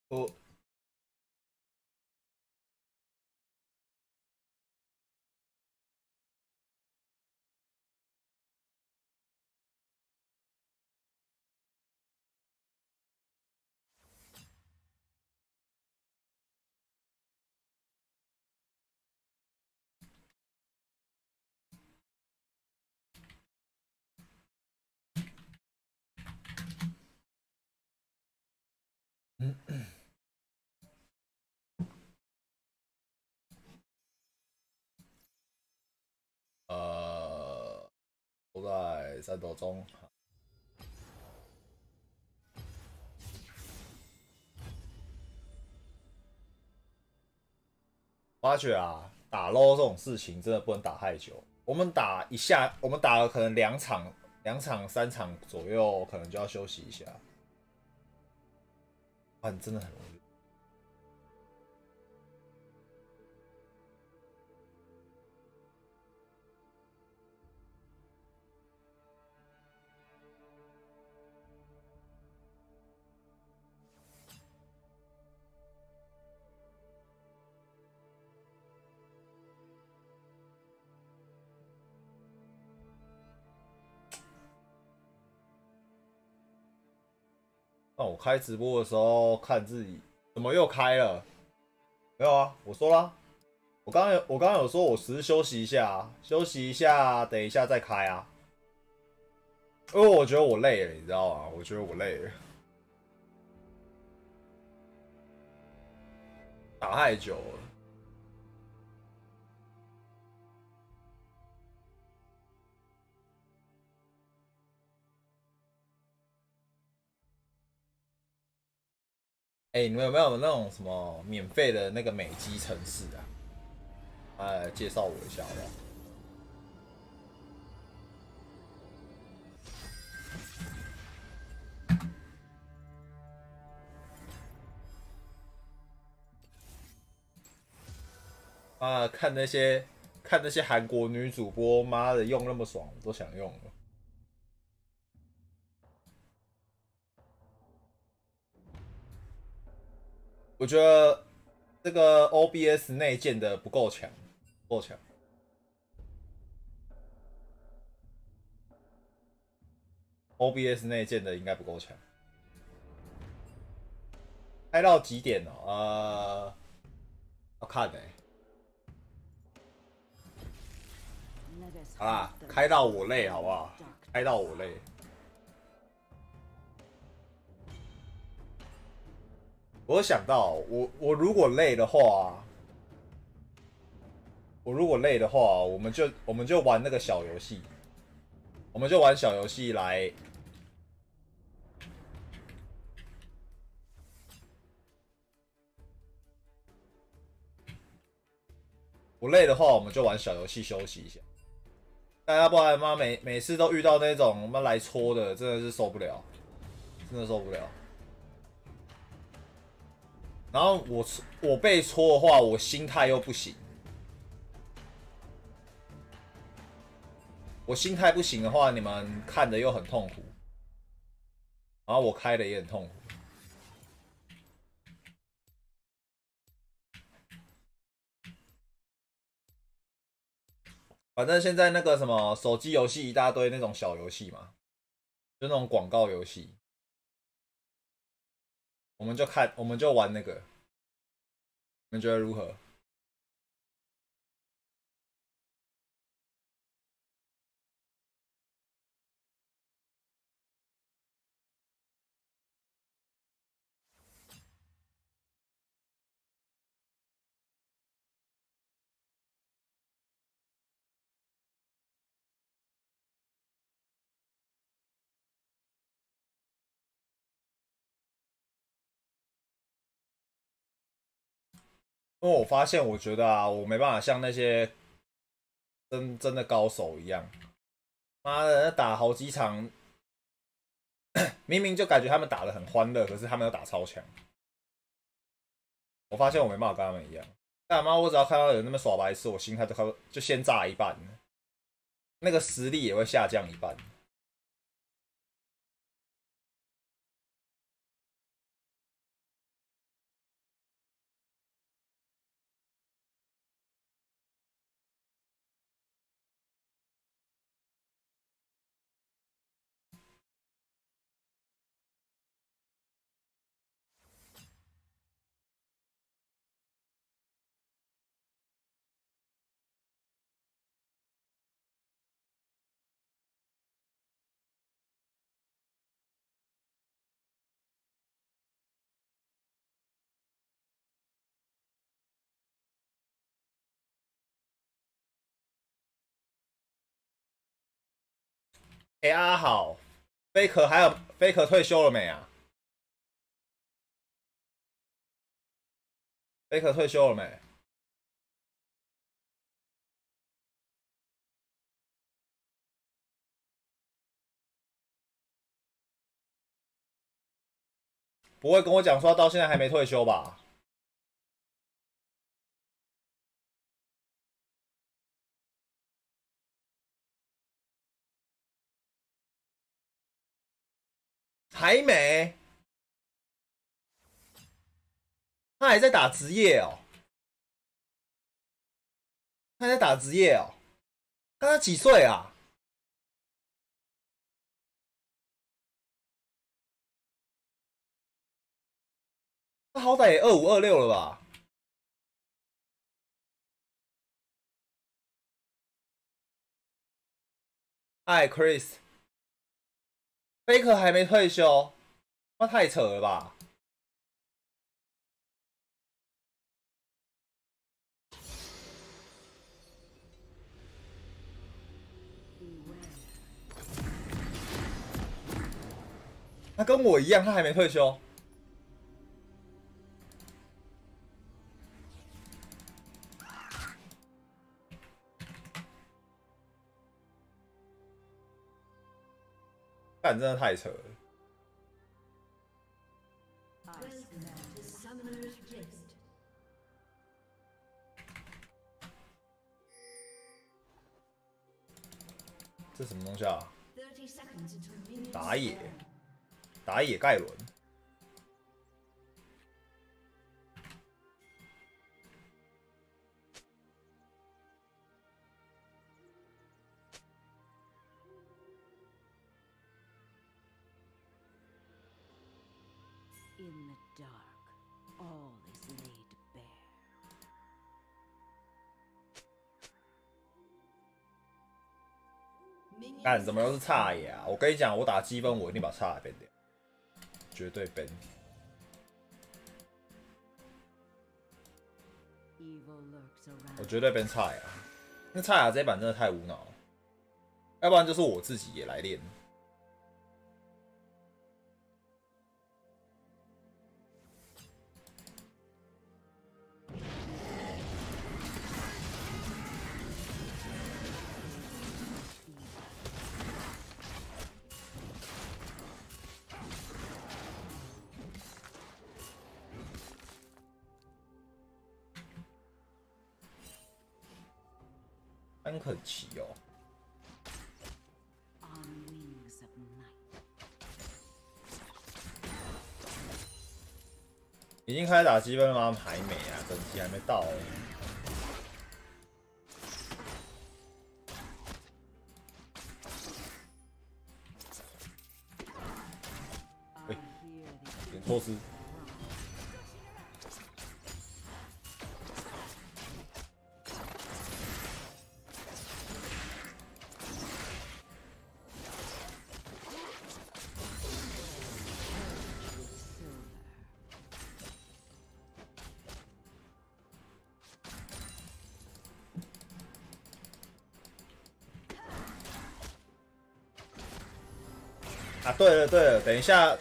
我都在战斗中。发觉啊，打 LO 这种事情真的不能打太久。我们打一下，我们打了可能两场、3场左右，可能就要休息一下。真的很容易。那我开直播的时候看自己怎么又开了？没有啊，我说啦，我刚刚有说我只是休息一下啊，休息一下，等一下再开啊。因为我觉得我累了，你知道吗？我觉得我累了，打太久了。你们有没有那种什么免费的那个美肌城市啊？介绍我一下好不好？看那些韩国女主播，妈的用那么爽，我都想用了。我觉得这个 OBS 内建的不够强，不够强。OBS 内建的应该不够强。开到几点哦？要看好啦，开到我累好不好？开到我累。我想到，我如果累的话，我们就玩那个小游戏，我们就玩小游戏来。我累的话，我们就玩小游戏休息一下。大家不然妈每次都遇到那种妈来戳的，真的是受不了，真的受不了。然后我被戳的话，我心态又不行，我心态不行的话，你们看的又很痛苦，然后我开的也很痛苦。反正现在那个什么手机游戏一大堆那种小游戏嘛，就那种广告游戏，我们就玩那个，你们觉得如何？因为我发现，我觉得啊，我没办法像那些真的高手一样，妈的打好几场，明明就感觉他们打的很欢乐，可是他们又打超强。我发现我没办法跟他们一样。干妈，我只要看到有那么耍白痴，我心态就先炸一半，那个实力也会下降一半。哎、阿好，Faker 还有 Faker 退休了没啊？Faker 退休了没？不会跟我讲说他到现在还没退休吧？还没，他还在打职业哦，他还在打职业哦。看他几岁啊？他好歹也25、26了吧？嗨，Chris，Faker 还没退休，那太扯了吧？他跟我一样，他还没退休。干，真的太扯了。这什么东西啊？打野盖伦。干，怎么又是差野啊？我跟你讲，我打积分，我一定把差野 ban 掉，绝对 ban。我绝对 ban 差野啊！那差野这一版真的太无脑了，要不然就是我自己也来练。安肯奇哦，已经开始打积分了吗？还没啊，等级还没到哦。喂，点错失。啊，对了对了，等一下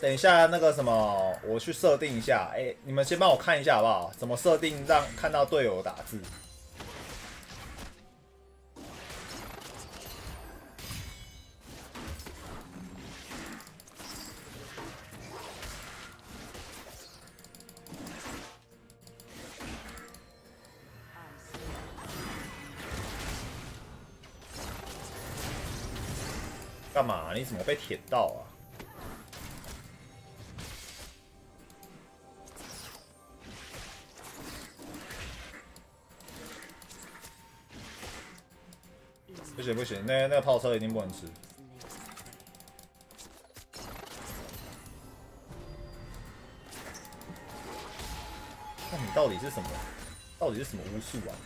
那个什么，我去设定一下。哎，你们先帮我看一下好不好？怎么设定让看到队友打字？干嘛？你怎么被舔到啊？不行不行，那个炮车一定不能吃。那你到底是什么？到底是什么巫术啊？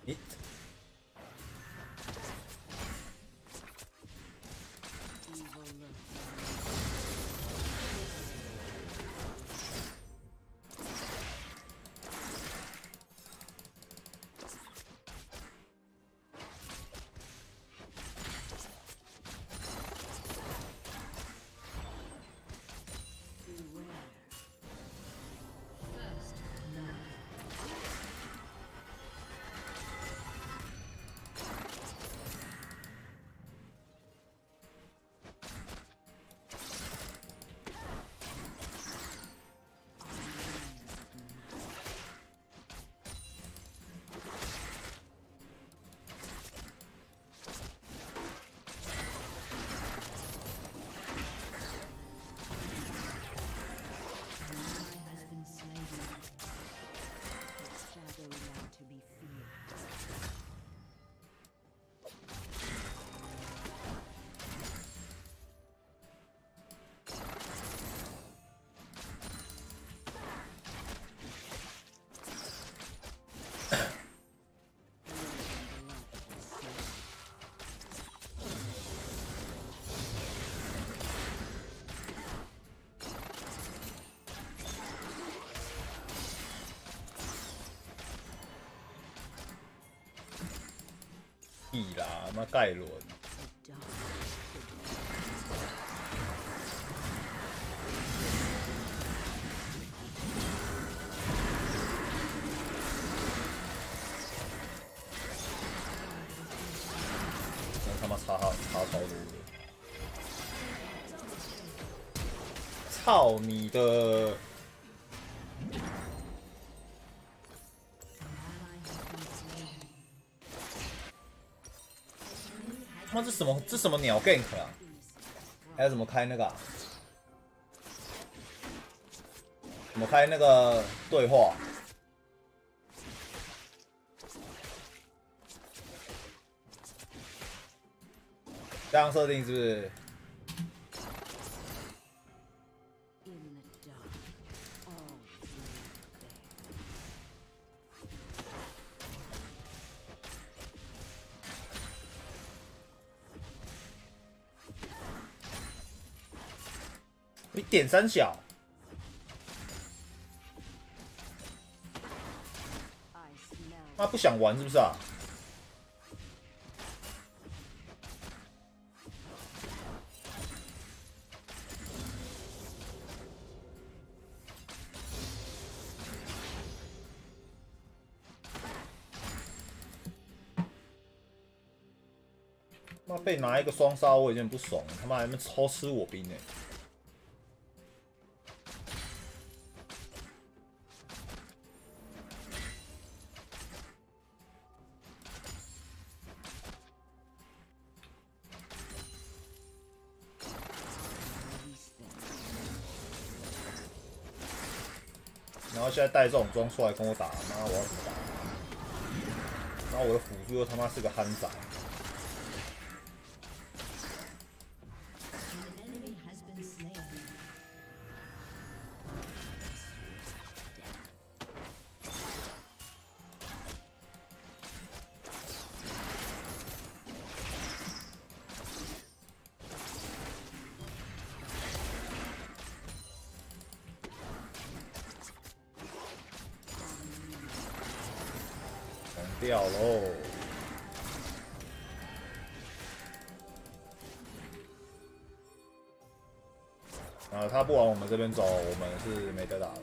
你屁啦，妈盖伦。真他妈差超多的！操你的！他妈这什么鸟 gank 啊？还要怎么开那个、啊？怎么开那个对话？这样设定是不是？你点三小，他不想玩是不是啊？妈被拿一个双杀，我有点不爽，他妈还没超吃我兵呢、欸。然后现在带这种装出来跟我打，妈我要怎么打？然后我的辅助又他妈是个憨仔。掉喽！他不往我们这边走，我们是没得打的。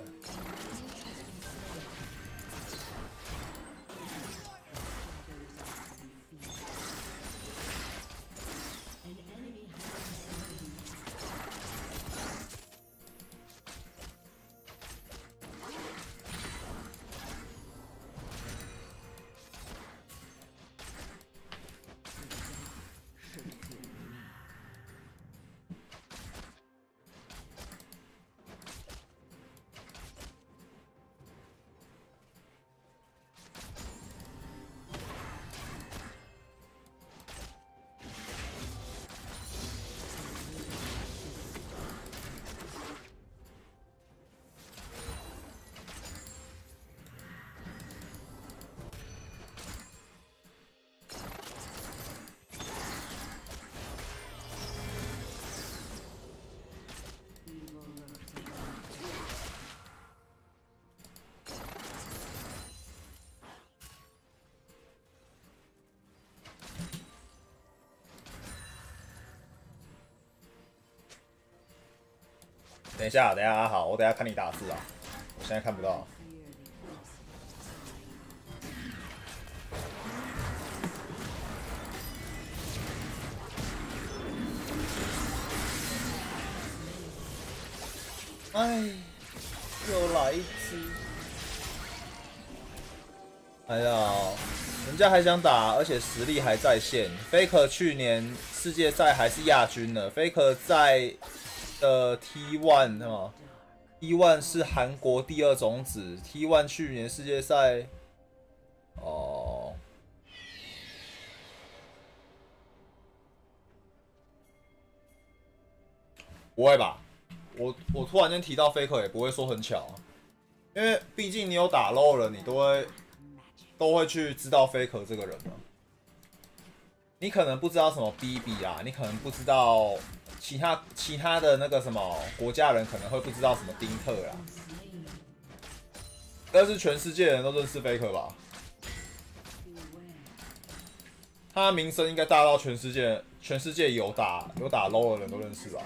等一下，阿豪，我等一下看你打字啊，我现在看不到。哎，又来一只！哎呀，人家还想打，而且实力还在线。Faker 去年世界赛还是亚军呢。Faker 在T1 是吗 ？T1 是韩国第2种子。T1 去年世界赛，哦，不会吧？我突然间提到 Faker 也不会说很巧啊，因为毕竟你有打 LOL 了，你都会去知道 Faker 这个人啊。你可能不知道什么 BB 啊，你可能不知道其他的那个什么国家人可能会不知道什么丁特啦，但是全世界人都认识 Faker 吧？他的名声应该大到全世界有打 LOL 的人都认识吧？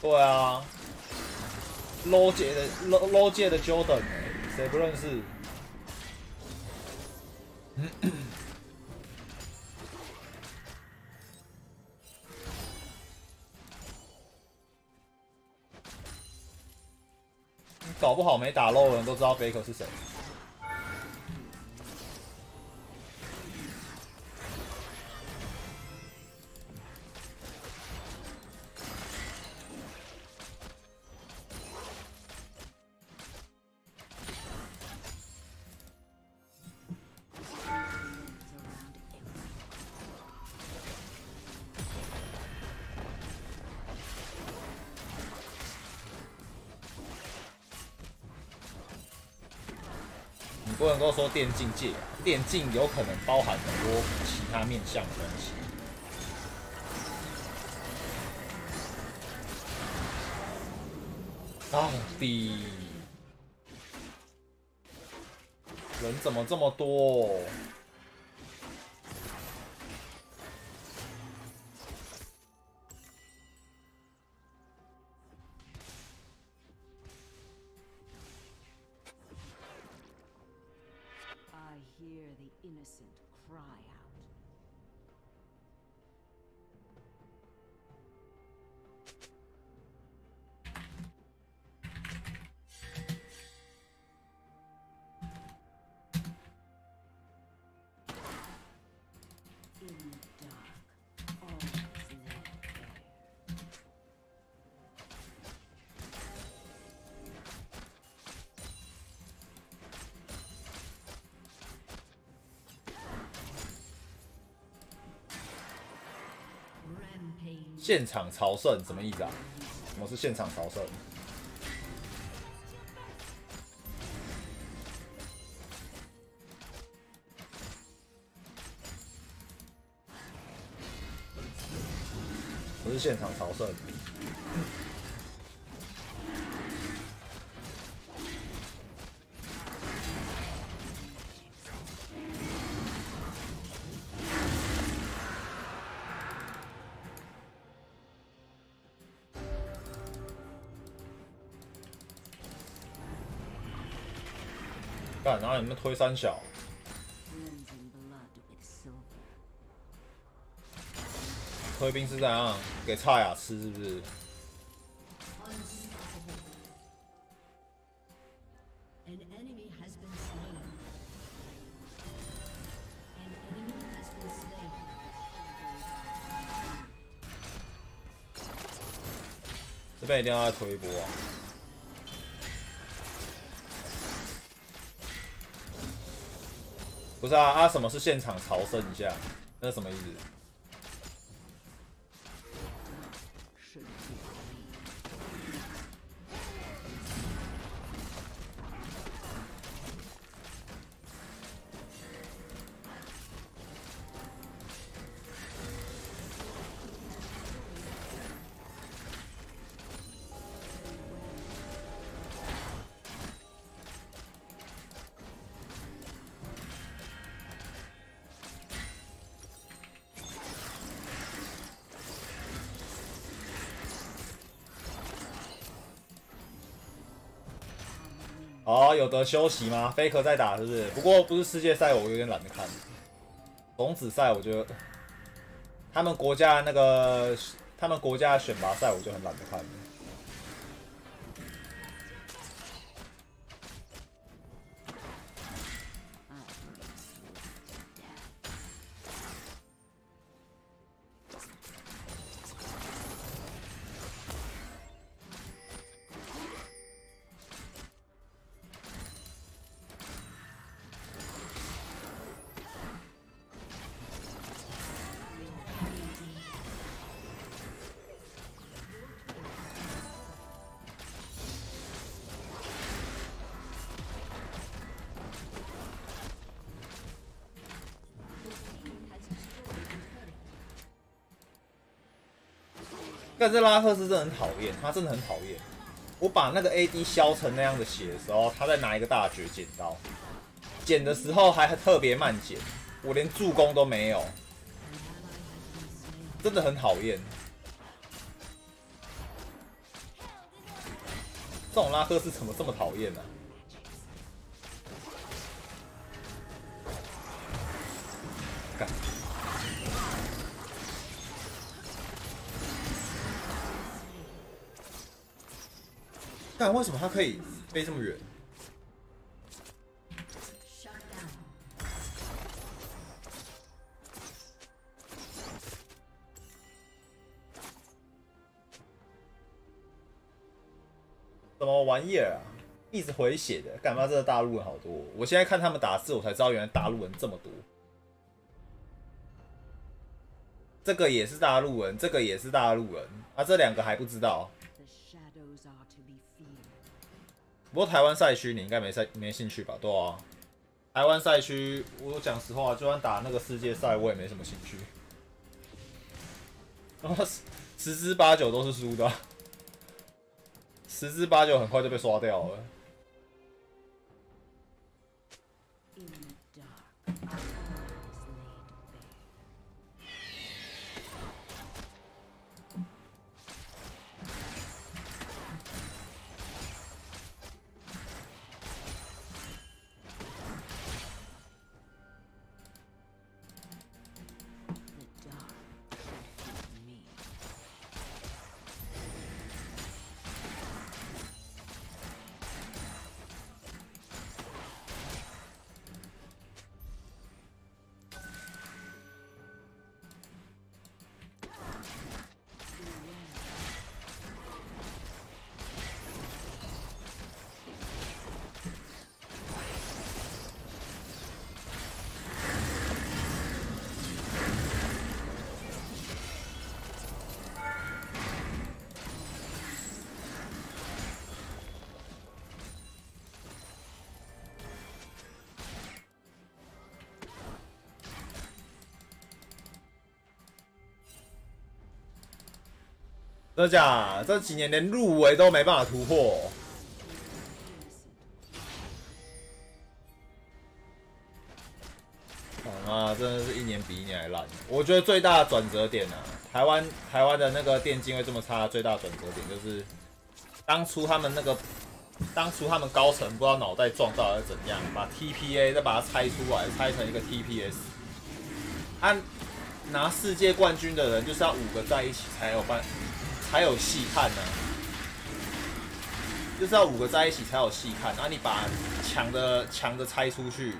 对啊 ，low 界的 Jordan， 谁不认识？搞不好没打 LOL 的人都知道 Faker 是谁。不能够说电竞界，电竞有可能包含很多其他面向的东西。到底人怎么这么多？现场朝圣什么意思啊？什么是现场朝圣？不是现场朝圣。干，然后你们推三小，推兵是怎样？给蔡雅吃是不是？这边一定要再推一波啊！不是啊，什么是现场朝圣一下？那是什么意思？哦，有得休息吗？Faker 在打是不是？不过不是世界赛，我有点懒得看。种子赛我觉得他们国家选拔赛我就很懒得看了。但这拉克斯真的很讨厌，他真的很讨厌。我把那个 AD 削成那样的血的时候，他在拿一个大绝剪刀，剪的时候还特别慢剪，我连助攻都没有，真的很讨厌。这种拉克斯怎么这么讨厌呢？干！但为什么他可以飞这么远？什么玩意儿啊！一直回血的，干嘛？这个大陆人好多。我现在看他们打字，我才知道原来大陆人这么多。这个也是大陆人，这个也是大陆人啊，这两个还不知道。不过台湾赛区你应该没兴趣吧？对啊，台湾赛区我讲实话，就算打那个世界赛，我也没什么兴趣。然后10之8九都是输的，10之8九很快就被刷掉了。真的假的？这几年连入围都没办法突破。啊，真的是一年比一年还烂。我觉得最大的转折点啊，台湾的那个电竞会这么差，最大的转折点就是当初他们高层不知道脑袋撞到还是怎样，把 TPA 再把它拆出来，拆成一个 TPS。拿世界冠军的人就是要5个在一起才有戏看呢、就是要5个在一起才有戏看。然后你把强的拆出去，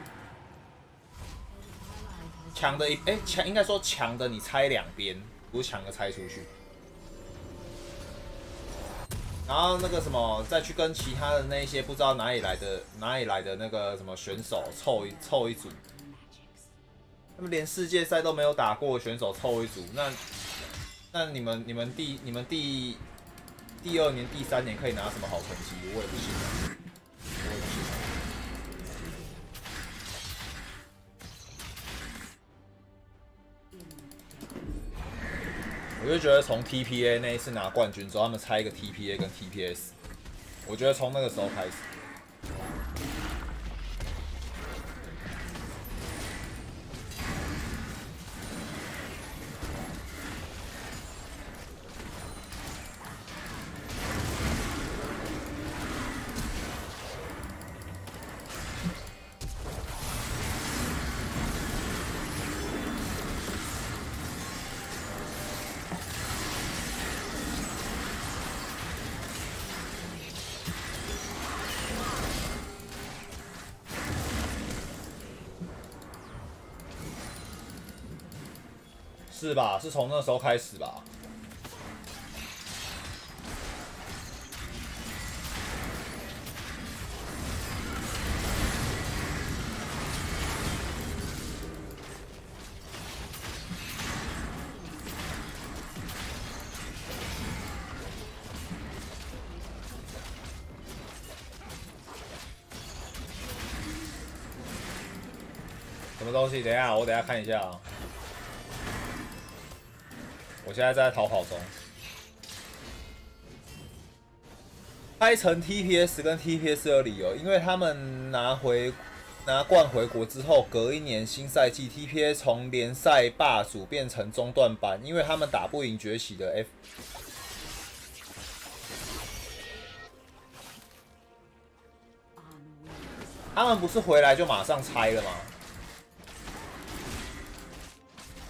应该说强的你拆2边，不是强的拆出去。然后那个什么，再去跟其他的那一些不知道哪里来的那个什么选手凑一组，他们连世界赛都没有打过的选手凑一组，那你们第2年、第3年可以拿什么好成绩？我也不行啊，我也不行啊。我就觉得从 TPA 那一次拿冠军之后，他们拆一个 TPA 跟 TPS， 我觉得从那个时候开始。是吧？是从那时候开始吧？什么东西？等一下，我等一下看一下啊。我现在在逃跑中。开成 TPS 跟 TPS 的理由，因为他们拿冠回国之后，隔一年新赛季 TPS 从联赛霸主变成中段班，因为他们打不赢崛起的 F。他们不是回来就马上拆了吗？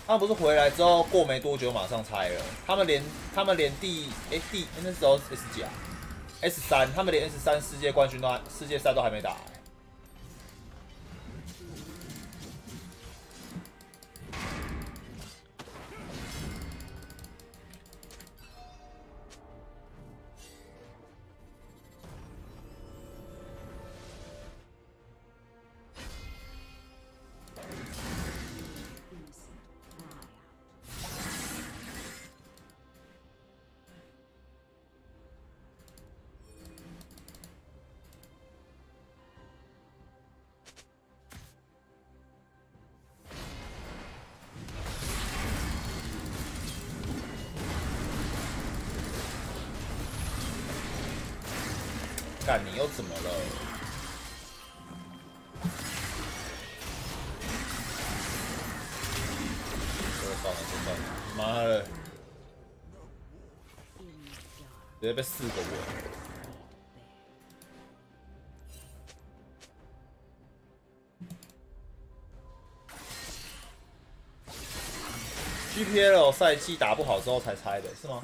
他们不是回来之后过没多久马上拆了？他们连那时候 S 几啊 ？S3，他们连 S3 世界冠军世界赛都还没打。干，你又怎么了？算了，妈的，直接被4个我。GPL 赛季打不好之后才拆的是吗？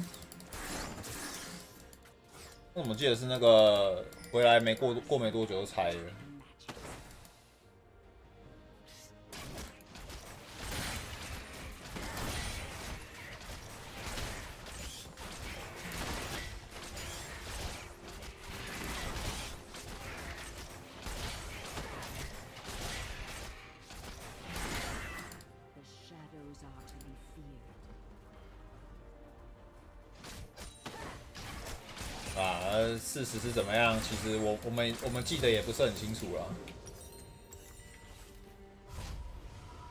我怎么记得是那个回来没过没多久就拆了。事实是怎么样？其实我们记得也不是很清楚啦。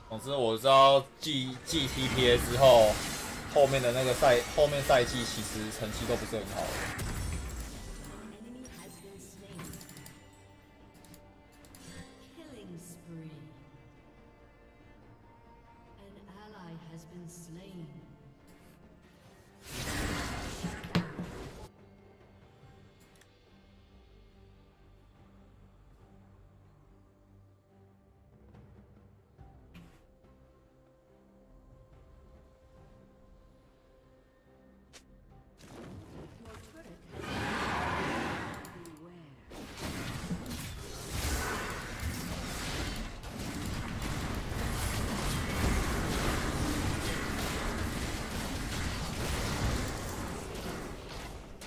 总之我知道继 TPA 之后，后面赛季其实成绩都不是很好的。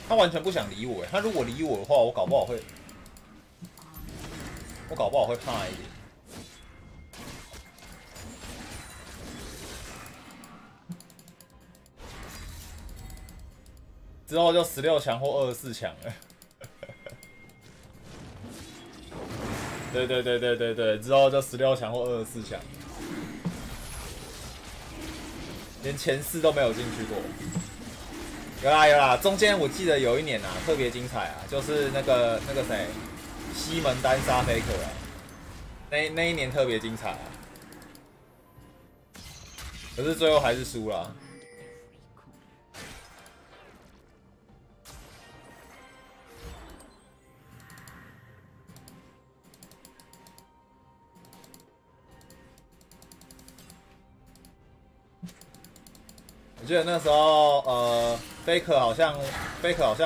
他完全不想理我，他如果理我的话，我搞不好会怕一点。之后就16强或24强了。对，之后就16强或24强，连前4都没有进去过。有啦，中间我记得有一年啊，特别精彩啊，就是那个谁，西门单杀菲可啊，那一年特别精彩啊，可是最后还是输了。我记得那时候菲可好像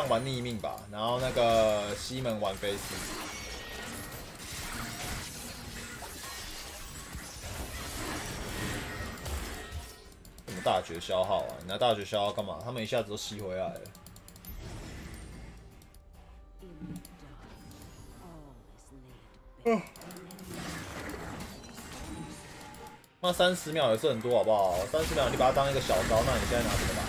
玩逆命吧，然后那个西门玩菲斯。什么大绝消耗啊？你拿大绝消耗干嘛？他们一下子都吸回来了。那30秒也是很多，好不好？30秒你把它当一个小招，那你现在拿什么打？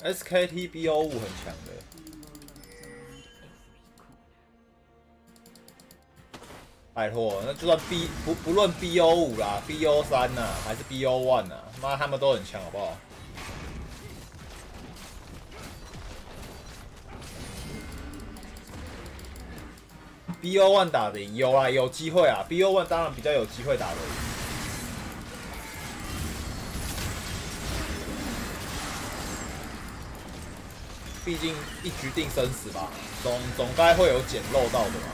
SKT BO5很强的。拜托，那就算不论 BO5啦，BO3呐，还是 BO1呐，妈他们都很强，好不好？BO1 打得赢，有啦，有机会啊。BO1 当然比较有机会打得赢。毕竟一局定生死吧，总该会有捡漏到的吧。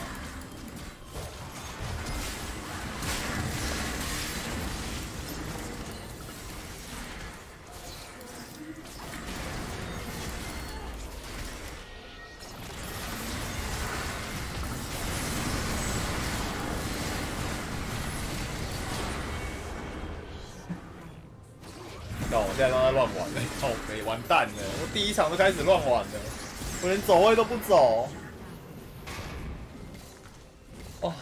看我现在都在乱玩了，靠北，完蛋了！我第一场就开始乱玩了，我连走位都不走。哦。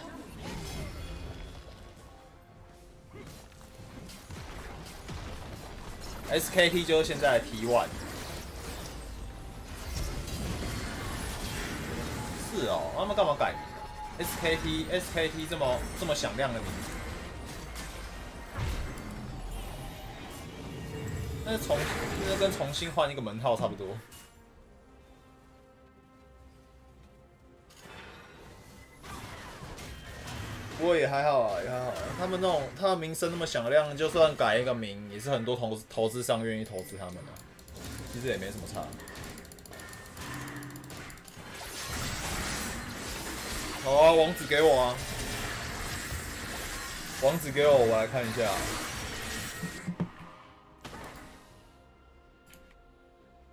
SKT 就是现在的 T1。是哦，他们干嘛改名？SKT 这么响亮的名字。那跟重新换一个门号差不多。不过也还好啊，也还好啊。他们名声那么响亮，就算改一个名，也是很多投资商愿意投资他们的、啊。其实也没什么差。好啊，网址给我啊！网址给我，我来看一下。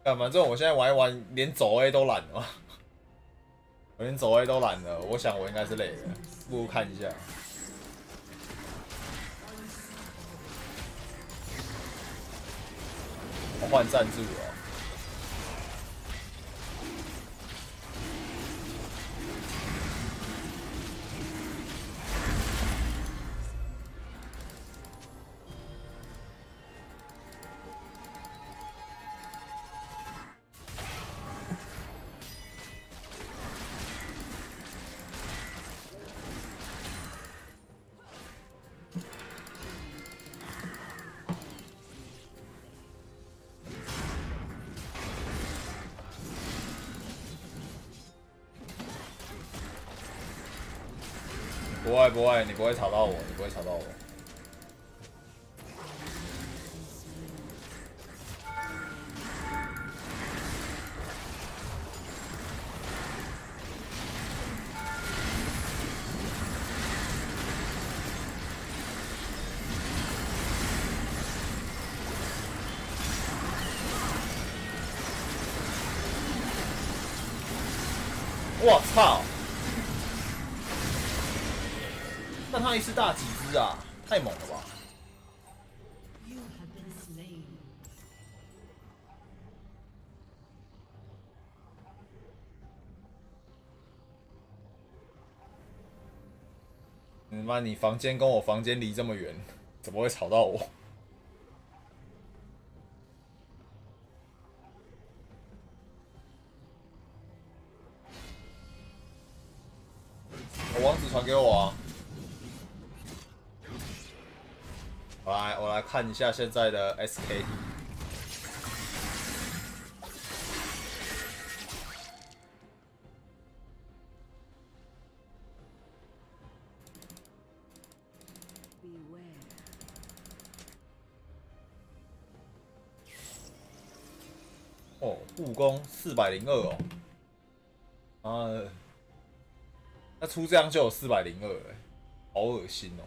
反正我现在玩一玩，连走 A 都懒了。我连走 A 都懒了，我想我应该是累了，不如看一下。我换赞助了。不会，你不会吵到我，你不会吵到我。我操！那他一次大几只啊？太猛了吧！妈，你房间跟我房间离这么远，怎么会吵到我？网址传给我啊！我来看一下现在的 SKT。哦，护工402哦。那出这样就有402哎，好恶心哦。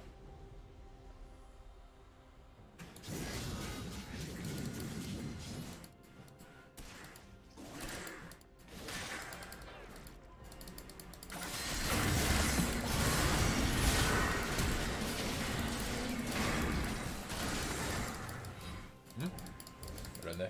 人呢？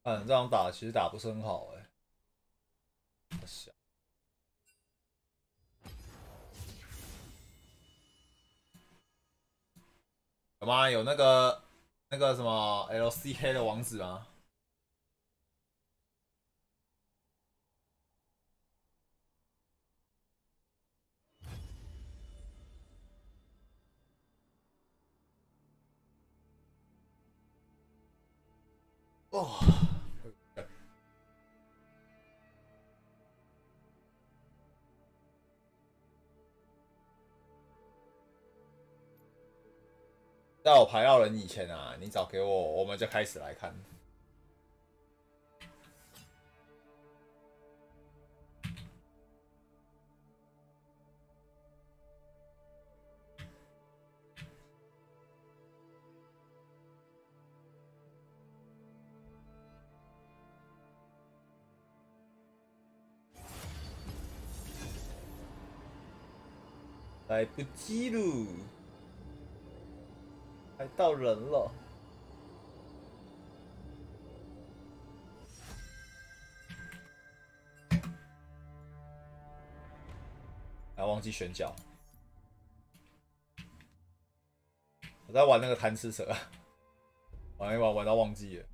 这样打其实打不是很好哎、有吗？有那个什么 LCK 的网址吗？哦，在我排到人以前啊，你找给我，我们就开始来看。来不及喽，还到人了。还忘记选角，我在玩那个贪吃蛇，玩一玩到忘记了。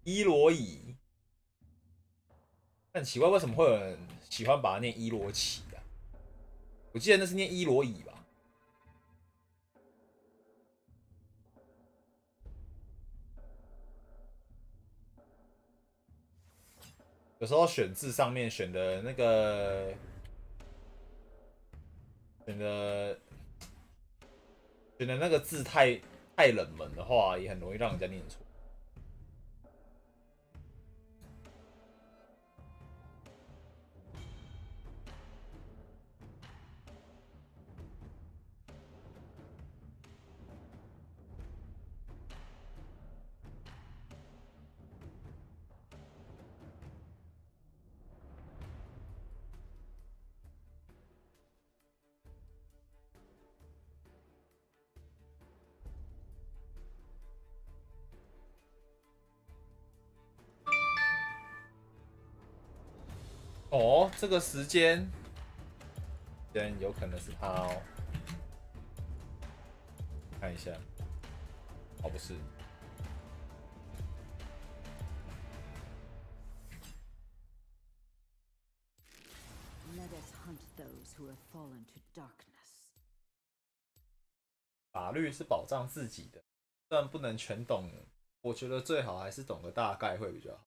伊罗伊，很奇怪，为什么会有人喜欢把它念伊罗奇啊？我记得那是念伊罗伊吧？有时候选字上面选的那个选的那个字太冷门的话，也很容易让人家念错。哦，这个时间有可能是他哦，看一下，哦不是，法律是保障自己的，虽然不能全懂，我觉得最好还是懂个大概会比较好。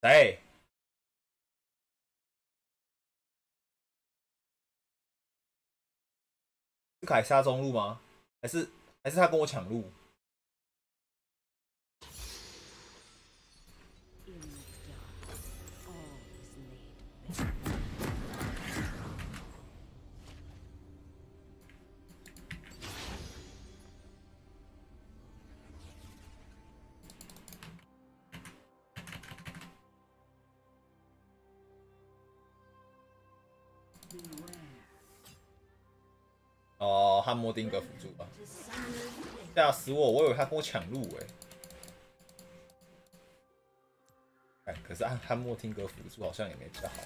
谁？是凯撒中路吗？还是他跟我抢路？哦，汉默丁格辅助吧，吓死我！我以为他跟我抢路哎，可是汉默丁格辅助好像也没比较好。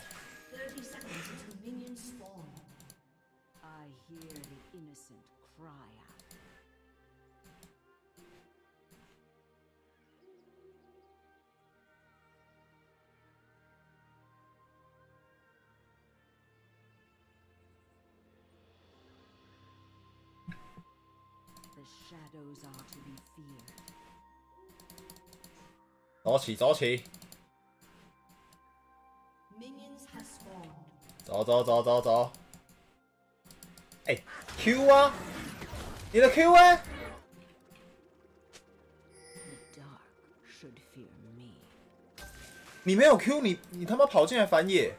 走起，走起！走走走走走！哎、欸、，Q 啊！你的 Q 哎、你没有 Q， 你他妈跑进来反野！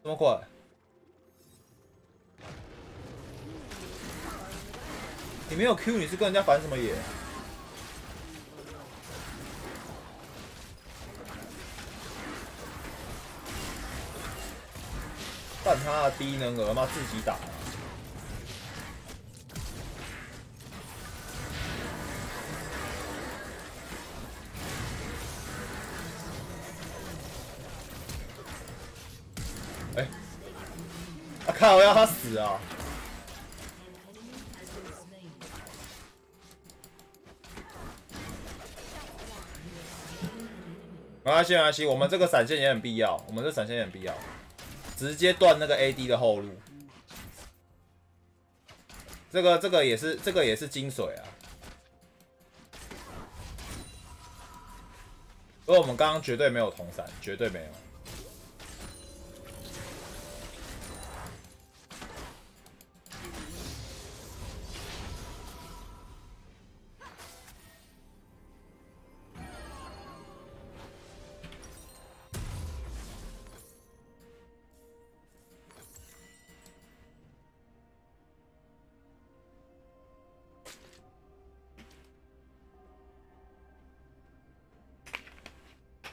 这么快？你没有 Q， 你是跟人家反什么野？干他的低能儿，妈自己打、啊。哎、啊靠！要他死啊！没关系，没关系，我们这个闪现也很必要，我们这闪现也很必要，直接断那个 AD 的后路。这个也是精髓啊！因为我们刚刚绝对没有同闪，绝对没有。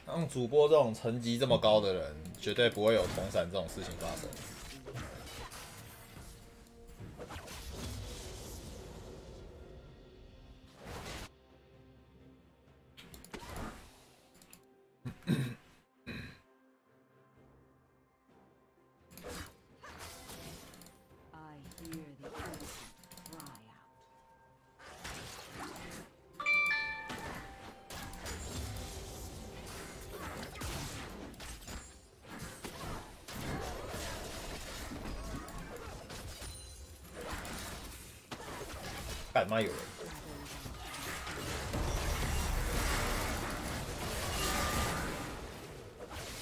像主播这种层级这么高的人，绝对不会有同闪这种事情发生。干妈有人！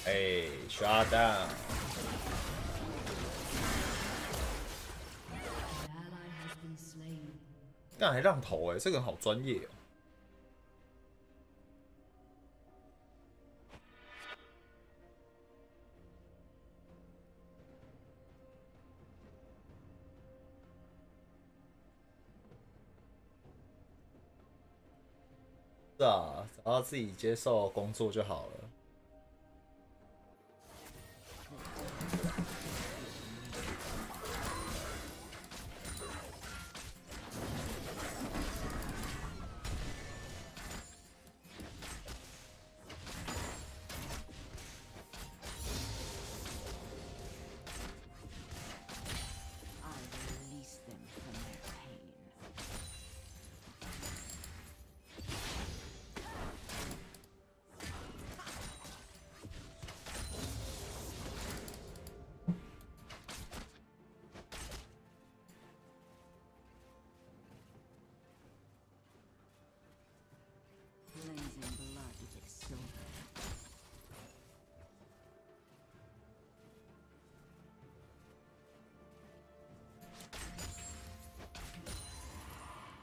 哎 ，shut down！ 干还让头哎，这个人好专业哦。是啊，只要自己接受工作就好了。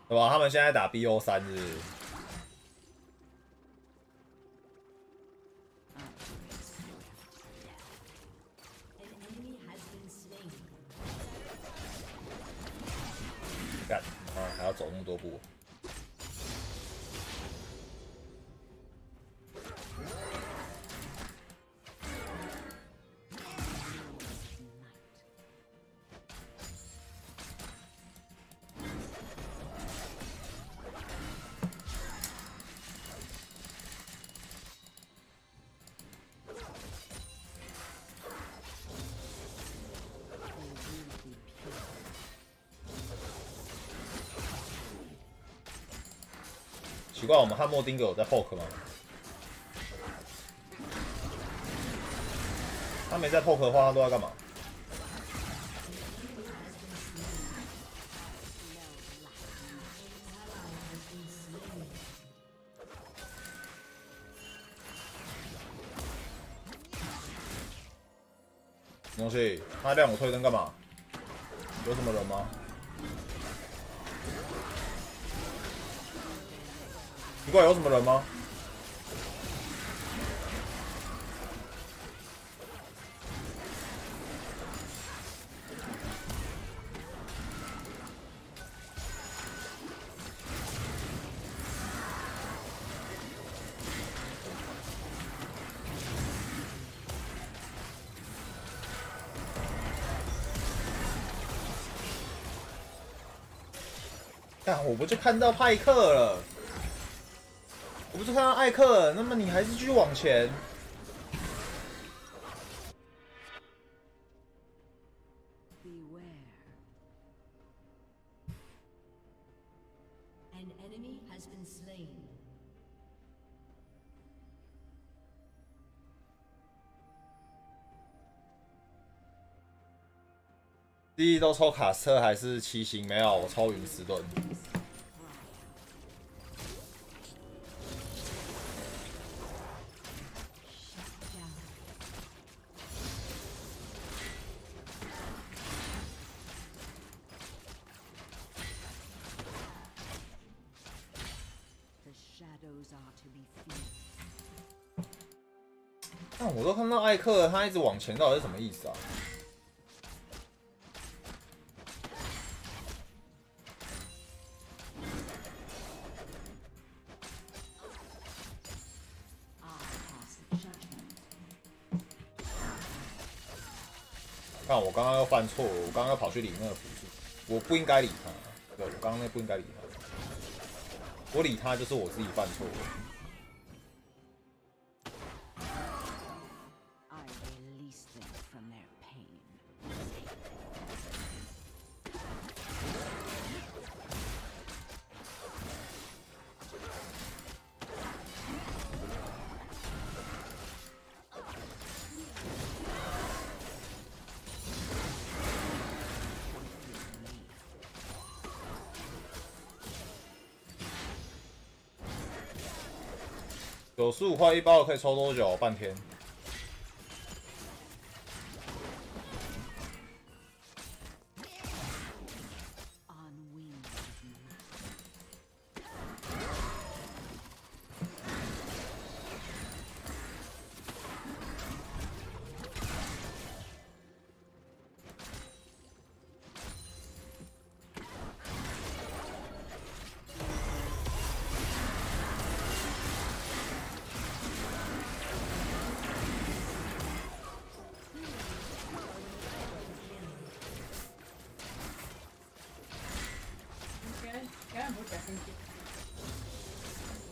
对吧？他们现在打 BO3是不是？干啊！还要走那么多步。奇怪，我们汉默丁格有在 poke 吗？他没在 poke 的话，他都在干嘛？什么东西？他亮我推灯干嘛？有什么人吗？奇怪，有什么人吗？但我不就看到派克了？我不就看到艾克了？那么你还是继续往前。第一都抽卡车还是骑行？没有，我抽陨石盾。但我都看到艾克，他一直往前，到底是什么意思啊？看我刚刚又犯错，我刚刚又跑去理那个辅助，我不应该理他。对，我刚刚那不应该理他，我理他就是我自己犯错。95块一包的可以抽多久？半天。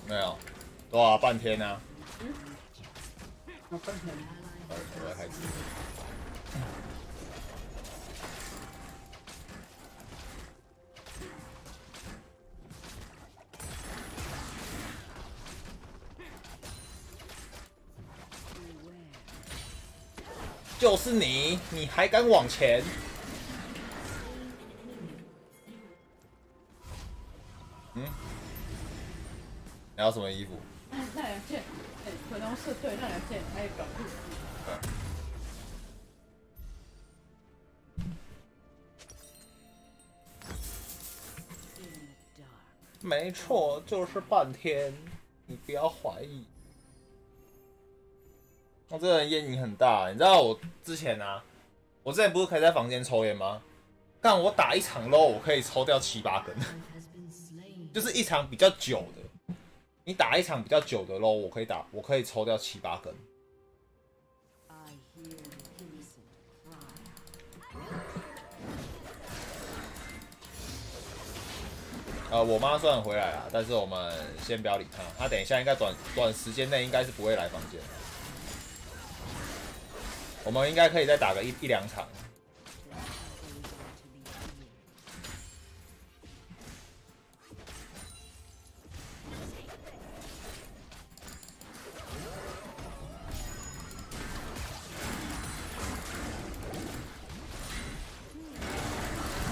没有，多少半天啊？半天。我来开始。就是你，你还敢往前？你要什么衣服？那两件，可能是对那两件，还有短裤。没错，就是半天，你不要怀疑。我这人烟瘾很大，你知道我之前啊，我之前不是可以在房间抽烟吗？但我打一场 LOL， 我可以抽掉7、8根，就是一场比较久的。你打一场比较久的 LOL， 我可以抽掉7、8根。我妈虽然回来了，但是我们先不要理她。她等一下应该短时间内应该是不会来房间。我们应该可以再打个一两场。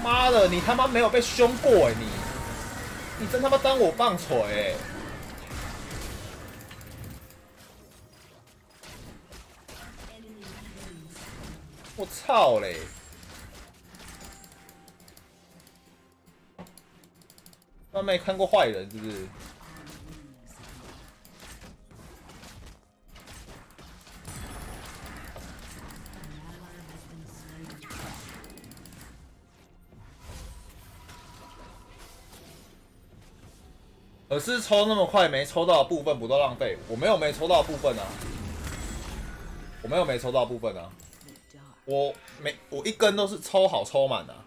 妈的，你他妈没有被凶过哎、你真他妈当我棒槌哎！我操嘞！他没看过坏人是不是？可是抽那么快没抽到的部分不都浪费？我没有没抽到的部分啊！我没有没抽到的部分啊！我一根都是抽好抽满啊！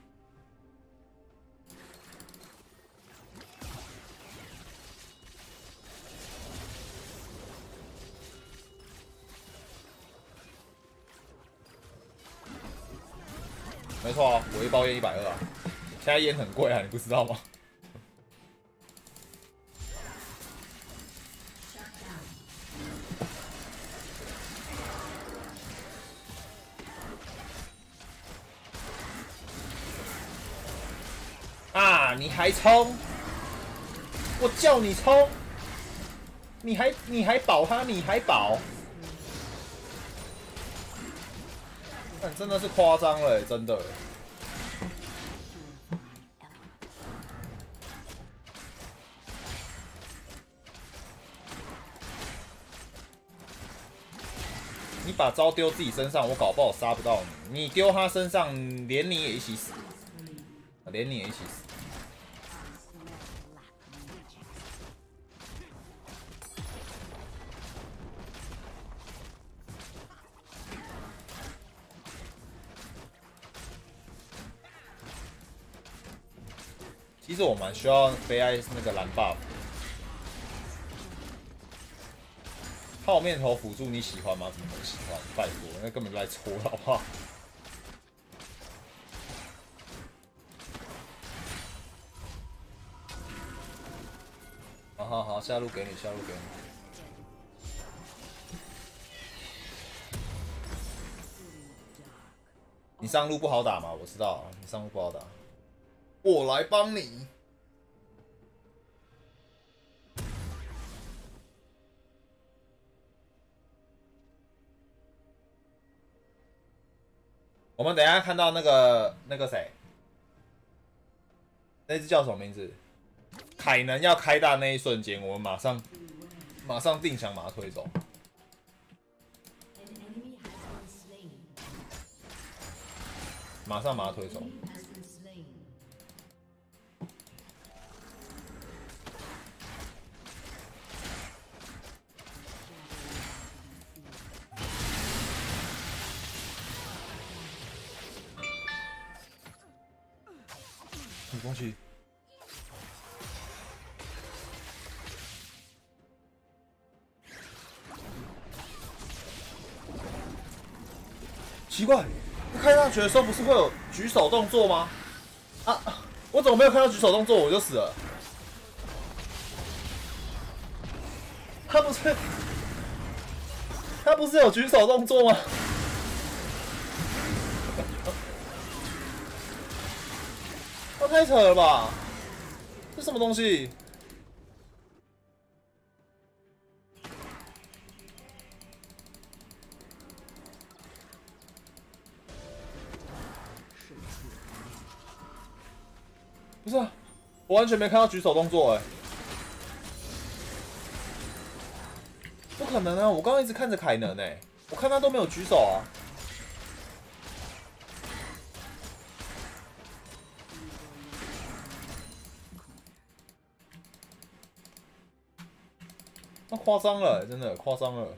没错啊，我一包烟120啊，现在烟很贵啊，你不知道吗？啊！你还冲！我叫你冲！你还保他？你还保？但真的是夸张了，真的。你把招丢自己身上，我搞不好杀不到你。你丢他身上，连你也一起死，连你也一起死。其实我蛮需要悲哀那个蓝 buff。泡面头辅助你喜欢吗？怎么能喜欢？拜托，那根本就来戳好不好？好好，下路给你，下路给你。你上路不好打吗？我知道，你上路不好打，我来帮你。我们等一下看到那个谁，那只叫什么名字？凯能要开大那一瞬间，我们马上定墙把他推走。马上把他推走。什么东西？奇怪，开上去的时候不是会有举手动作吗？啊，我怎么没有看到举手动作我就死了？他不是有举手动作吗？那太扯了吧！这什么东西？不是啊，我完全没看到举手动作哎！不可能啊！我刚刚一直看着凯能哎，我看他都没有举手啊。那夸张了，真的夸张了。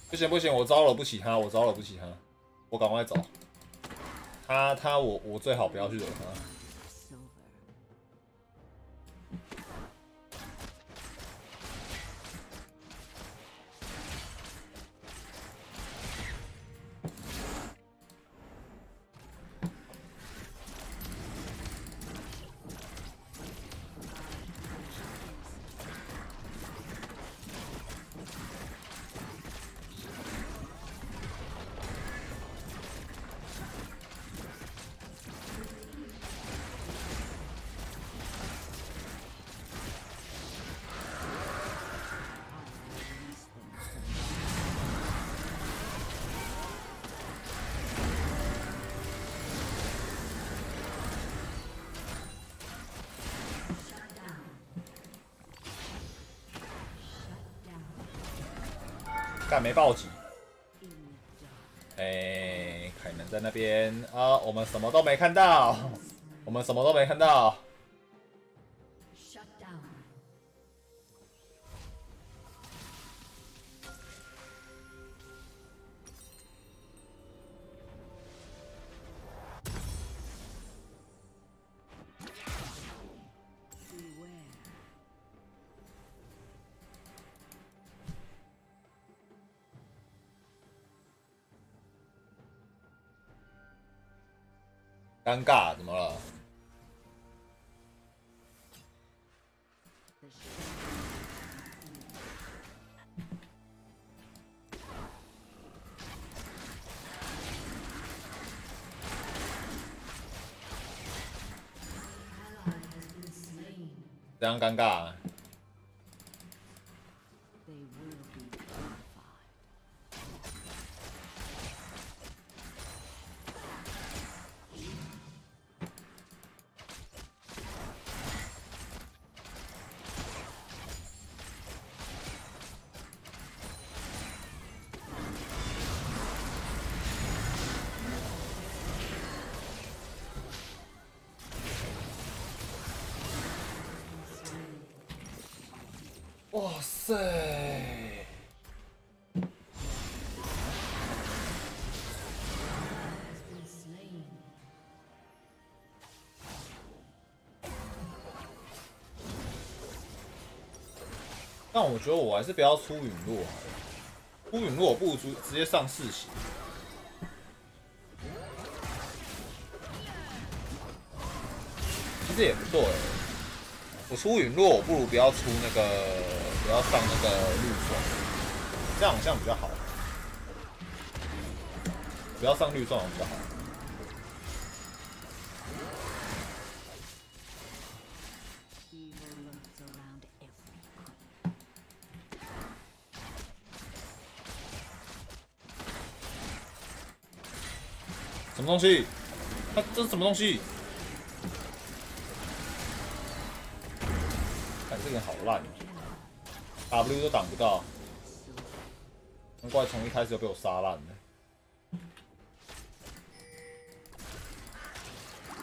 不行不行，我招惹不起他，我招惹不起他，我赶快走。我最好不要去惹他。干没暴击，哎，凯能在那边啊，我们什么都没看到，我们什么都没看到。尴尬，怎么了？这样尴尬。哇塞！但我觉得我还是不要出陨落好了，出陨落我不如直接上4血。其实也不错我出陨落，我不如不要出那个，不要上那个绿钻，这样好像比较好。不要上绿钻比较好。什么东西？这是什么东西？这个好烂 ，W 都挡不到，难怪从一开始就被我杀烂了。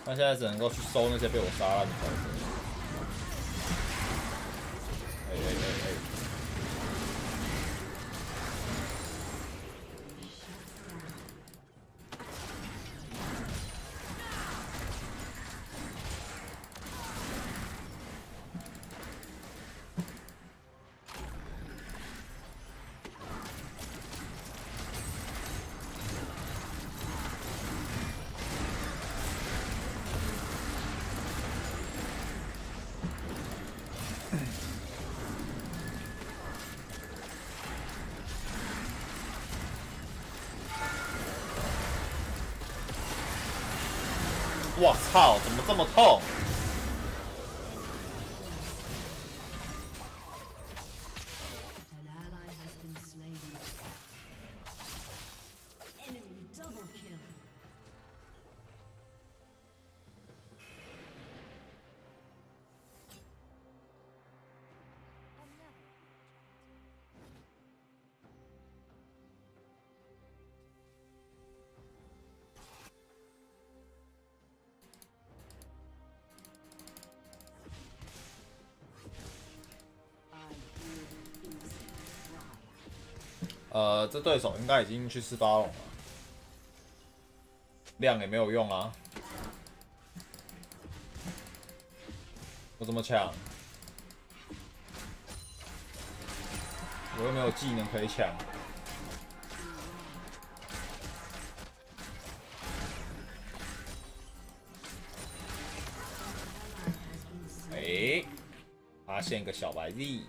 那现在只能够去收那些被我杀烂的角色。我操！怎么这么痛？这对手应该已经去4发龙了，量也没有用啊。我这么强，我又没有技能可以抢。发现个小白 Z。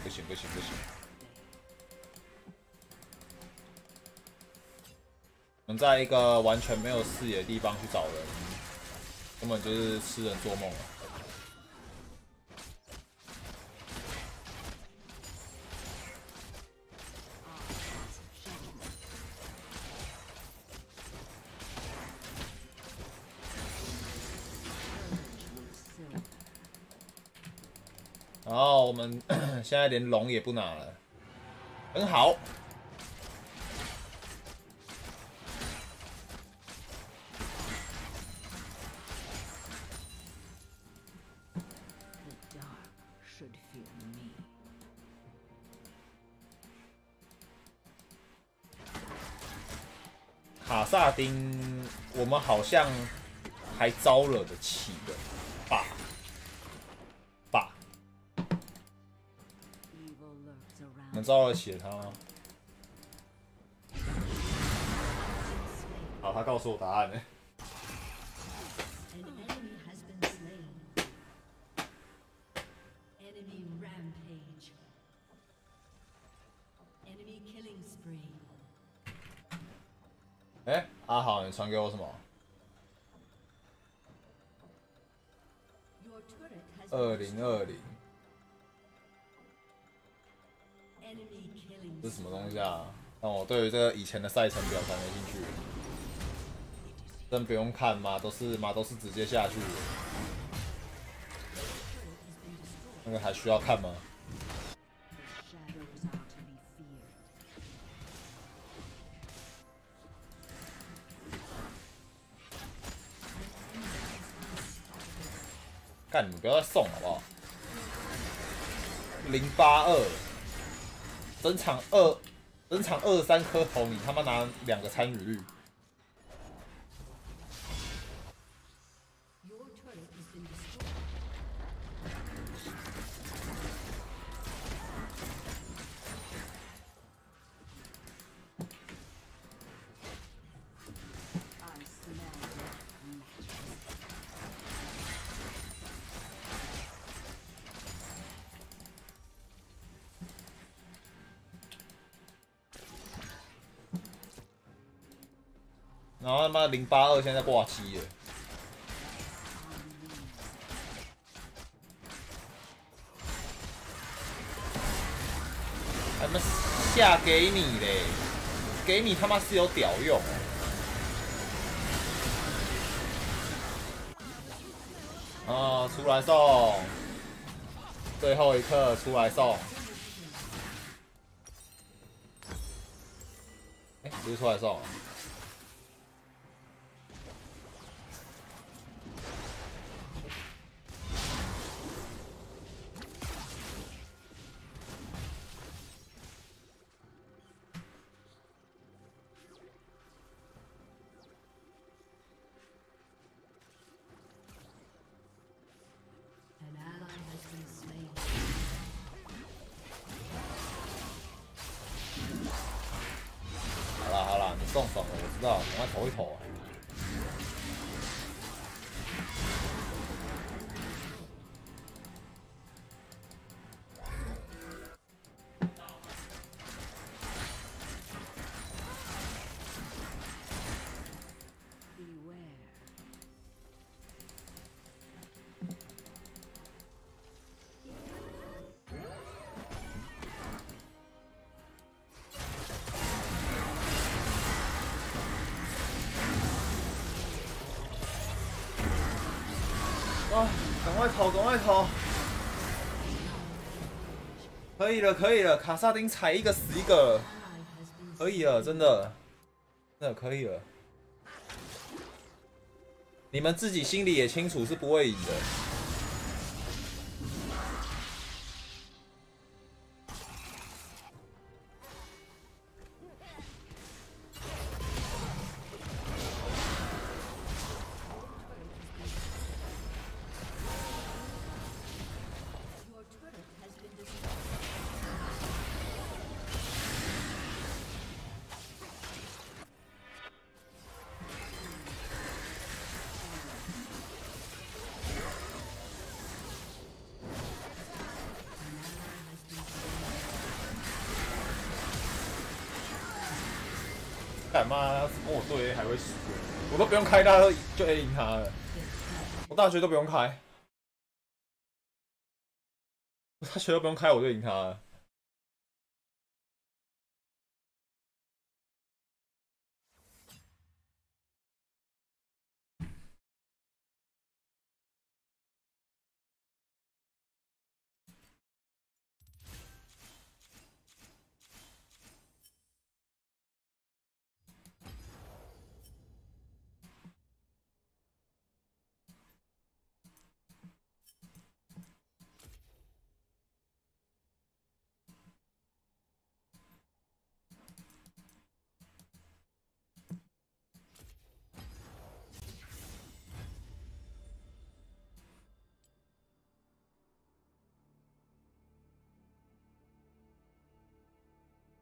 不行不行不行！我们在一个完全没有视野的地方去找人，根本就是痴人做梦了。然后我们现在连龙也不拿了，很好。卡萨丁，我们好像还招惹得起的吧？我能招得起他吗？好，他告诉我答案了。哎，阿豪，你传给我什么？2020，这是什么东西啊？但我对于这个以前的赛程表才没兴趣。真不用看吗？都是直接下去的。那个还需要看吗？干，你们不要再送好不好？082，整场23颗头，你他妈拿2个参与率。然后他妈082现在挂机了，他们下给你嘞，给你他妈是有屌用。啊，出来送，最后一刻出来送。哎，不是出来送。好啦，你送爽了，我知道，赶快投一投啊。啊！赶快投，赶快投！可以了，可以了，卡萨丁踩一个死一个，可以了，真的可以了。你们自己心里也清楚是不会赢的。干嘛？跟我对 A 还会输？我都不用开，他就 A 赢他了。我大学都不用开，我大学都不用开，我就赢他了。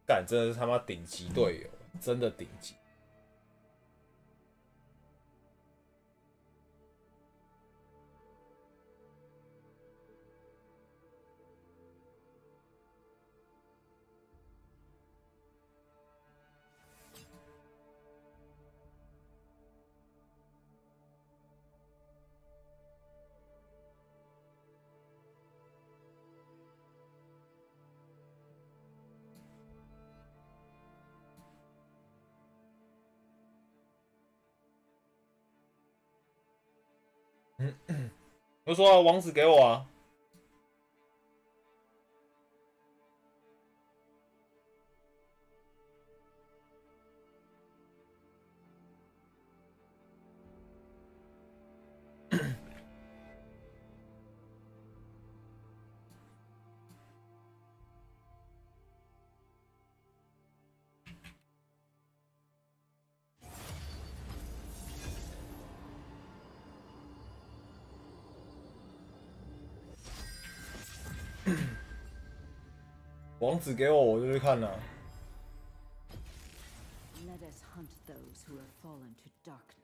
干，真的是他妈顶级队友，真的顶级。我说、啊、王子给我啊！王子给我，我就去看了。Let us hunt those who have fallen to darkness.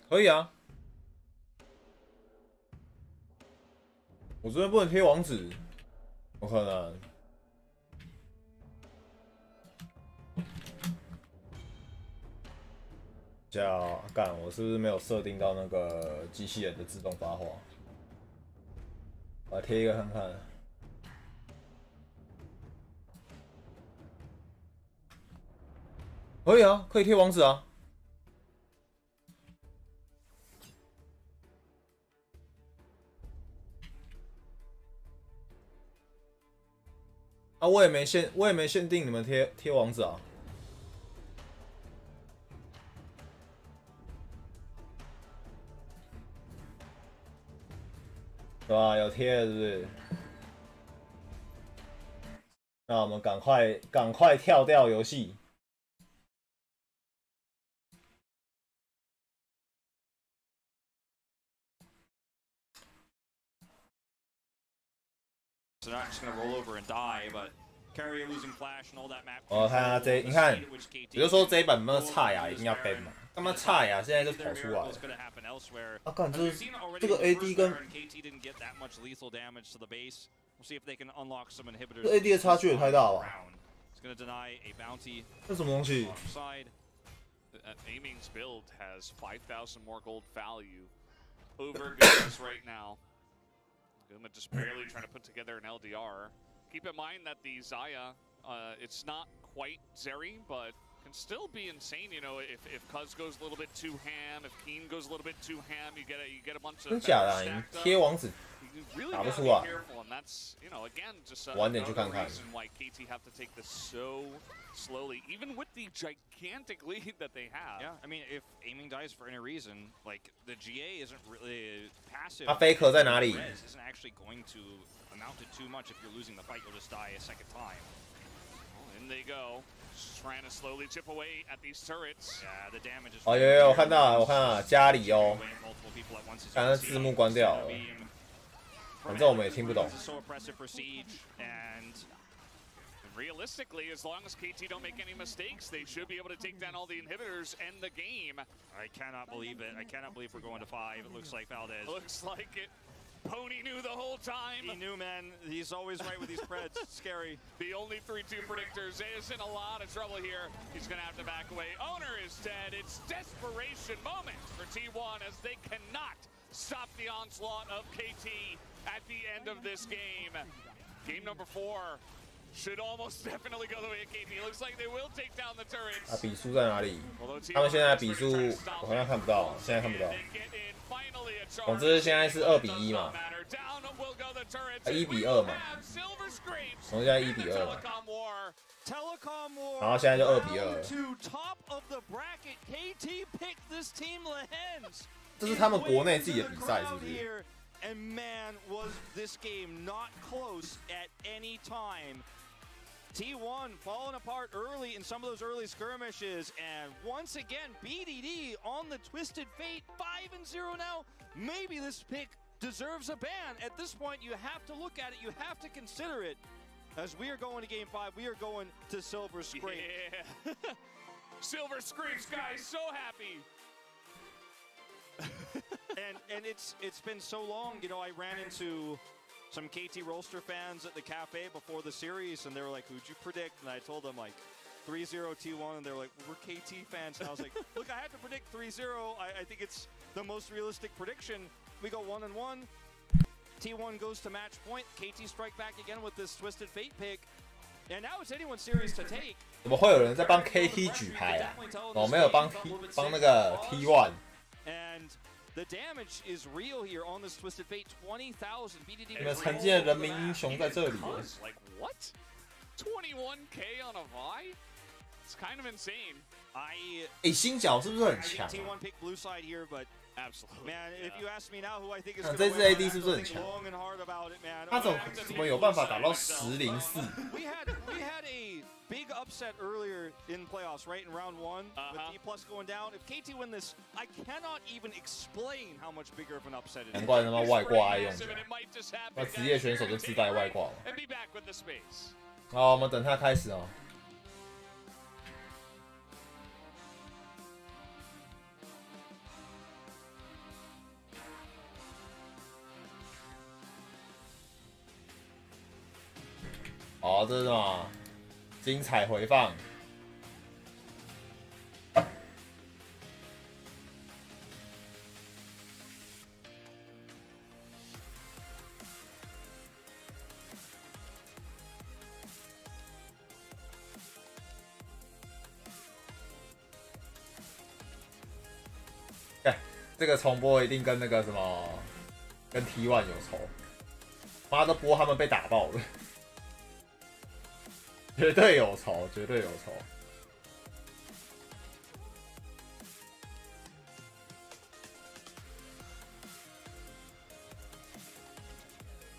可以啊，我这边不能贴网址，不可能。叫干，我是不是没有设定到那个机器人的自动发话？我来贴一个看看。可以啊，可以贴网址啊。啊，我也没限定你们贴网址啊。对吧？有贴了是不是？那我们赶快跳掉游戏。我看下这，你看，比如说这一版那差牙一定要 ban 嘛，他妈差牙现在就跑出来了。啊，干，这个 AD 跟这 AD 的差距也太大了吧？这什么东西？ Aiming's build has 5,000 more gold value over Guma right now. Guma just barely trying to put together an LDR. Keep in mind that the Xayah, it's not quite Zeri, but can still be insane. You know, if Cuz goes a little bit too ham, if Keen goes a little bit too ham, you get a bunch of. 真假的？你贴网址打不出来。晚点去看看。 Slowly, even with the gigantic lead that they have. Yeah, I mean, if aiming dies for any reason, like the GA isn't really passive. 他 faker 在哪里 ？Isn't actually going to amount to too much. If you're losing the fight, you'll just die a second time. Oh, in they go, just trying to slowly chip away at these turrets. Yeah, the damage is. 哦，有，我看到了，家里哦，刚刚字幕关掉了，反正我们也听不懂。 Realistically, as long as KT don't make any mistakes, they should be able to take down all the inhibitors and the game. I cannot believe it. I cannot believe we're going to 5. It looks like Valdez. Looks like it. Pony knew the whole time. He knew, man. He's always right with these preds. It's scary. The only 3-2 predictors is in a lot of trouble here. He's going to have to back away. Owner is dead. It's desperation moment for T1 as they cannot stop the onslaught of KT at the end of this game. Game number 4. Should almost definitely go the way of KT. Looks like they will take down the turrets. 啊，比数在哪里？他们现在比数我好像看不到，现在看不到。总之现在是2比1嘛，1比2嘛，总之现在1比2嘛，然后现在就2比2了。这是他们国内自己的比赛，是不是？ And man, was this game not close at any time. T1 falling apart early in some of those early skirmishes, and once again, BDD on the Twisted Fate, 5-0 now. Maybe this pick deserves a ban. At this point, you have to look at it, you have to consider it. As we are going to Game 5, we are going to Silver Scrape. Yeah. Silver Scrape's guys so happy. and it's been so long. You know, I ran into some KT Rolster fans at the cafe before the series, and they were like, "Who'd you predict?" And I told them like 3-0 T1, and they were like, "We're KT fans." And I was like, "Look, I had to predict 3-0. I think it's the most realistic prediction. We go 1-1. T1 goes to match point. KT strike back again with this Twisted Fate pick." And now it's anyone's series to take. 怎么会有人在帮 KT 举牌啊？我没有帮那个 T1。 And the damage is real here on this Twisted Fate. 20,000 BDD. 你们曾经的人民英雄在这里。Like what? 21K on a Vi? It's kind of insane. 新角是不是很强？T1 pick blue side here, but absolutely. Man, if you ask me now, who I think is 这支 AD 是不是很强？他怎么有办法打到10-04 ？We had a big upset earlier in playoffs, right in round 1 with D plus going down. If KT win this, I cannot even explain how much bigger of an upset it is. 难怪他妈外挂爱用的，那职业选手就自带外挂了。好，我们等他开始哦。好，这是什么？精彩回放。哎，这个重播一定跟那个什么，跟 T1 有仇。妈的，播他们被打爆了。绝对有仇，绝对有仇。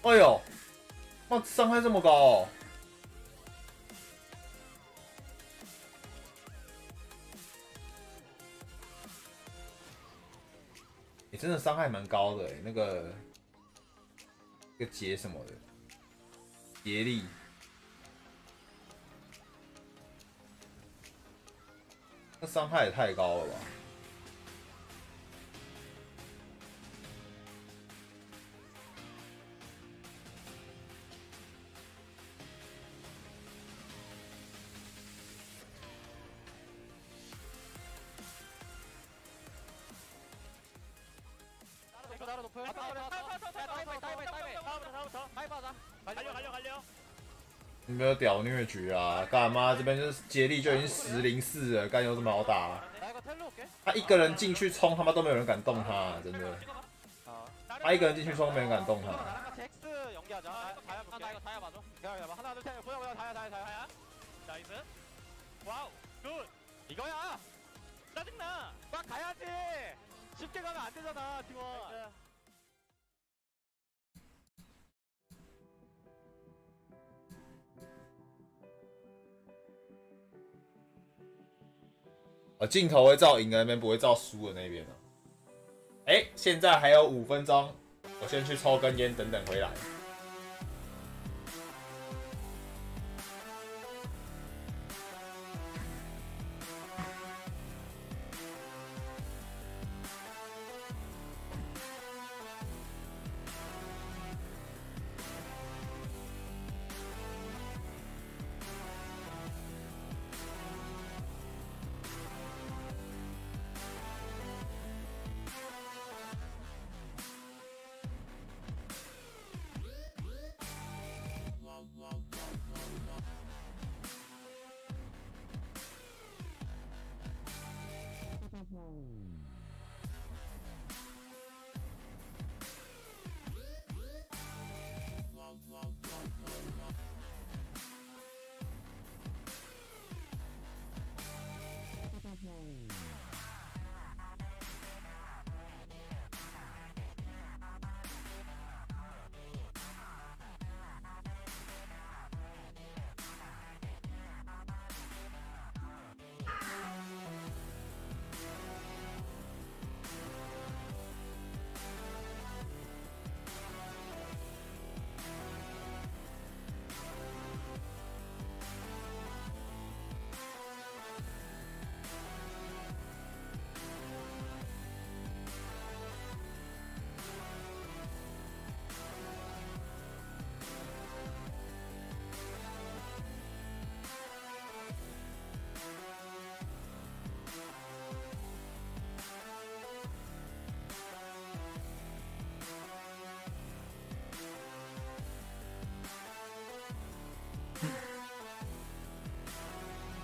哎呦，哇，伤害这么高哦！你真的伤害蛮高的哎，那个劫什么的，劫力。 那伤害也太高了吧！你没有屌虐局啊？干嘛？这边就是接力就已经10-04了，干有什么好打？他一个人进去冲，他妈都没有人敢动他，真的。他一个人进去冲，没人敢动他。 镜头会照赢的那边，不会照输的那边啊。现在还有5分钟，我先去抽根烟，等等回来。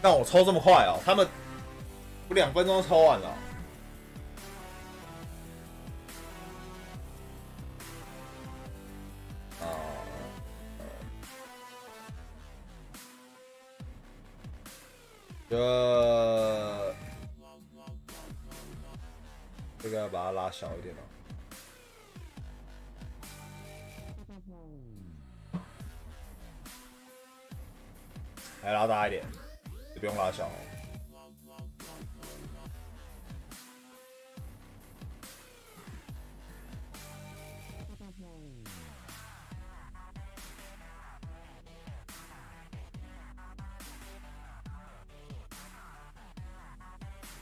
但我抽这么快哦，他们我2分钟就抽完了。这个要把它拉小一点哦。还拉大一点，也不用拉小哦。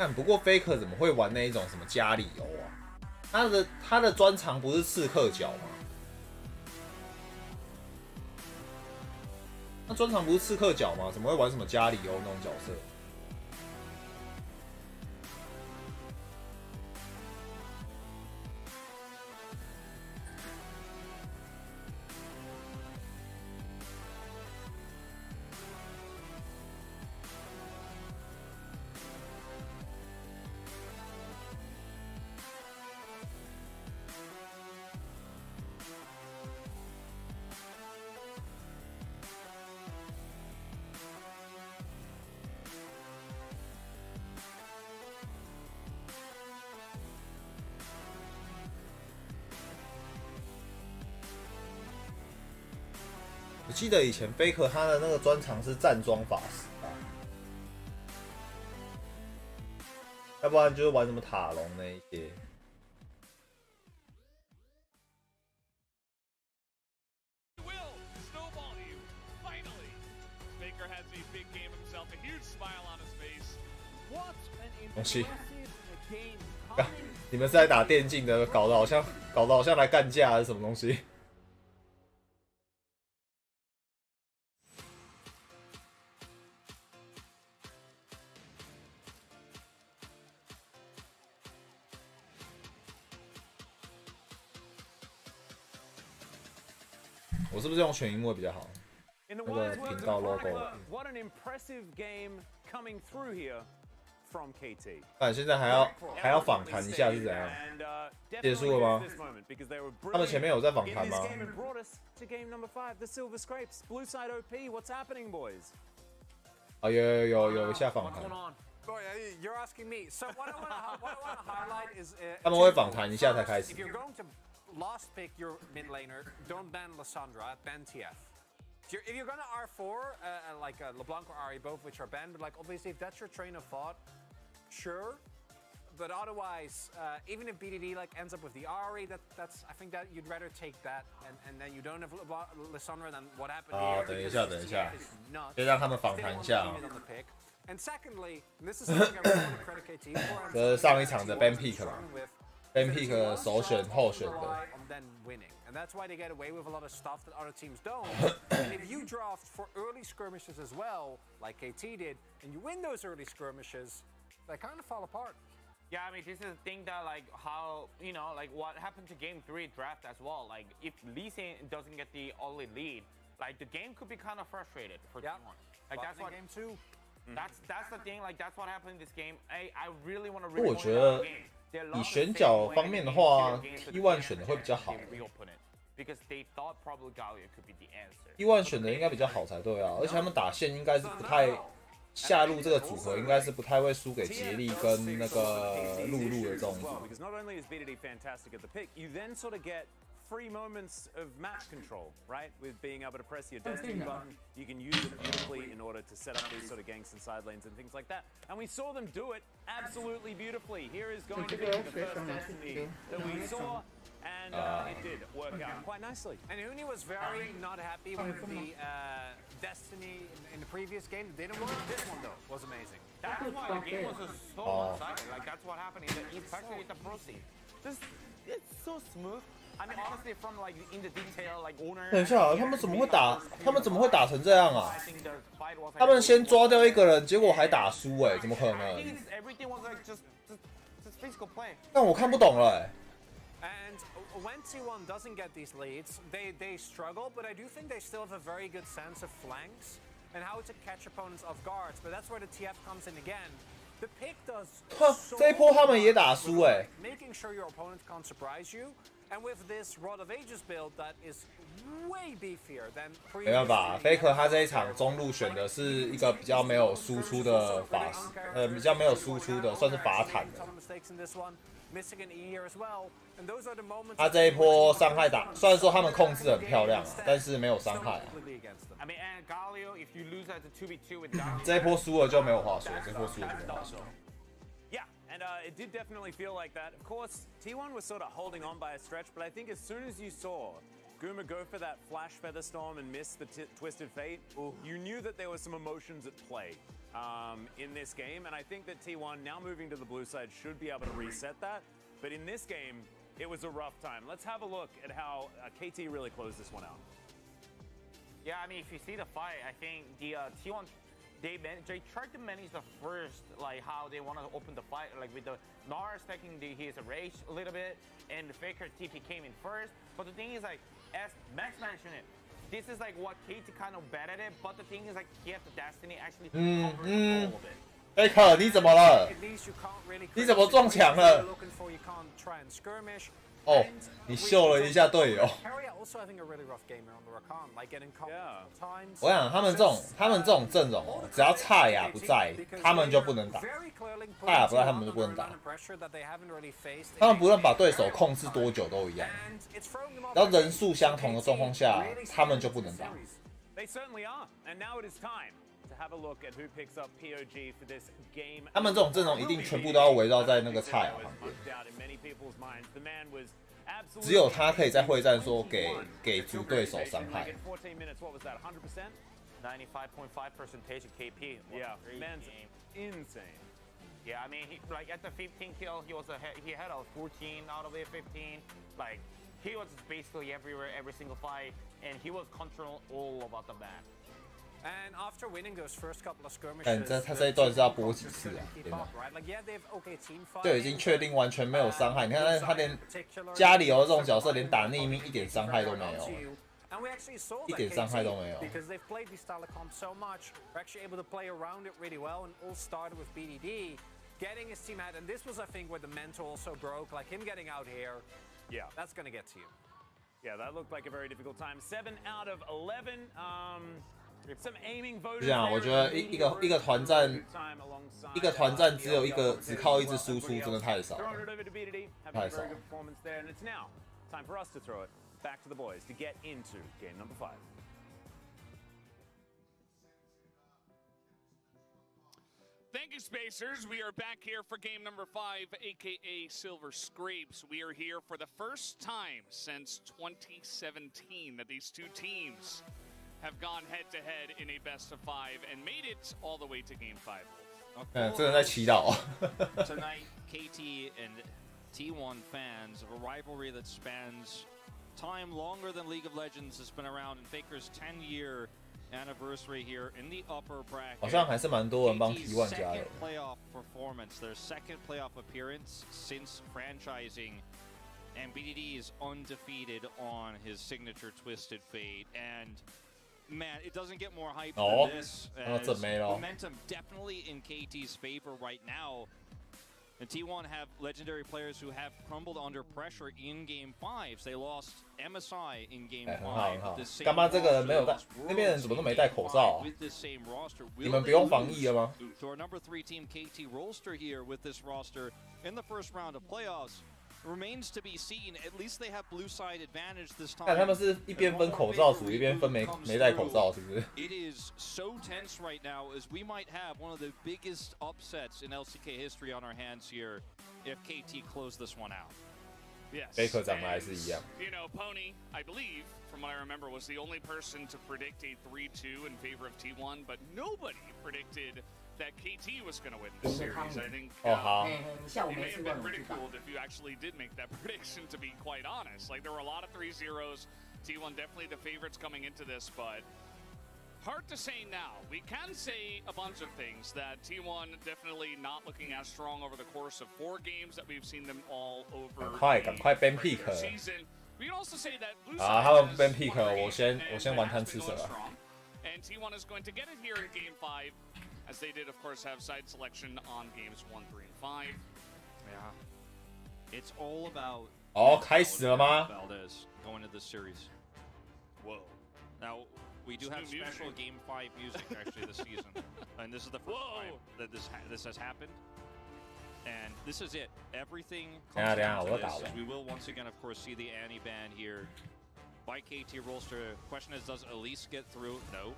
但不过 Faker 怎么会玩那一种什么加里欧啊？他的专长不是刺客角吗？他专长不是刺客角吗？怎么会玩什么加里欧那种角色？我记得以前 Faker 他的那个专长是站桩法师吧，要不然就是玩什么塔隆那一些。东西，你们是在打电竞的，搞得好像来干架还是什么东西？我是不是用全萤幕比较好？那个频道 logo。但现在还要访谈一下是怎样？结束了吗？他们前面有在访谈吗？啊，有一下访谈。他们会访谈一下才开始。Lost pick your mid laner, don't ban Lissandra, ban TF. If you're gonna R4, like LeBlanc or Ahri, both which are banned, but like obviously if that's your train of thought, sure. But otherwise, even if BDD like ends up with the Ahri, that's I think that you'd rather take that, and then you don't have Lissandra than what happened here. 等一下，先让他们访谈一下。And secondly, this is something I really want to credit KT for. 这是上一场的 ban pick 嘛？ ban pick 首选候选的。 And that's why they get away with a lot of stuff that other teams don't. And if you draft for early skirmishes as well, like KT did, and you win those early skirmishes, they kind of fall apart. Yeah, I mean, this is the thing that, like, how, you know, like, what happened to Game 3 draft as well. Like, if Lee Sin doesn't get the early lead, like, the game could be kind of frustrated for Team 1. Like, that's what... Game 2. That's the thing, like, that's what happened in this game. I really want to really want to game. 以选角方面的话，T1选的会比较好。T1选的应该比较好才对啊，而且他们打线应该是不太下路这个组合，应该是不太会输给杰利跟那个露露的这种组。free moments of map control, right? With being able to press your destiny button, you can use it beautifully in order to set up these sort of ganks and side lanes and things like that. And we saw them do it absolutely beautifully. Here is going to be the first destiny that we saw, and it did work out quite nicely. And Uni was very not happy with the destiny in the previous game. It didn't work. This one though was amazing. That's why the game was so one-sided. Like that's what happened, especially the pro scene. It's so smooth. I mean, honestly, from like in the detail, like owner. 等一下，他们怎么会打成这样啊？他们先抓掉一个人，结果还打输哎，怎么可能？但我看不懂了哎。And when T1 doesn't get these leads, they struggle, but I do think they still have a very good sense of flanks. and how to catch opponents off guards. But that's where the TF comes in again. The pick does 这一波他们也打输哎、making sure your opponent can't surprise you. And with this Rod of Ages build that is way beefier than 没办法 ，Faker 他这一场中路选的是一个比较没有输出的法师，比较没有输出的，算是法坦的。他这一波伤害打，虽然说他们控制很漂亮啊，但是没有伤害啊。这一波输了就没有话说，这一波输了就没有话说。Yeah, and it did definitely feel like that. Of course, T1 was sort of holding on by a stretch, but I think as soon as you saw Guma go for that flash feather storm and miss the twisted fate, you knew that there were some emotions at play in this game, and I think that T1 now moving to the blue side should be able to reset that. But in this game, it was a rough time. Let's have a look at how KT really closed this one out. Yeah, I mean, if you see the fight, I think the T1. They tried to manage the first, like how they want to open the fight, like with the Nars taking his rage a little bit, and the Faker TP came in first. But the thing is, like, as Max mentioned it, this is like what KT kind of bad at it. But the thing is, like, he has the destiny actually cover a little bit. Faker 你怎么了？你怎么撞墙了？哦，你秀了一下队友。我想他们这种阵容哦，只要差雅不在，他们就不能打。差雅不在，他们就不能打。他们不论把对手控制多久都一样，然后人数相同的状况下，他们就不能打。他们这种阵容一定全部都要围绕在那个差雅旁边。只有他可以在会战说给足对手伤害。95.5% KP. Yeah, man's insane. Yeah, I mean, like at the 15 kill, he had a 14 out of the 15. Like he was basically everywhere, every single fight, and he was controlling all about the map. And after winning those first couple of skirmishes, 他这一段是要播几次啊？天哪！就已经确定完全没有伤害。你看他连加里奥这种角色，连打匿名一点伤害都没有，一点伤害都没有。Because they've played this style of comp so much, we're actually able to play around it really well, and all started with BDD getting his team out. And this was, I think, where the mental also broke. Like him getting out here, yeah, that's gonna get to you. Yeah, that looked like a very difficult time. 7 out of 11. Some aiming voters. 这样，我觉得一个团战只靠一支输出，真的太少了，太少了。Time for us to throw it back to the boys to get into game number 5. Thank you, Spacers. We are back here for game number 5, aka Silver Scrapes. We are here for the first time since 2017 that these two teams have gone head-to-head in a best-of-5 and made it all the way to Game 5. 真的在祈祷。Tonight, KT and T1 fans of a rivalry that spans time longer than League of Legends has been around in Faker's 10-year anniversary here in the upper bracket. 好像还是蛮多人帮 T1 加油。Second playoff performance, their second playoff appearance since franchising. And BDD is undefeated on his signature Twisted Fate. And man, it doesn't get more hype than this. Momentum definitely in KT's favor right now. And T1 have legendary players who have crumbled under pressure in Game 5s. They lost MSI in Game 5. 干嘛这个人没有戴？那边人怎么都没戴口罩啊？你们不用防疫了吗？ So our number 3 team KT Rolster here with this roster in the first round of playoffs. Remains to be seen. At least they have blue side advantage this time. 看他们是一边分口罩组，一边分没戴口罩，是不是 ？It is so tense right now, as we might have one of the biggest upsets in LCK history on our hands here if KT close this one out. Yes. Faker 长得还是一样。You know, Pony, I believe, from what I remember, was the only person to predict a 3-2 in favor of T1, but nobody predicted that KT was going to win this series. I think it may have been ridiculed if you actually did make that prediction, to be quite honest. Like, there were a lot of 3-0s. T1 definitely the favorites coming into this, but hard to say now. We can say a bunch of things, that T1 definitely not looking as strong over the course of 4 games that we've seen them all over赶快 ban pick season. We can also say that Blue 他们 ban pick， 我先玩贪吃蛇。And T1 is going to get it here in Game 5, as they did, of course, have side selection on Games 1, 3, and 5. Yeah. It's all about... 哦，开始了吗？ Valdez going to this series. Whoa. Now, we do have special Game 5 music, actually, this season. And this is the first time that this has happened. And this is it. Everything comes down to this. We will once again, of course, see the Annie ban here by KT Rolster. Question is, does Elise get through? No,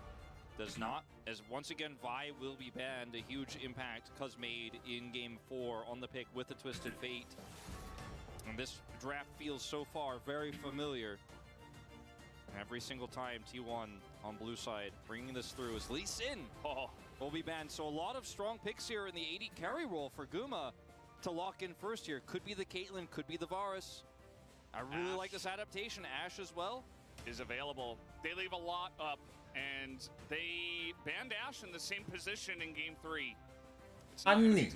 does not. As once again, Vi will be banned. A huge impact Cuz made in Game 4 on the pick with the Twisted Fate. And this draft feels so far very familiar. Every single time T1 on blue side bringing this through is Lee Sin. Will be banned. So a lot of strong picks here in the 80 carry role for Guma to lock in first here. Could be the Caitlyn, could be the Varus. I really like this adaptation. Ashe as well is available. They leave a lot up, and they banned Ashe in the same position in Game 3. Annie.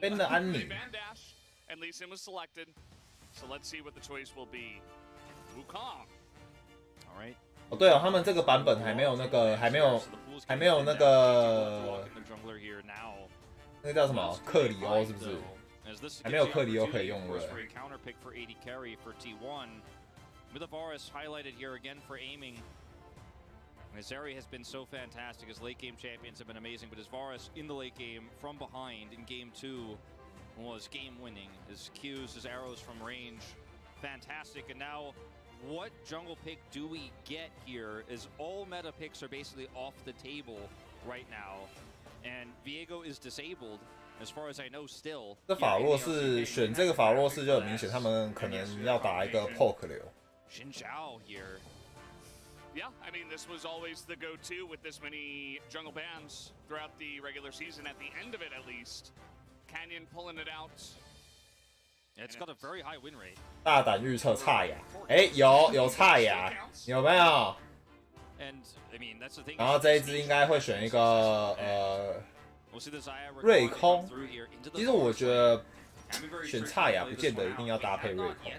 They banned Ashe, and Lee Sin was selected. So let's see what the choice will be. Wukong. All right. 哦，对哦，他们这个版本还没有那个，还没有那个，那个叫什么克里欧是不是？还没有克里欧可以用的。With Varus highlighted here again for aiming. Azeri has been so fantastic. His late game champions have been amazing, but his Varus in the late game from behind in Game 2 was game winning. His Qs, his arrows from range, fantastic. And now, what jungle pick do we get here? Is all meta picks are basically off the table right now, and Viego is disabled. As far as I know, still. 这法洛是选这个法洛是就很明显，他们可能要打一个 poke 流。Xin Zhao here. Yeah, I mean, this was always the go-to with this many jungle bans throughout the regular season. At the end of it, at least, Canyon pulling it out. It's got a very high win rate. 大胆预测差牙，哎，有差牙，有没有？ And I mean, that's the thing. 然后这一支应该会选一个瑞空。其实我觉得选差牙不见得一定要搭配瑞空。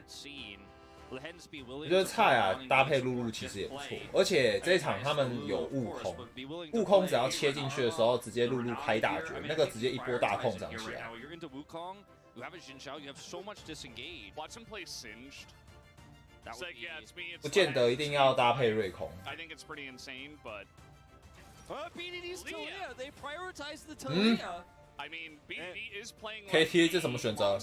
我觉得差牙搭配露露其实也不错，而且这一场他们有悟空，悟空只要切进去的时候，直接露露开大绝，那个直接一波大控涨起来。 You have a Xin Zhao, you have so much disengage. Watch him play Singed. It's like, yeah, it's me. 不见得一定要搭配瑞空。I think it's pretty insane, but. BDD's Taliyah, they prioritize the Taliyah. I mean, BDD is playing KT 这怎么选择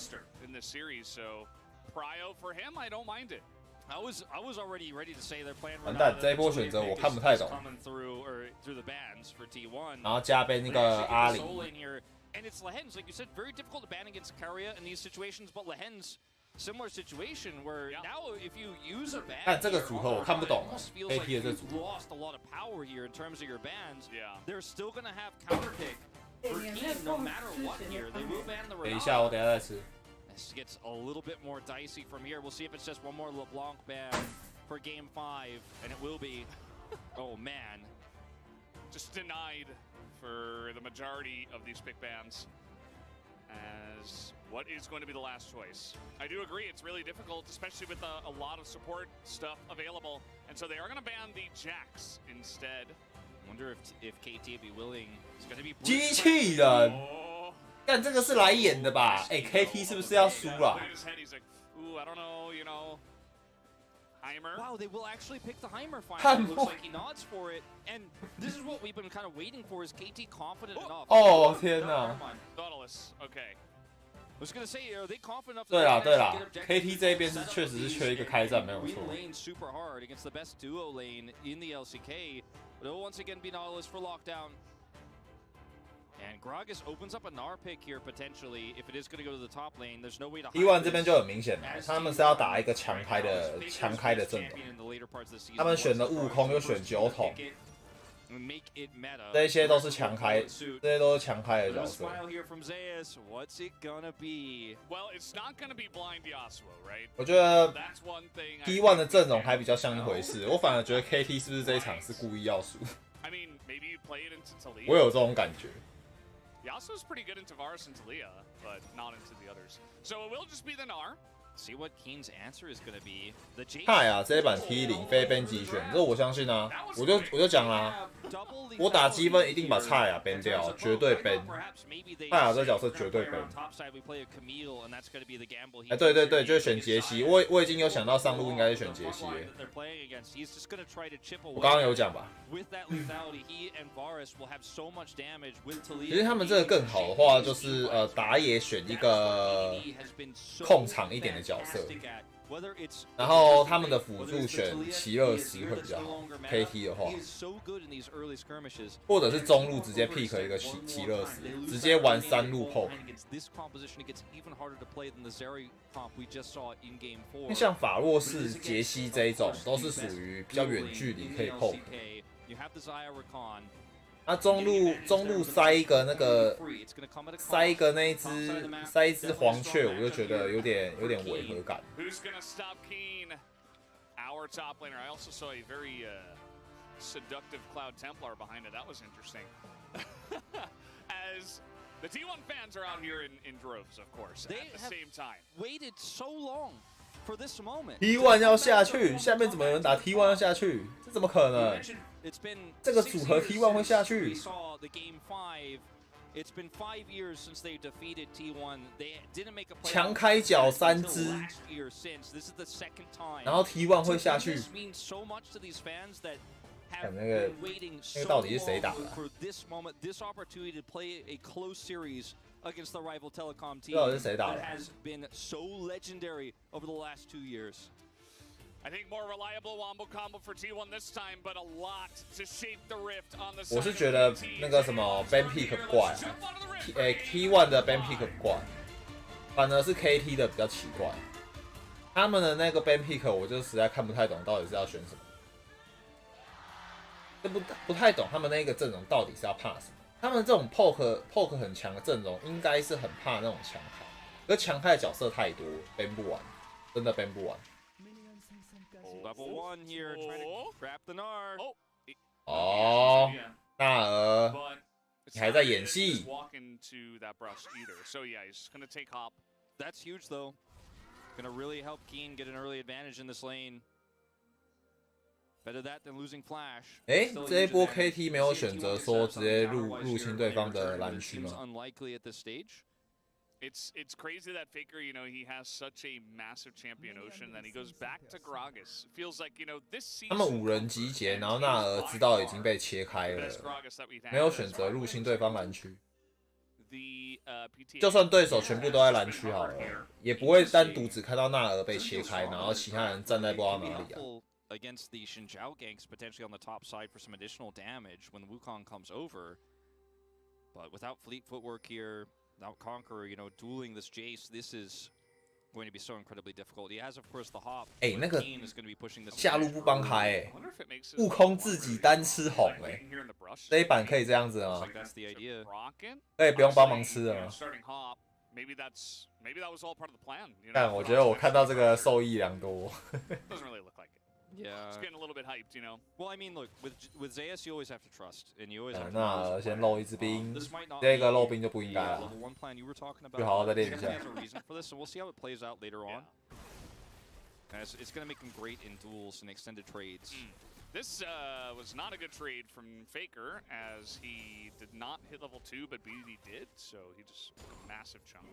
in this series, so prio for him, I don't mind it. I was already ready to say they're playing. 完蛋，这一波选择我看不太懂。然后加杯那个阿里。 And it's Lehen's, like you said, very difficult to ban against Keria in these situations, but Lehen's similar situation where now if you use a ban, 但这个组合我看不懂 ，AP 的这组 lost a lot of power here in terms of your bans. They're still gonna have counter pick for team no matter what here. They will ban the. 等一下，我等一下再吃。 This gets a little bit more dicey from here. We'll see if it's just one more LeBlanc ban for Game 5, and it will be. Oh man, just denied. For the majority of these pick bans, as what is going to be the last choice? I do agree, it's really difficult, especially with a lot of support stuff available, and so they are going to ban the Jax instead. Wonder if KT would be willing. It's going to be 机器人，但这个是来演的吧？哎 ，KT 是不是要输了？ Ooh, I don't know, you know. Heimer. Wow, they will actually pick the Heimer finally. It looks like he nods for it, and this is what we've been kind of waiting for. Is KT confident enough? 哦天哪 Nautilus, okay. I was gonna say, are they confident enough? 对啦对啦 ，KT 这一边是确实是缺一个开战，没有错。Lane super hard against the best duo lane in the LCK, but it will once again be Nautilus for lockdown. And Gragas opens up a Gnar pick here potentially. If it is going to go to the top lane, there's no way to. T1 这边就很明显了，他们是要打一个强开的阵容。他们选了悟空，又选酒桶，这些都是强开，这些都是强开的角色。我觉得 T1 的阵容还比较像一回事，我反而觉得 KT 是不是这一场是故意要输？我有这种感觉。 Yasuo's pretty good into Varus and Taliyah, but not into the others. So it will just be the Gnar. See what Keen's answer is gonna be. The Jace 泰啊，这一版 T0非编辑选，这我相信啊，我就讲啦，我打积分一定把菜啊 ban 掉，绝对 ban。泰啊这角色绝对 ban。哎，对对对，就是选杰西，我已经有想到上路应该是选杰西了。我刚刚有讲吧。其实他们这个更好的话，就是打野选一个控场一点的角色，然后他们的辅助选奇乐石会比较好。KT 的话，或者是中路直接 pick 一个奇乐石，直接玩3路 poke。像法洛士、杰西这一种，都是属于比较远距离可以 poke。那中路塞一个塞一只黄雀，我就觉得有点违和感。Our top laner. I also saw a very seductive Cloud Templar behind it. That was interesting. As the T1 fans are out here in droves, of course, at the same time. Waited so long for this moment. T1 要下去，下面怎么有人打 T1 要下去？这怎么可能？这个组合 T1 会下去？ It's been 5 years since they defeated T1. They didn't make a play. 强开角3只，然后 T1 会下去。看那个到底是谁打的啊？ Against the rival telecom team 到底是谁打的 that has been so legendary over the last 2 years. I think more reliable wombo combo for T1 this time, but a lot to shape the rift on the side. 我是觉得那个什么 ban pick 怪啊，T1 的 ban pick 怪，反而是 KT 的比较奇怪。他们的那个 ban pick 我就实在看不太懂，到底是要选什么，就不太懂他们那个阵容到底是要怕什么。他们这种 poke 很强的阵容，应该是很怕那种强开，而强开的角色太多 ban 不完，真的 ban 不完。 Level 1 here, trying to grab the Nard. 哦，纳尔，你还在演戏？ So yeah, he's just gonna take hop. That's huge though. Gonna really help Keen get an early advantage in this lane. Better that than losing Flash. 哎，这一波 KT 没有选择说直接入侵对方的蓝区吗？ Unlikely at this stage. It's crazy that Faker, you know, he has such a massive champion ocean, then he goes back to Gragas. Feels like, you know, this season. 他们5人集结，然后纳尔知道已经被切开了，没有选择入侵对方蓝区。就算对手全部都在蓝区好了，也不会单独只看到纳尔被切开，然后其他人站在不知道哪里啊。 Against the Xinjiao ganks, potentially on the top side for some additional damage when the Wukong comes over. But without fleet footwork here, without Conqueror, you know, dueling this Jace, this is going to be so incredibly difficult. He has, of course, the hop. 哎，那个 Keen is going to be pushing this 下路不帮开哎，悟空自己单吃红哎，这一版可以这样子吗？ That's the idea. 可以不用帮忙吃了吗？ Maybe that was all part of the plan. 但我觉得我看到这个受益良多。 Doesn't really look like it. Yeah. It's getting a little bit hyped, you know. Well, I mean, look, with Zeus, you always have to trust, and you always have to. 那先漏一支兵，这个漏兵就不应该了，就好好再练一下。 So we'll see how it plays out later on. It's going to make him great in duels and extended trades. This was not a good trade from Faker, as he did not hit level 2, but BDD did, so he just massive chunk.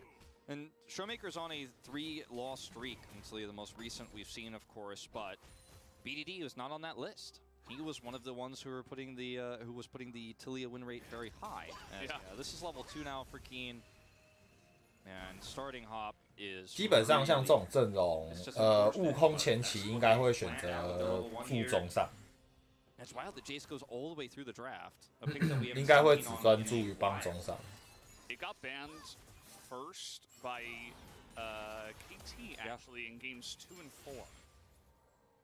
And Showmaker's on a 3-loss streak until the most recent we've seen, of course, but BDD was not on that list. He was one of the ones who were putting the Tilia win rate very high. As, this is level 2 now for Keen. And starting hop is 基本上像这种阵容，悟空前期应该会选择副中上。 That's wild that Jace goes all the way through the draft. 应该会只专注于帮中上。 It got banned first by KT actually in games 2 and 4,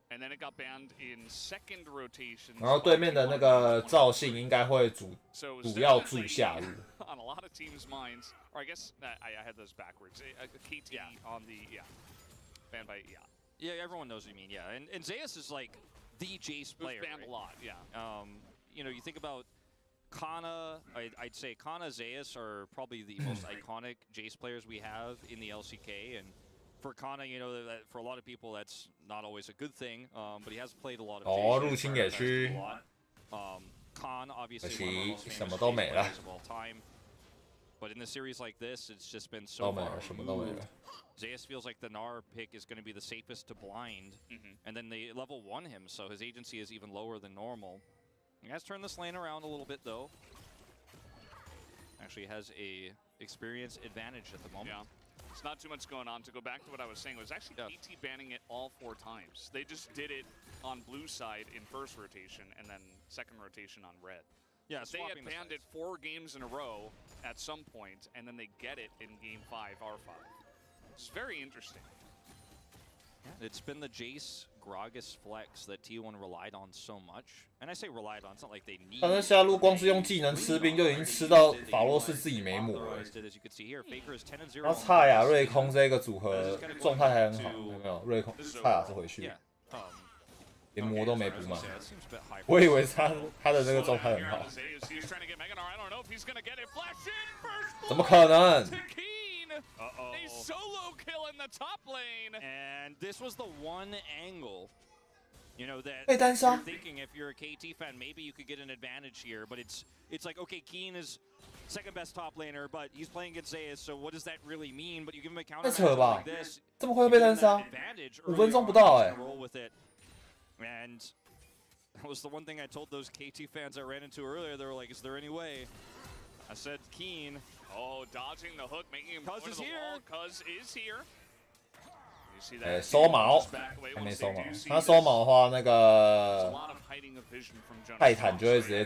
and then it got banned in second rotation. 然后对面的那个赵信应该会主要助下路。 On a lot of teams' minds, or I guess I had those backwards. KT on the banned by Yeah, everyone knows what you mean. Yeah, and Zeus is like the Jace player. Banned a lot. Yeah. You know, you think about Kana, I'd say Kana, Zeus are probably the most iconic Jace players we have in the LCK, and for Kana, you know, that for a lot of people that's not always a good thing. But he has played a lot of. 哦，入侵野区。 Khan 可 obviously 惜什么都没了。 of all time. But in a series like this, it's just been so far. 什么都没了。 Zayas feels like the Gnar pick is going to be the safest to blind, and then they level 1 him, so his agency is even lower than normal. He has turned this lane around a little bit though. Actually has a experience advantage at the moment. Yeah. It's not too much going on. To go back to what I was saying, it was actually KT banning it all 4 times. They just did it on blue side in first rotation and then second rotation on red. Yeah, they had banned it 4 games in a row at some point, and then they get it in game 5, R5. It's very interesting. Yeah, it's been the Jace Gragas flex that T1 relied on so much. And I say relied on, it's not like they need. 但是下路光是用技能吃兵就已经吃到法洛士自己没抹了。然后蔡雅瑞空这个组合状态还很好，有没有？瑞空蔡雅是回去，连魔都没补满。我以为他的那个状态很好，怎么可能？ A solo kill in the top lane, and this was the one angle, you know, that 被单杀。 you're thinking if you're a KT fan, maybe you could get an advantage here, but it's like okay, Keen is second best top laner, but he's playing against Zayas, so what does that really mean? But you give him a counter like this, 这么快就被单杀？5分钟不到哎。 And that was the one thing I told those KT fans I ran into earlier. They were like, "Is there any way?" I said, "Keen." Oh, dodging the hook, making him go to the wall. Cuz is here. 收毛，还没收毛。他收毛的话，那个泰坦就会直接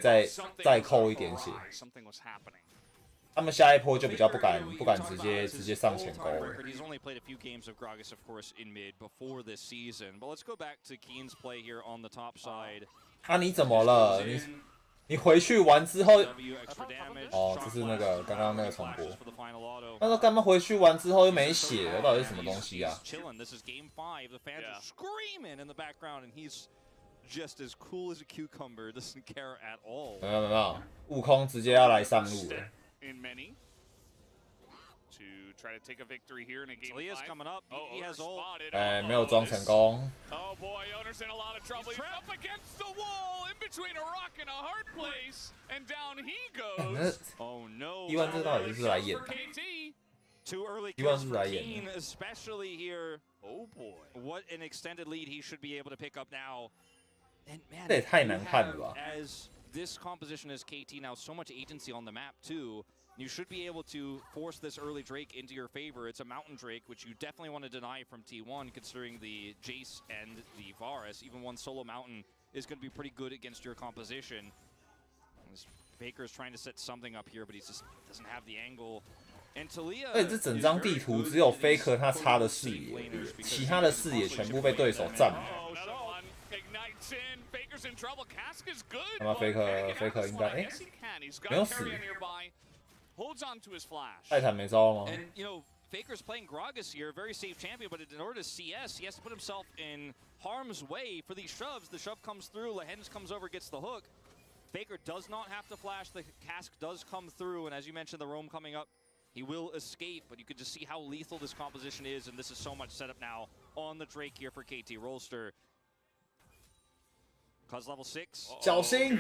再扣一点血。他们下一波就比较不敢直接上前勾了。 He's only played a few games of Gragas, of course, in mid before this season. But let's go back to Keen's play here on the top side. 啊，你怎么了？你回去玩之后，哦，这是那个刚刚那个重播。他说干嘛回去玩之后又没血了？到底是什么东西啊？ This is game 5. The fans are screaming in the background, and he's just as cool as a cucumber. Doesn't care at all. 没有，悟空直接要来上路了。 In many to try to take a victory here in a game 5. Coming up. He has ult. 哎，没有装成功。 Oh boy, Owner's in a lot of trouble. He's up against the wall, in between a rock and a hard place, and down he goes. Oh no! 1万这到底是来演的？ Too early 1万是来演的。 especially here. Oh boy! What an extended lead he should be able to pick up now. And man, 这也太难看了吧！ As this composition is KT now, so much agency on the map too. You should be able to force this early Drake into your favor. It's a Mountain Drake, which you definitely want to deny from T1, considering the Jace and the Varus. Even one solo Mountain is going to be pretty good against your composition. Faker's trying to set something up here, but he just doesn't have the angle. And Talia, 而且这整张地图只有 Faker 他插的视野，其他的视野全部被对手占了。 他妈 Faker 应该没有死。 Holds on to his flash. 泰坦没招吗？ And you know, Faker's playing Gragas here, very safe champion, but in order to CS, he has to put himself in harm's way for these shoves. The shove comes through, Lehens comes over, gets the hook. Faker does not have to flash, the cask does come through, and as you mentioned, the roam coming up, he will escape, but you can just see how lethal this composition is, and this is so much setup now on the Drake here for KT Rolster. Cause level 6. 小心，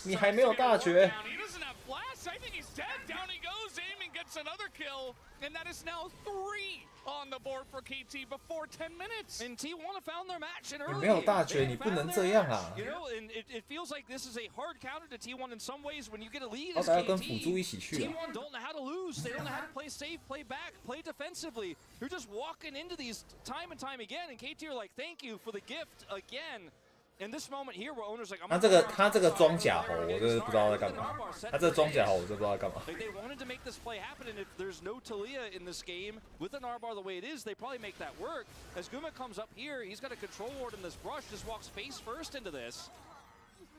你还没有大绝。 He doesn't have flash. I think he's dead. Down he goes. Aiming gets another kill, and that is now 3 on the board for KT before 10 minutes. And T1 have found their match in early. 你没有大绝，你不能这样啊！ You know, and it feels like this is a hard counter to T1 in some ways. When you get a lead 好 as 歹要跟 KT, 辅助一起去啊！ T1 don't know how to lose. They don't know how to play safe, play back, play defensively. You're just walking into these time and time again, and KT are like, "Thank you for the gift again." In this moment here, where owners like, 他这个装甲猴，我真的不知道在干嘛。他这个装甲猴，我真不知道在干嘛。 Like they wanted to make this play happen, and if there's no Talia in this game with an R-bar the way it is, they probably make that work. As Guma comes up here, he's got a control ward in this brush, just walks face first into this.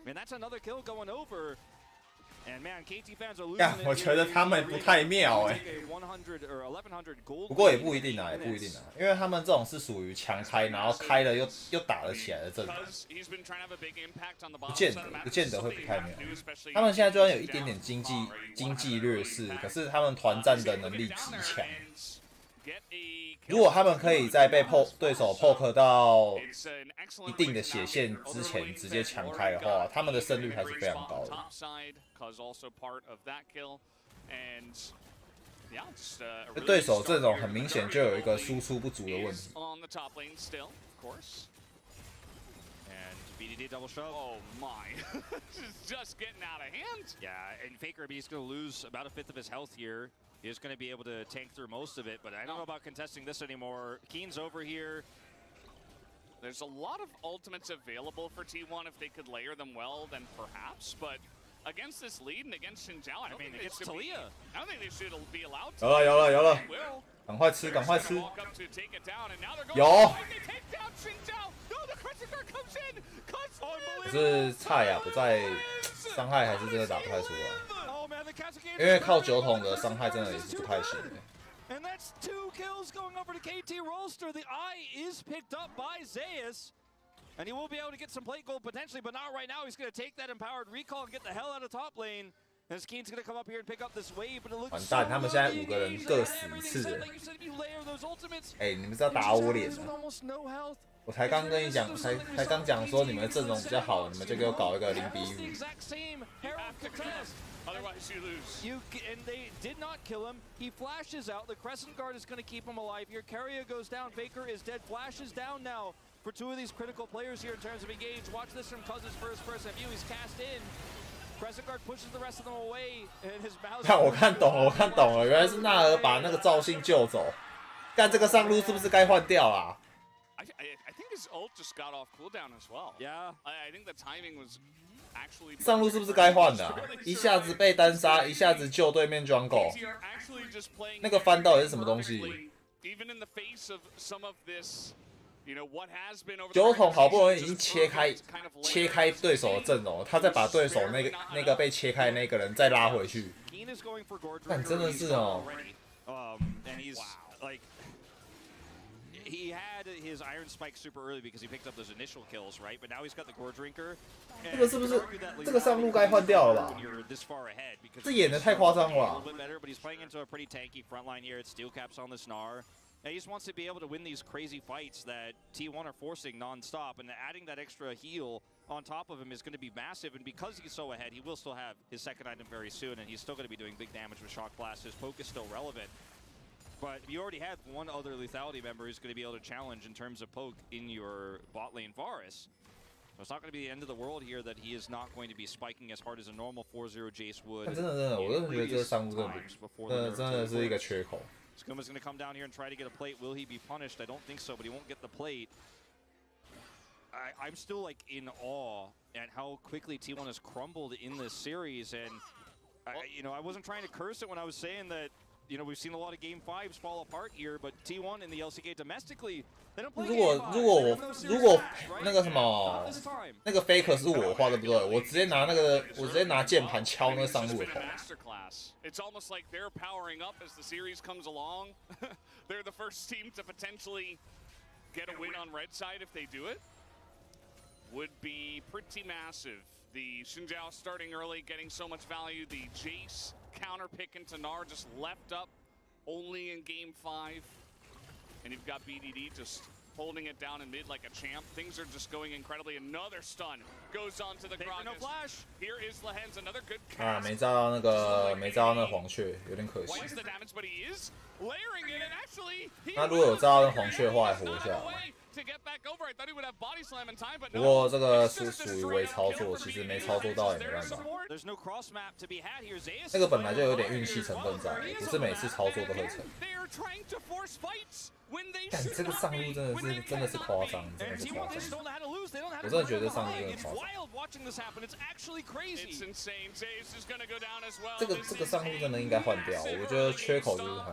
And that's another kill going over. And man, KT fans are losing. 呀，我觉得他们不太妙哎。不过也不一定啊，也不一定啊，因为他们这种是属于强开，然后开了又打得起来的阵容，不见得会不太妙。他们现在虽然有一点点经济劣势，可是他们团战的能力极强。如果他们可以在被对手 poke 到一定的血线之前直接强开的话，他们的胜率还是非常高的。对手阵容很明显就有一个输出不足的问题。BDD double shove. Oh my. This is just getting out of hand. Yeah, and Faker, he's going to lose about a fifth of his health here. He's going to be able to tank through most of it, but I don't know about contesting this anymore. Keen's over here. There's a lot of ultimates available for T1 if they could layer them well, then perhaps, but against this lead and against Xinjiao, I mean, against Talia, I don't think they should be allowed to. 有了，赶快吃，赶快吃。有。可是菜呀不在，伤害还是真的打不太出来，因为靠酒桶的伤害真的也是不太行。And that's 2 kills going over to KT Rolster. The eye is picked up by Zeus. And he will be able to get some plate gold potentially, but not right now. He's going to take that empowered recall and get the hell out of top lane. As Keen's going to come up here and pick up this wave, but it looks 完蛋，他们现在5个人各死一次了。你们是要打我脸啊？我才刚跟你讲，才刚讲说你们的阵容比较好，你们就给我搞一个0比5。Otherwise, you lose. And they did not kill him. He flashes out. The Crescent Guard is going to keep him alive here. Carrier goes down. Faker is dead. Flash is down now for 2 of these critical players here in terms of engage. Watch this from Cousins' first-person view. He's cast in. Crescent Guard pushes the rest of them away, and his mouse. 我看懂了，原来是纳尔把那个赵信救走。干这个上路是不是该换掉啊？ I think his ult just got off cooldown as well. Yeah. I think the timing was actually. 上路是不是该换的、啊？一下子被单杀，一下子救对面 jungle。那个翻到底是什么东西？ Even in the face of some of this, you know what has been over. 酒桶好不容易已经切开对手的阵容，他再把对手那个被切开那个人再拉回去。但真的是哦。And he's like. He had his Iron Spike super early because he picked up those initial kills, right? But now he's got the Gore Drinker. 这个是不是这个上路该换掉了吧？这演的太夸张了吧 But he's playing into a pretty tanky front line here. It's steel caps on the Snar. And he just wants to be able to win these crazy fights that T1 are forcing non-stop, and adding that extra heal on top of him is going to be massive. And because he's so ahead, he will still have his second item very soon, and he's still going to be doing big damage with Shock Blast. His poke is still relevant. But you already have one other lethality member who's going to be able to challenge in terms of poke in your bot lane Varus. So it's not going to be the end of the world here that he is not going to be spiking as hard as a normal 4-0 Jace would. 真的，我真的觉得这个上路真的是一个缺口。Skuma's going to come down here and try to get a plate. Will he be punished? I don't think so, but he won't get the plate. I'm still like in awe at how quickly T1 has crumbled in this series, and I wasn't trying to curse it when I was saying that. You know, we've seen a lot of Game 5s fall apart here, but T1 in the LCK domestically, they don't play Game 5. 如果那个什么那个 Faker 是我的话，对不对？我直接拿键盘敲那个上路的头。It's almost like they're powering up as the series comes along. They're the first team to potentially get a win on red side if they do it. Would be pretty massive. The Xinjiao starting early, getting so much value. The Jace counter pick into Gnar just left up only in Game 5. And you've got BDD just holding it down in mid like a champ. Things are just going incredibly. Another stun goes on to the Gragas. No flash. Here is Lehens, another good cast. 啊，没招到那个黄雀，有点可惜。 Twice the damage, but he is layering it, and actually he 那如果有招到那黄雀的话，还活下来。 to get back over. I thought he would have body slam in time, but 不过这个是属于微操作，其实没操作到也没办法。那个本来就有点运气成分在，不是每次操作都会成。但这个上路真的是夸张，真的是夸张。我真的觉得上路真的夸张。这个上路真的应该换掉，我觉得缺口就是他。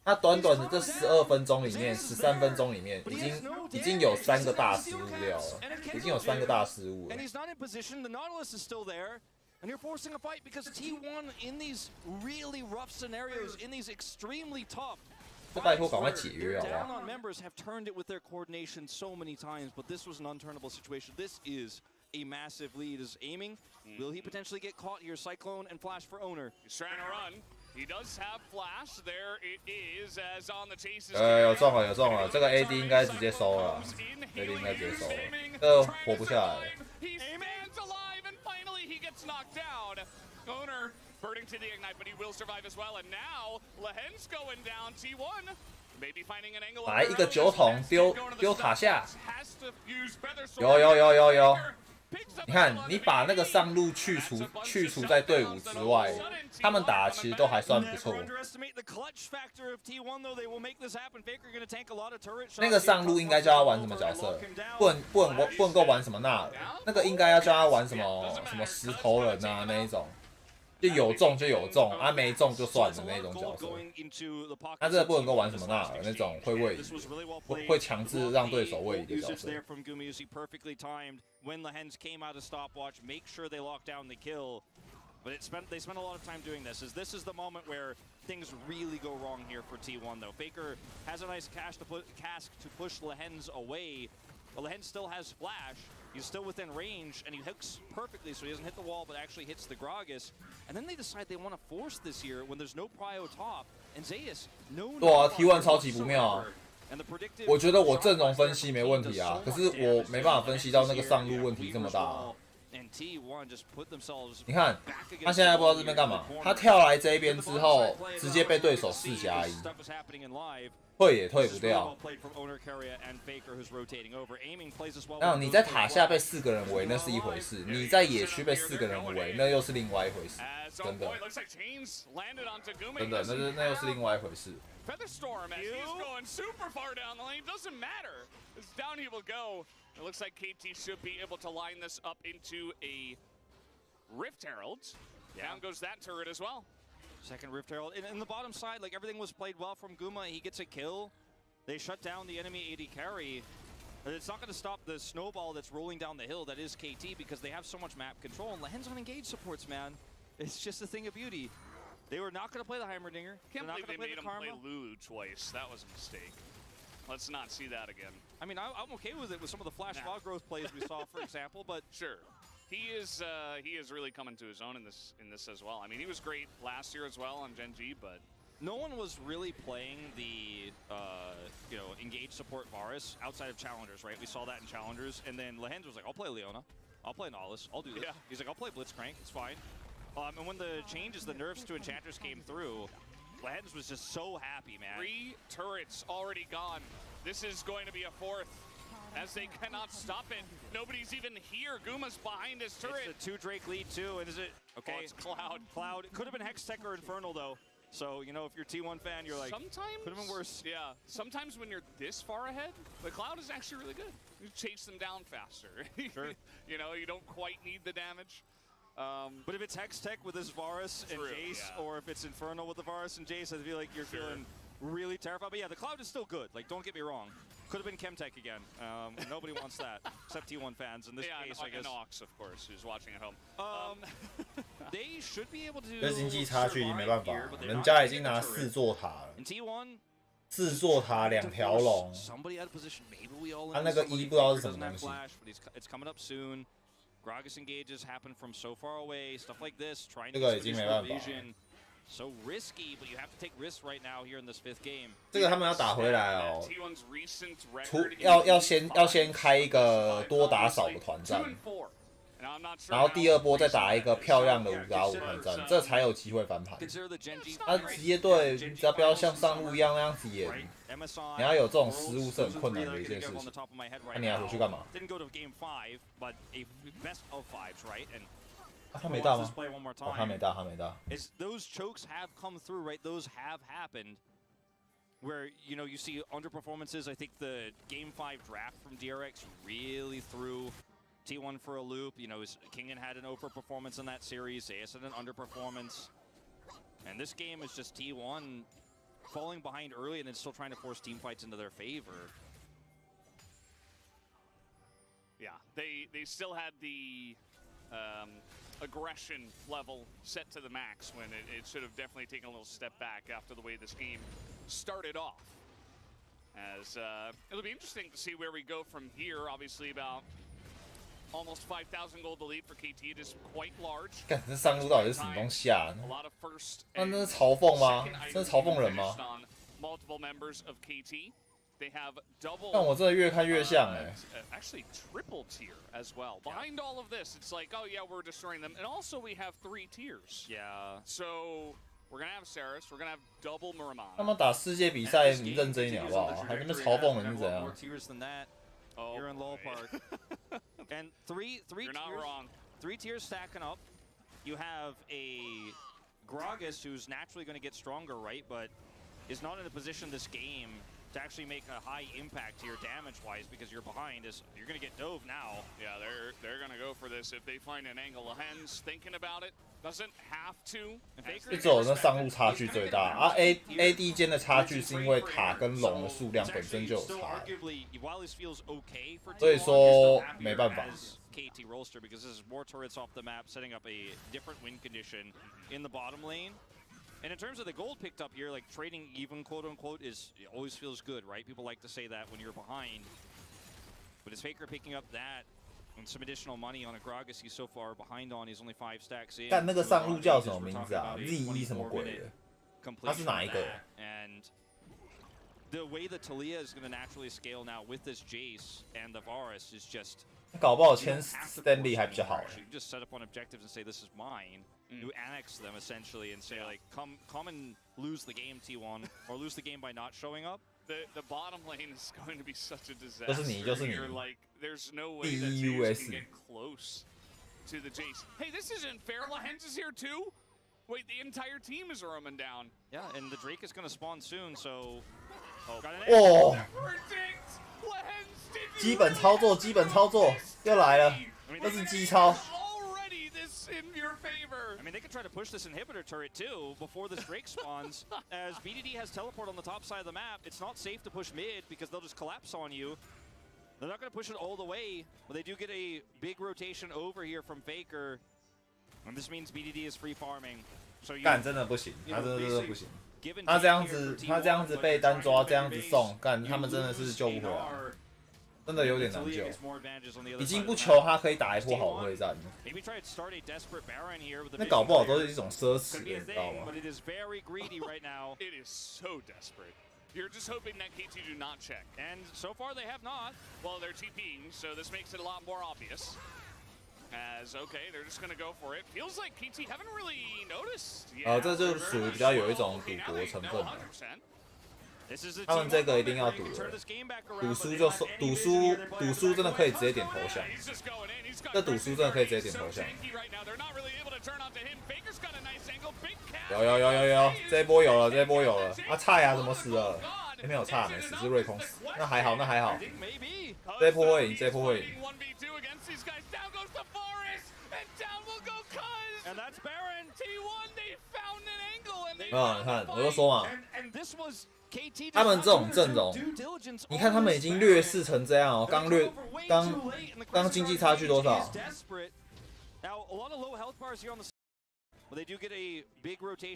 他短短的这12分钟里面，13分钟里面，已经有3个大失误掉了，已经有3个大失误了。 And you're forcing a fight because T1 in these really rough scenarios, in these extremely tough. 这拜托赶快解约好不 Down on members have turned it with their coordination so many times, but this was an unturnable situation. This is a massive lead. Is aiming. Will he potentially get caught here? Cyclone and Flash for Owner. He's trying to run. He does have Flash. There it is, as on the chase. 有中了，有中了，这个 AD 应该直接收了 ，AD 应该直接收了，这活不下来。He stands alive, and finally he gets knocked down. Owner burning to the ignite, but he will survive as well. And now Lehen's going down. T1 maybe finding an angle. 来一个酒桶丢塔下，有。你看，你把那个上路去除在队伍之外，他们打其实都还算不错。那个上路应该叫他玩什么角色？不能够玩什么纳尔，那个应该要叫他玩什么石头人啊那一种。就有中就有中，啊没中就算了那种角色。他这个不能够玩什么纳尔那种会位移，会强制让对手位移的角色。When the Hens came out of stopwatch, make sure they lock down the kill. But they spent a lot of time doing this. This is the moment where things really go wrong here for T1 though. Faker has a nice cask to push Lehens away. But Lehens still has flash. He's still within range, and he hooks perfectly, so he doesn't hit the wall, but actually hits the Gragas. And then they decide they want to force this here when there's no prio top. And Zeus, no. 对啊 ，T1 超级不妙啊！我觉得我阵容分析没问题啊，可是我没办法分析到那个上路问题这么大啊。你看，他现在不知道这边干嘛，他跳来这一边之后，直接被对手4+1。退也退不掉。然后你在塔下被4个人围，那是一回事；你在野区被4个人围，那又是另外一回事。真的，那又是另外一回事。Featherstorm as he's going super far down the lane. Doesn't matter. As down he will go. It looks like KT should be able to line this up into a Rift Herald. Down goes that turret as well. Second Rift Herald. In the bottom side, like everything was played well from Guma. He gets a kill. They shut down the enemy AD carry. But it's not going to stop the snowball that's rolling down the hill that is KT because they have so much map control. And Lehen's on engage supports, man. It's just a thing of beauty. They were not going to play the Heimerdinger. Can't believe they made him play Lulu twice. That was a mistake. Let's not see that again. I mean, I'm okay with it with some of the Flash Fog growth plays we saw, for example, but sure. He is really coming to his own in this as well. I mean, he was great last year as well on Gen G, but no one was really playing the engage support Varus outside of Challengers, right? We saw that in Challengers, and then Lehens was like, "I'll play Leona, I'll play Nautilus, I'll do this." Yeah. He's like, "I'll play Blitzcrank, it's fine." And when the changes, the nerfs to Enchantress came through, Lehens was just so happy, man. 3 turrets already gone. This is going to be a 4th. As they cannot stop it. Nobody's even here. Guma's behind his turret. It's a 2 Drake lead too, and is it okay? Oh, it's Cloud. Cloud. It could have been Hextech or Infernal though. So, you know, if you're a T1 fan, you're like, sometimes could have been worse. Yeah. Sometimes when you're this far ahead, the Cloud is actually really good. You chase them down faster. Sure. You know, you don't quite need the damage. But if it's Hextech with this Varus and Jace, or if it's Infernal with the Varus and Jace, I feel like you're feeling really terrified. But yeah, the Cloud is still good. Like, don't get me wrong. Could have been Chemtech again. Nobody wants that, except T1 fans. In this case, I guess. And Ox, of course, who's watching at home. They should be able to. 跟经济差距没办法，人家已经拿4座塔了。4座塔2条龙。他那个1不知道是什么东西。It's coming up soon. Gragas engages happen from so far away. Stuff like this. Trying to vision. So risky, but you have to take risks right now here in this 5th game. 这个他们要打回来哦。要先开一个多打少的团战，然后第2波再打一个漂亮的5打5团战，这才有机会翻盘。他职业队只要不要像上路一样那样子演，你要有这种失误是很困难的一件事情。那你还回去干嘛？他没大吗？哦，他没大。Those chokes have come through, right? Those have happened. Where you see underperformances. I think the Game 5 draft from DRX really threw T1 for a loop. Kingen had an overperformance in that series. AS had an underperformance. And this game is just T1 falling behind early and then still trying to force team fights into their favor. Yeah, they still had the aggression level set to the max when it should have definitely taken a little step back after the way this game started off. As it'll be interesting to see where we go from here. Obviously, about almost 5,000 gold lead for KT. It is quite large. 干，这上路到底是什么东西啊？ A lot of first 那 and 那是嘲讽吗？ second 这是嘲讽人 items 吗？ finished on multiple members of KT. They have double. 但我真的越看越像哎、Actually, triple tier as well. Behind all of this, it's like, oh yeah, we're destroying them, and also we have 3 tiers. Yeah. So we're gonna have Saris, we're gonna have double 他 Muramana. 们打世界比赛认真一点好不好？还在那边嘲讽人是怎样 More？ tiers than that. Oh, You're in low boy. park. And three You're not tiers, wrong. 3 tiers stacking up. You have a Gragas who's naturally going to get stronger, right? But is not in a position this game to actually make a high impact here damage-wise because you're behind. You're going to get dove now. Yeah, they're gonna go for this if they find an angle. Hens thinking about it, doesn't have to. 就只有那上路差距最大啊，AD 间的差距是因为塔跟龙的数量本身就有差，所以说没办法。 KT roster because this is more turrets off the map, setting up a different win condition in the bottom lane. And in terms of the gold picked up here, like trading even, quote unquote, always feels good, right? People like to say that when you're behind. But is Faker picking up that and some additional money on a Gragas he's so far behind on? He's only 5 stacks in. 但那个上路叫什么名字啊 ？Z1 什么鬼的？他是哪一个？ And the way that Talia is going to naturally scale now with this Jace and the Varus is just. 搞不好签 Stanley 还比较好。 You can just set up on objectives and say this is mine. You annex them essentially and say like, come and lose the game T1 or lose the game by not showing up. The bottom lane is going to be such a disaster. 就是你，就是你。 You're like, there's no way that Jace can get close to the Jace. Hey, this isn't fair. Lahens is here too. Wait, the entire team is roaming down. Yeah, and the Drake is going to spawn soon, so. Got an 哦， Predict Lahens did 基本操作，基本操作又来了，这是基操。 already this in your favor. I mean, they could try to push this inhibitor turret too before this Drake spawns. As BDD has teleport on the top side of the map, it's not safe to push mid because they'll just collapse on you. They're not going to push it all the way, but they do get a big rotation over here from Faker. And this means BDD is free farming. So you 干真的不行，他真的不行。他这样子被单抓，这样子送，干他们真的是救不回来，真的有点难救。已经不求他可以打一波好会战，那搞不好都是一种奢侈，你知道吗？ It is so desperate. You're just hoping that KT do not check. And so far they have not. Well, they're TPing, so this makes it a lot more obvious. As, okay, they're just going to go for it. Feels like KT haven't really noticed. 这就属于比较有一种赌博成分的。他们这个一定要赌的，赌输就赌输真的可以直接点投降。这赌输真的可以直接点投降。有，这一波有了，这一波有了。啊，菜啊，怎么死了？没有菜，没死，是瑞空死。那还好，那还好。这一波会赢，这一波会赢。 And that's Baron. T1, they found an angle and they 你看，我就说嘛， And this was KT 他们这种阵容，你看他们已经劣势成这样哦，刚经济差距多少？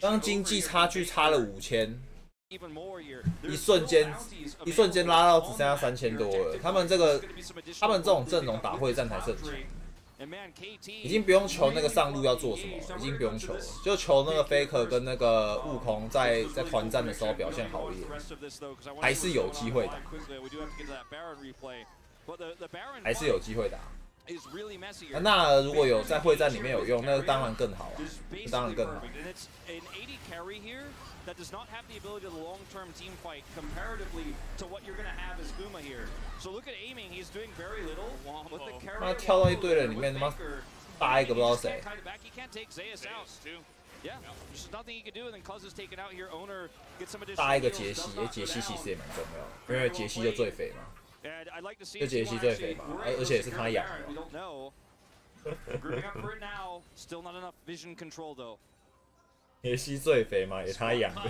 刚经济差距差了5000，一瞬间拉到只剩下3000多了。他们这种阵容打会战才是很强。 已经不用求那个上路要做什么了，已经不用求了，就求那个 Faker 跟那个悟空在团战的时候表现好一点，还是有机会打，还是有机会打。那如果有在会战里面有用，那当然更好啊，当然更好。 That does not have the ability to long-term team fight comparatively to what you're going to have as Guma here. So look at aiming; he's doing very little. With the carry 他跳到一堆人里面，他妈搭一个不知道谁。 He can't take Zeus out. Yeah, there's nothing he can do, and then Cuz is taken out here. Owner gets some additional. 搭一个杰西，杰西其实也蛮重要，因为杰西就最肥嘛，就杰西最肥嘛，而且是他养的。 Grouping up for it now. Still not enough vision control though. 杰西最肥嘛，也他养的。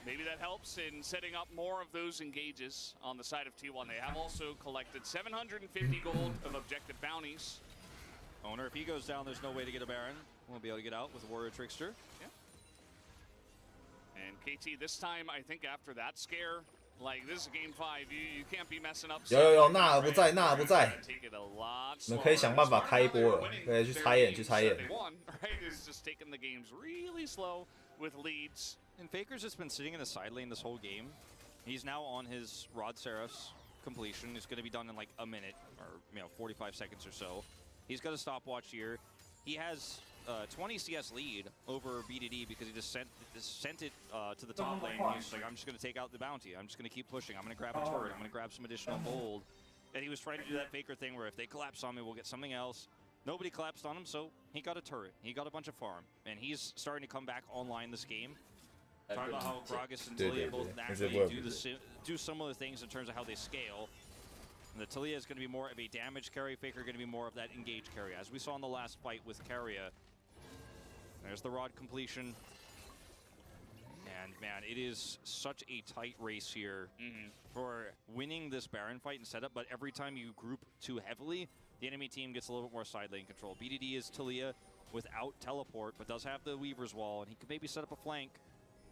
Maybe that helps in setting up more of those engages on the side of T1. They have also collected 750 gold of objective bounties. Owner, if he goes down, there's no way to get a Baron. Won't be able to get out with a Warrior Trickster. Yeah. And KT this time, I think after that scare, Like this is game 5, you can't be messing up. 有，纳尔不在，纳尔不在。你们可以想办法开一波了，可以去猜验，去猜验。And Faker's just been sitting in the side lane this whole game. He's now on his Rod Seraph's completion. It's going to be done in like a minute or 45 seconds or so. He's got a stopwatch here. He has 20 CS lead over BDD because he just sent it to the top lane. He's like, I'm just going to take out the bounty. I'm just going to keep pushing. I'm going to grab a turret. I'm going to grab some additional gold. And he was trying to do that Faker thing where if they collapse on me, we'll get something else. Nobody collapsed on him, so he got a turret. He got a bunch of farm. And he's starting to come back online this game. Talking about how Gragas and Talia both naturally do similar things in terms of how they scale. And the Talia is going to be more of a damage carry, Faker going to be more of that engage carry, as we saw in the last fight with Carrier. There's the Rod completion. And man, it is such a tight race here for winning this Baron fight and setup, but every time you group too heavily, the enemy team gets a little bit more side lane control. BDD is Talia without teleport, but does have the Weaver's Wall, and he could maybe set up a flank.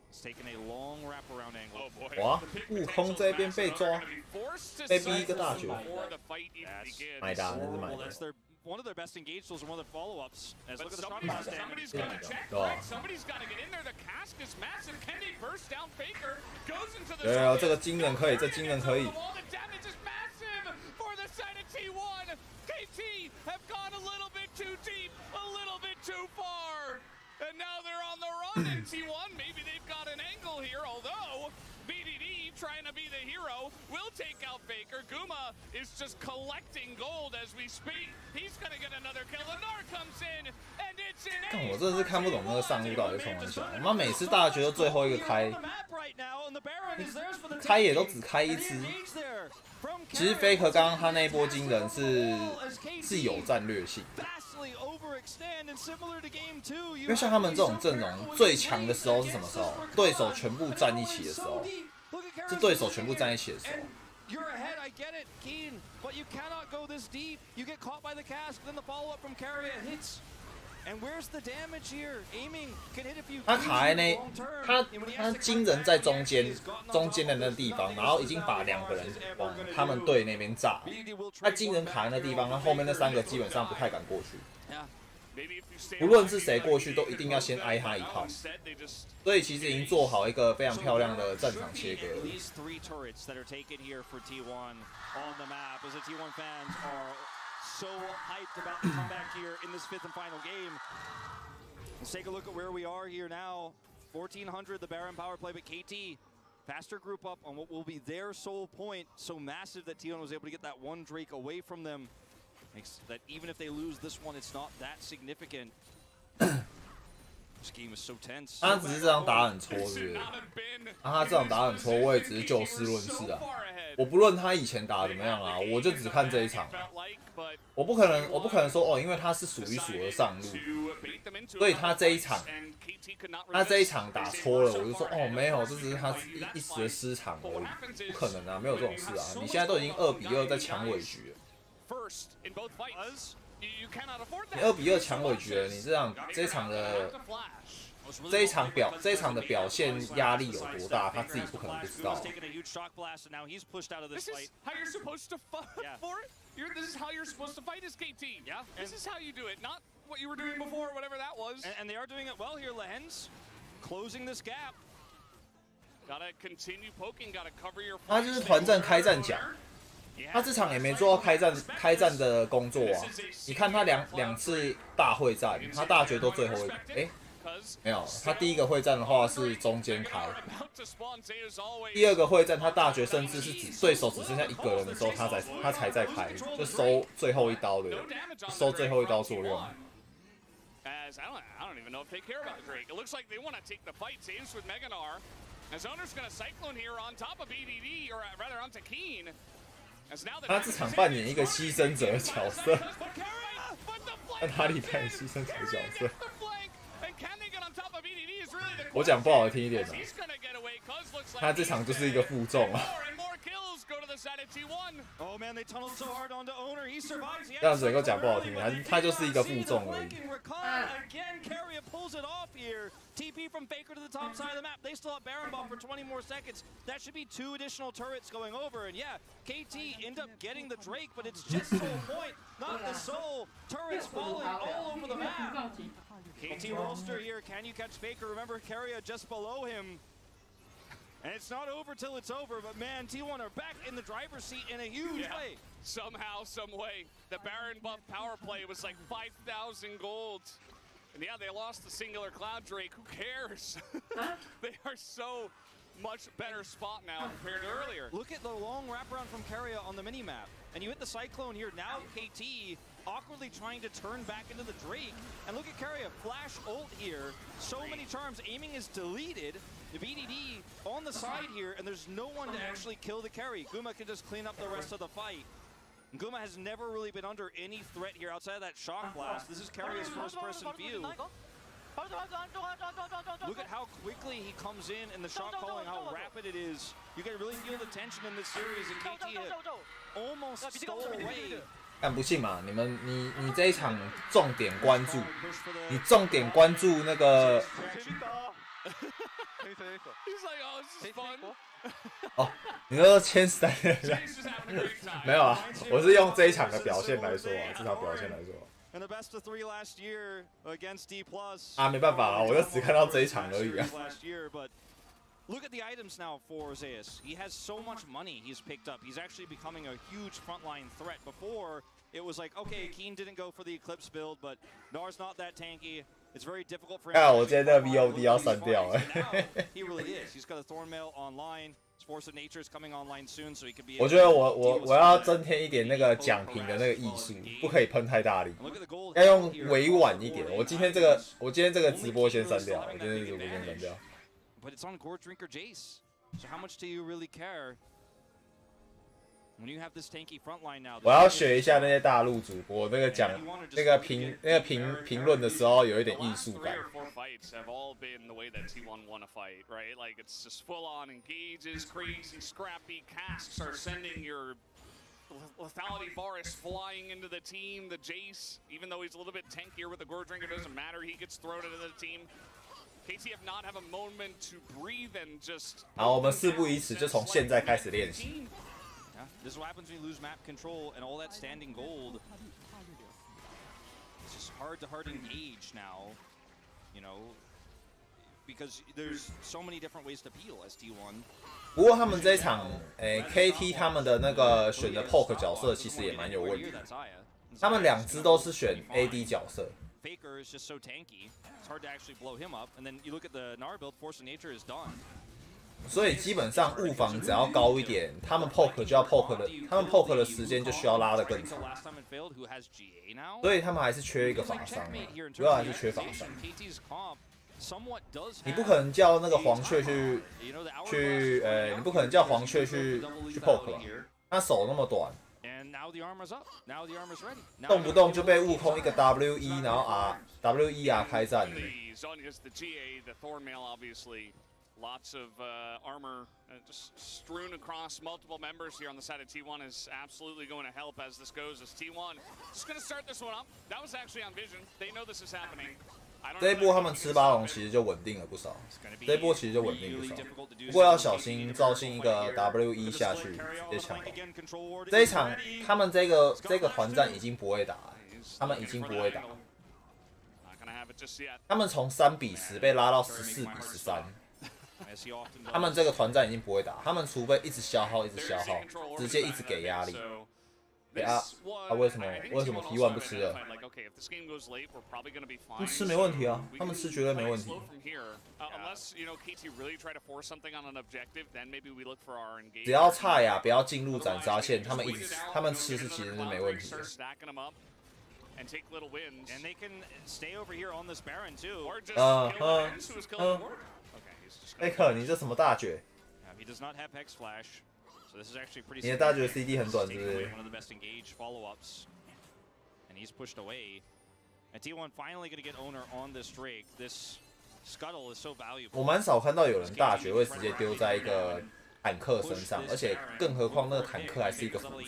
It's taking a long wraparound angle. 哇，悟空这边被抓，被逼一个大绝，买的，那是买的。 One of their best engaged tools and one of the follow-ups. As look at the shot blast somebody's got to check. Right? Somebody's got to get in there. The cask is massive. Can they burst down Faker? Goes into the. 对，这个惊人可以，这惊人可以。 All the damage is massive for the side of T1. KT have gone a little bit too deep, a little bit too far, and now they're on the run. And T1, maybe they've got an angle here. Although BDD trying to be the hero will take out Faker. Guma is just collecting gold as we speak. He's gonna get another kill. The Nar comes in, and it's an. 看我真的是看不懂那个上路到底是从哪想。我妈每次大绝都最后一个开，开也都只开一支。其实 Faker 刚刚他那一波惊人是有战略性。 因为像他们这种阵容最强的时候是什么时候？对手全部站一起的时候，是对手全部站一起的时候。 You're ahead, I get it, Keen, but you cannot go this deep. You get caught by the cask, then the follow-up from Carrier hits. And where's the damage here? Aiming can hit if you. 他卡在那，他惊人在中间的那个地方，然后已经把2个人往他们队那边炸。他惊人卡在那地方，他后面那3个基本上不太敢过去。 不论是谁过去，都一定要先挨他一套，所以其实已经做好一个非常漂亮的战场切割。So hyped about the comeback here in this 5th and final game. Let's take a look at where we are here now. 1400, the Baron power play, but KT faster group up on what will be their sole point. So massive that T1 was able to get that one Drake away from them. Makes that even if they lose this one, it's not that significant. This game is so tense. 他只是这场打很戳，是不是？他这场打很戳，我也只是就事论事啊。我不论他以前打怎么样啊，我就只看这一场。我不可能说哦，因为他是数一数二上路，所以他这一场打戳了，我就说哦没有，这只是他一时的失常而已，不可能啊，没有这种事啊！你现在都已经2比2在抢尾局了。 你2比2抢尾局了，你这一场的表现压力有多大，他自己不可能不知道。This is how you're supposed to fight as KT. Yeah. This is how you do it, not what you were doing before, whatever that was. And they are doing it well here, Lehens. Closing this gap. Gotta continue poking, gotta cover your. 他就是团战开战奖。 他这场也没做到开战的工作啊！你看他两次大会战，他大绝都最后一个，没有，他第一个会战的话是中间开，第2个会战他大绝甚至是对手只剩下1个人的时候，他才在开，就收最后一刀的，收最后一刀作用。 As I don't even know if they care about Drake. It looks like they want to take the fight. Saves with Meganar. As Owner's going to cyclone here on top of BDD, or rather onto Keen. 他这场扮演一个牺牲者的角色，在哪里扮演牺牲者的角色？我讲不好听一点的，他这场就是一个负重啊。the side of T1. Oh man, they tunneled so hard onto Owner. He survives. 这样子能够讲不好听，他就是一个负重而已。 Again, Carrier pulls it off here. TP from Faker to the top side of the map. They still have Baron buff for 20 more seconds. That should be 2 additional turrets going over. And yeah, KT end up getting the Drake, but it's just Soul Point, not the Soul. Turrets falling all over the map. KT roster here. Can you catch Faker? Remember, Carrier just below him. And it's not over till it's over, but man, T1 are back in the driver's seat in a huge way. Somehow, some way, the Baron buff power play was like 5,000 gold. And yeah, they lost the singular Cloud Drake. Who cares? They are so much better spot now compared to earlier. Look at the long wraparound from Carrier on the mini-map. And you hit the Cyclone here. Now KT awkwardly trying to turn back into the Drake. And look at Carrier, flash ult here. So many charms, aiming is deleted. The BDD on the side here, and there's no one to actually kill the carry. Guma can just clean up the rest of the fight. Guma has never really been under any threat here outside of that shock blast. This is Carrier's first-person view. Look at how quickly he comes in and the shot calling, how rapid it is. You can really feel the tension in this series, and KT almost stole away. 但不信嘛，你这一场重点关注，你重点关注那个。He's like, oh, this is fun. 哦，你说千三没有啊？我是用这一场的表现来说啊，这场表现来说。And the best of 3 last year against D+. 啊，没办法啊，我就只看到这一场而已啊。Look at the items now for Zeus. He has so much money he's picked up. He's actually becoming a huge frontline threat. Before, it was like, okay, Keen didn't go for the Eclipse build, but Nar's not that tanky. It's very difficult for him. 看我今天的 VOD 要删掉了。He really is. He's got a Thornmail online. Force of Nature is coming online soon, so he can be. 我觉得我要增添一点那个讲评的那个艺术，不可以喷太大力，要用委婉一点。我今天这个直播先删掉，我今天直播先删掉。But it's on Gore Drinker Jace. So how much do you really care when you have this tanky front line now? 我要学一下那些大陆主播那个讲那个评论的时候有一点艺术感。 Fights have all been the way that T1 won a fight, right? Like it's just full-on engages, crazy, scrappy casks are sending your lethality forest flying into the team. The Jace, even though he's a little bit tankier with the Gore Drinker, doesn't matter. He gets thrown into the team. KT have not have a moment to breathe and just. 好，我们事不宜迟，就从现在开始练习。 This is what happens when you lose map control and all that standing gold. It's just hard to engage now, you know, because there's so many different ways to peel as T1. 不过他们这一场，KT 他们的那个选的 poke 角色其实也蛮有问题的。他们2只都是选 AD 角色。 Faker is just so tanky. It's hard to actually blow him up. And then you look at the Nar build, Force of Nature is done. 所以基本上物防只要高一点，他们 poke 就要 poke 的，他们 poke 的时间就需要拉得更长。所以他们还是缺一个法伤，主要还是缺法伤。你不可能叫那个黄雀去，你不可能叫黄雀去 poke 吧？他手那么短，动不动就被悟空一个 WE， 然后WER 开战了。 Lots of armor just strewn across multiple members here on the side of T1 is absolutely going to help as this goes. As T1 just going to start this one up. That was actually on Vision. They know this is happening. 这一波他们吃巴龙其实就稳定了不少，这一波其实就稳定不少。不过要小心赵信一个 WE 下去直接抢到。这一场他们这个团战已经不会打了，他们已经不会打了。他们从3比10被拉到14比13。 他们这个团战已经不会打，他们除非一直消耗，直接一直给压力。为什么 T1 不吃了？他们吃没问题啊，他们吃绝对没问题。只要菜呀，不要进入斩杀线，他们吃是其实是没问题的。 And take little wins. And they can stay over here on this Baron too. Or just who was killing Ward. He does not have Hex Flash, so this is actually pretty. 你的大绝 CD 很短，是不是 ？One of the best engaged follow-ups, and he's pushed away. And T1 finally going to get owner on this Drake. This scuttle is so valuable. 我蛮少看到有人大绝会直接丢在一个坦克身上，而且更何况那个坦克还是一个辅助。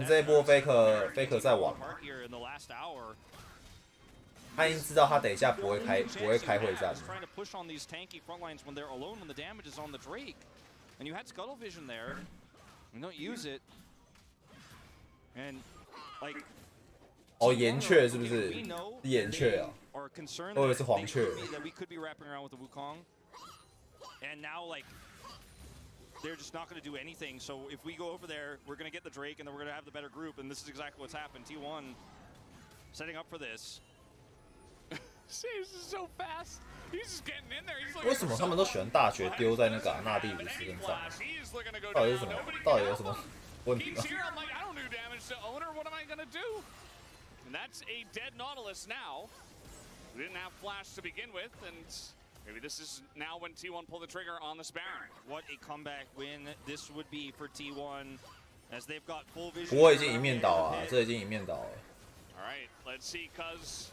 这一波 Faker 在玩嘛，他已经知道他等一下不会开会战。哦，岩雀是不是？是岩雀啊，或者是黄雀。They're just not going to do anything. So if we go over there, we're going to get the Drake, and then we're going to have the better group. And this is exactly what's happened. T1 setting up for this. This is so fast. He's just getting in there. He's 为什么他们都喜欢大学丢在那个纳蒂鲁斯身上？到底是什么？到底有什么问题吗？ I don't do damage to owner. What am I going to do? And that's a dead Nautilus now. We didn't have flash to begin with, and maybe this is now when T1 pull the trigger on this Baron. What a comeback win this would be for T1 as they've got full vision. 不过已经一面倒啊，这已经一面倒了。All right, let's see, cuz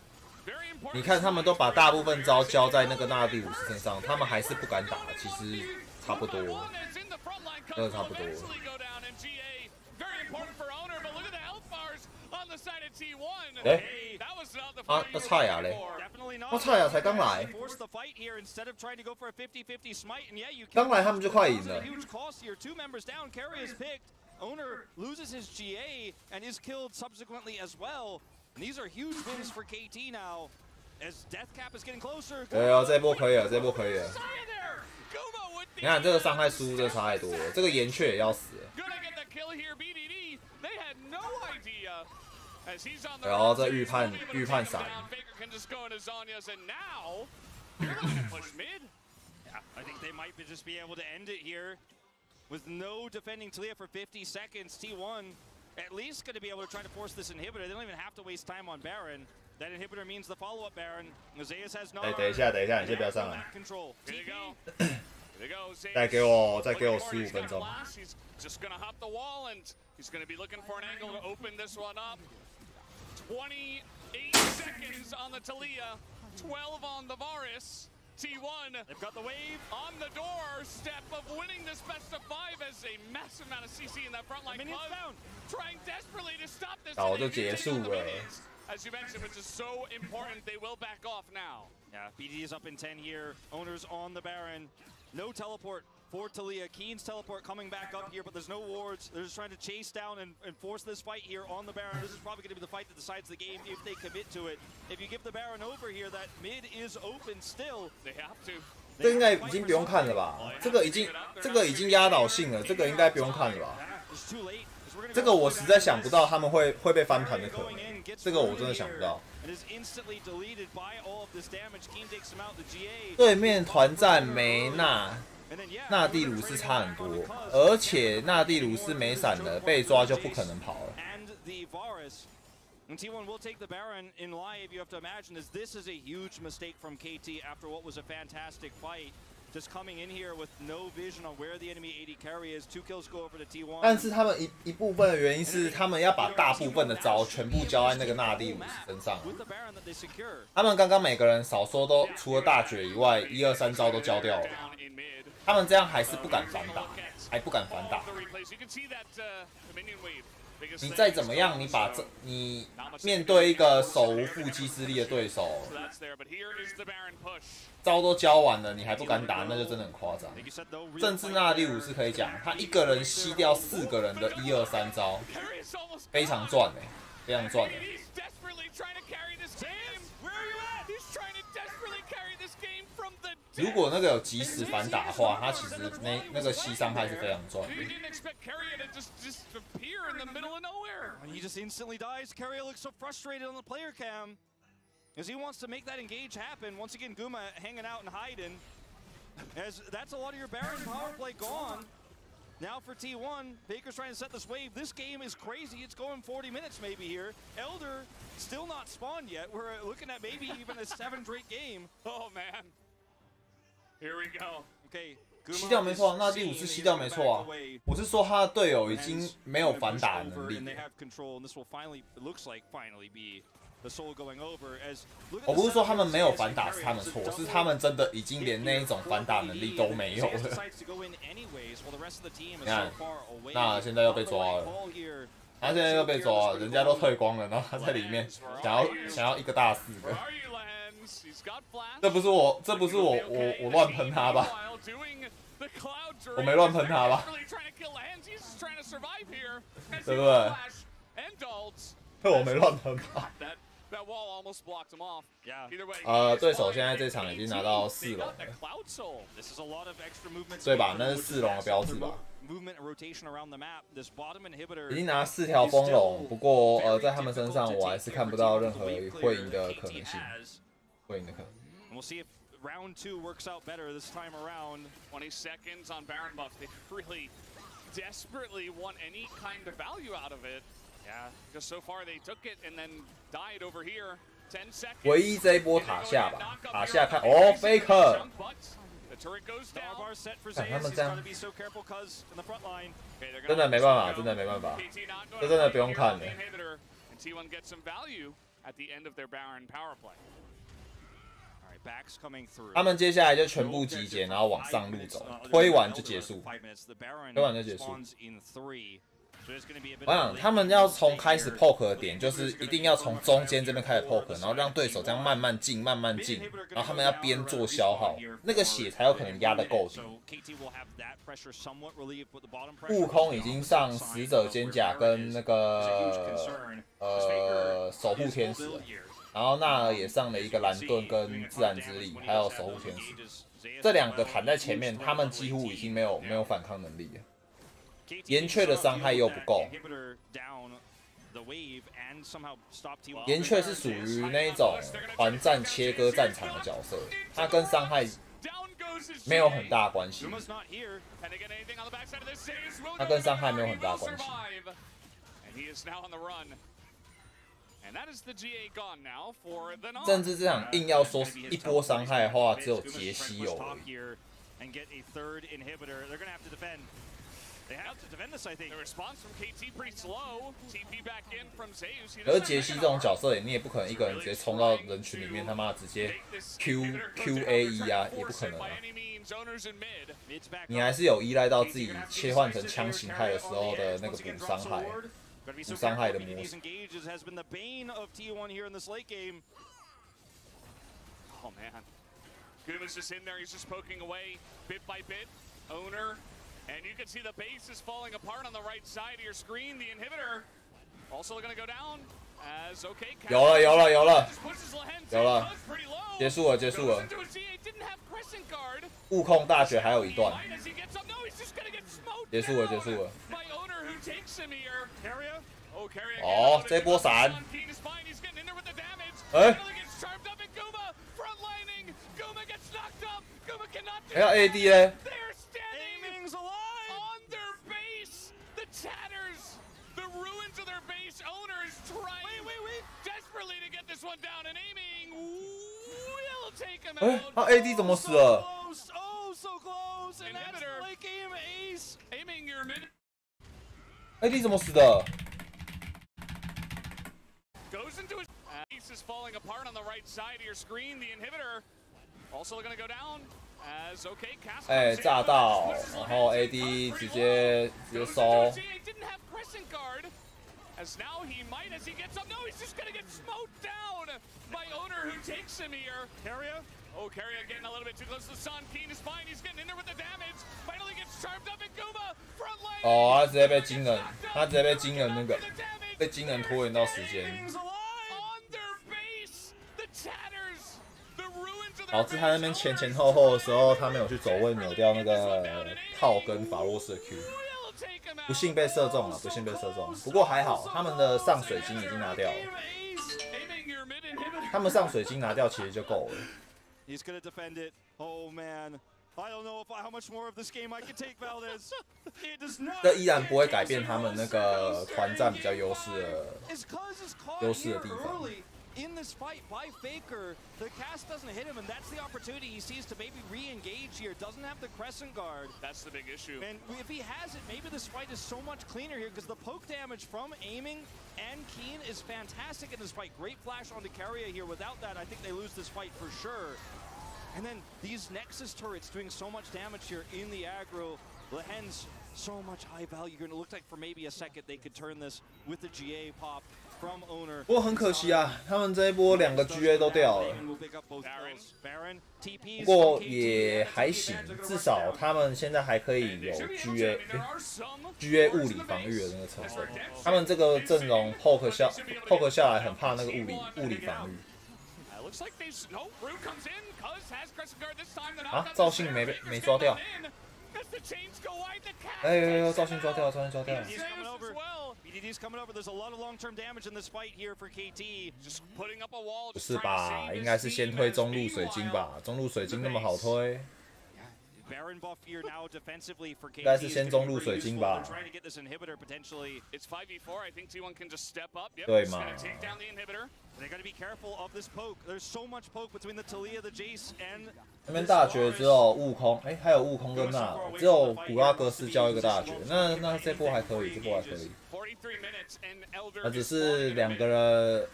very important. 你看他们都把大部分招交在那个纳蒂鲁斯身上，他们还是不敢打，其实差不多，真的差不多。 哎，那蔡雅嘞？那蔡雅才刚来，刚来他们就快赢了。 Owner loses his GA and is killed subsequently as well. And these are huge wins for KT now as Death Cap is getting closer. 对啊，这波可以了，这波可以了。你看这个伤害输这差太多了，这个岩雀也要死了。然后这预判闪。 I think they might just be able to end it here. With no defending Talia for 50 seconds, T1 at least going to be able to try to force this inhibitor. They don't even have to waste time on Baron. That inhibitor means the follow-up Baron. Zeus has no. 哎，等一下，你先不要上来。 再给我15分钟。 Just gonna hop the wall and he's gonna be looking for an angle to open this one up. 28 seconds on the Talia, 12 on the Varus. T1, they've got the wave on the doorstep of winning this best of 5 as a massive amount of CC in that front line. Trying desperately to stop this. 早就结束了。 As you mentioned, which is so important, they will back off now. Yeah, BD is up in 10 here. Owners on the Baron. No teleport for Talia. Keen's teleport coming back up here, but there's no wards. They're just trying to chase down and force this fight here on the Baron. This is probably going to be the fight that decides the game if they commit to it. If you give the Baron over here, that mid is open still. They have to. 这应该已经不用看了吧？这个已经压倒性了，这个应该不用看了吧？这个我实在想不到他们会被翻盘的可能，这个我真的想不到。对面团战没纳蒂鲁斯差很多，而且纳蒂鲁斯没闪了，被抓就不可能跑了。 And T1 will take the Baron in live. You have to imagine this is a huge mistake from KT after what was a fantastic fight. Just coming in here with no vision on where the enemy AD carry is. 2 kills go over to T1. 但是他们一部分的原因是他们要把大部分的招全部交在那个纳蒂鲁斯身上。他们刚刚每个人少说都除了大绝以外，1、2、3招都交掉了。他们这样还是不敢反打，还不敢反打。 你再怎么样，你面对一个手无缚鸡之力的对手，招都交完了，你还不敢打，那就真的很夸张。甚至纳蒂鲁斯可以讲，他一个人吸掉4个人的1、2、3招，非常赚非常赚如果那个有及时反打的话，他其实那个吸伤害是非常赚的。 He just instantly dies. Carrier looks so frustrated on the player cam as he wants to make that engage happen. Once again, Guma hanging out and hiding. As that's a lot of your Baron power play gone. Now for T1, Baker's trying to set this wave. This game is crazy. It's going 40 minutes maybe here. Elder still not spawned yet. We're looking at maybe even a 7 Drake game. Oh man. Here we go. Okay. 吸掉没错，纳蒂鲁斯吸掉没错啊。我是说他的队友已经没有反打的能力。我不是说他们没有反打是他们错，是他们真的已经连那一种反打能力都没有了。你看，那现在又被抓了，他现在又被抓了，人家都退光了，然后他在里面想要一个大4个，这不是我乱喷他吧？我没乱喷他吧？对不对？我没乱喷吧？对手现在这场已经拿到4龙了，对吧？那是4龙的标志吧？已经拿4条风龙，不过在他们身上我还是看不到任何会赢的可能性，会赢的可能。Round 2 works out better this time around. 20 seconds on Baron buff. They really desperately want any kind of value out of it. Yeah, because so far they took it and then died over here. 10 seconds. 唯一这一波塔下吧，塔下看哦 ，Faker。看他们这样，真的没办法，真的没办法，这真的不用看了。T1 gets some value at the end of their Baron power play. 他们接下来就全部集结，然后往上路走，推完就结束，推完就结束。我想他们要从开始 poke 的点，就是一定要从中间这边开始 poke， 然后让对手这样慢慢进，慢慢进，然后他们要边做消耗，那个血才有可能压得够低。悟空已经上使者肩甲跟那个守护天使了。然后纳尔也上了一个蓝盾跟自然之力，还有守护天使，这2个弹在前面，他们几乎已经没有反抗能力了。岩雀的伤害又不够，岩雀是属于那一种团战切割战场的角色，他跟伤害没有很大关系，他跟伤害没有很大关系。甚至这场硬要说一波伤害的话，只有杰西有而已。可是杰西这种角色，你也不可能一个人直接冲到人群里面，他妈直接 QAE 啊，也不可能啊。你还是有依赖到自己切换成枪形态的时候的那个补伤害。补伤害的模式。Oh man, Guma's just in there. He's just poking away bit by bit. Owner, and you can see the base is falling apart on the right side of your screen. The inhibitor also going to go down. As okay, 有了，结束了。悟空大绝还有一段，结束了。哦，这波闪，还有 AD 嘞。哎，他 AD 怎么死了？AD 怎么死的？ Goes into his base is falling apart on the right side of your screen. The inhibitor also going to go down. As okay, 哎，炸到，然后 AD 直接收。As now he might, as he gets up. No, he's just gonna get smoked down by Owner, who takes him here. Carrier. Oh, Carrier getting a little bit too close to the sun. Keen is fine. He's getting in there with the damage. Finally gets charmed up in Guma. Front line. 哦，他直接被惊人，那个被惊人拖延到时间。导致他那边前后的时候，他没有去走位扭掉那个套跟法洛斯的 Q。 不幸被射中了，不过还好，他们的上水晶已经拿掉了。他们上水晶拿掉其实就够了。这依然不会改变他们那个团战比较优势的地方。in this fight by Faker. The cast doesn't hit him, and that's the opportunity he sees to maybe re-engage here. Doesn't have the Crescent Guard. That's the big issue. And if he has it, maybe this fight is so much cleaner here because the poke damage from aiming and Keen is fantastic in this fight. Great flash onto Carrier here. Without that, I think they lose this fight for sure. And then these Nexus turrets doing so much damage here in the aggro. Lehen's so much high value. It looked like for maybe a second they could turn this with the GA pop from Owner. 不过很可惜啊，他们这一波2个 GA 都掉了。不过也还行，至少他们现在还可以有 GA 物理防御的那个成分。他们这个阵容 poke 下来很怕那个物理防御。啊，赵信没抓掉。哎呦，赵信抓掉，赵信抓掉。BDD's coming over. There's a lot of long-term damage in this fight here for KT. Just putting up a wall. 不是吧？应该是先推中路水晶吧？中路水晶那么好推。 Baron buff here now defensively for KT. 应该是先中路水晶吧？ Trying to get this inhibitor potentially. It's 5v4. I think T1 can just step up. Yep, 对 just 嘛？ gonna take down the inhibitor. They got to be careful of this poke. There's so much poke between the Taliyah, the Jace, and 那边大绝只有悟空，哎，还有悟空跟那，只有古拉格斯交一个大绝，那这波还可以，这波还可以。那只是2个人，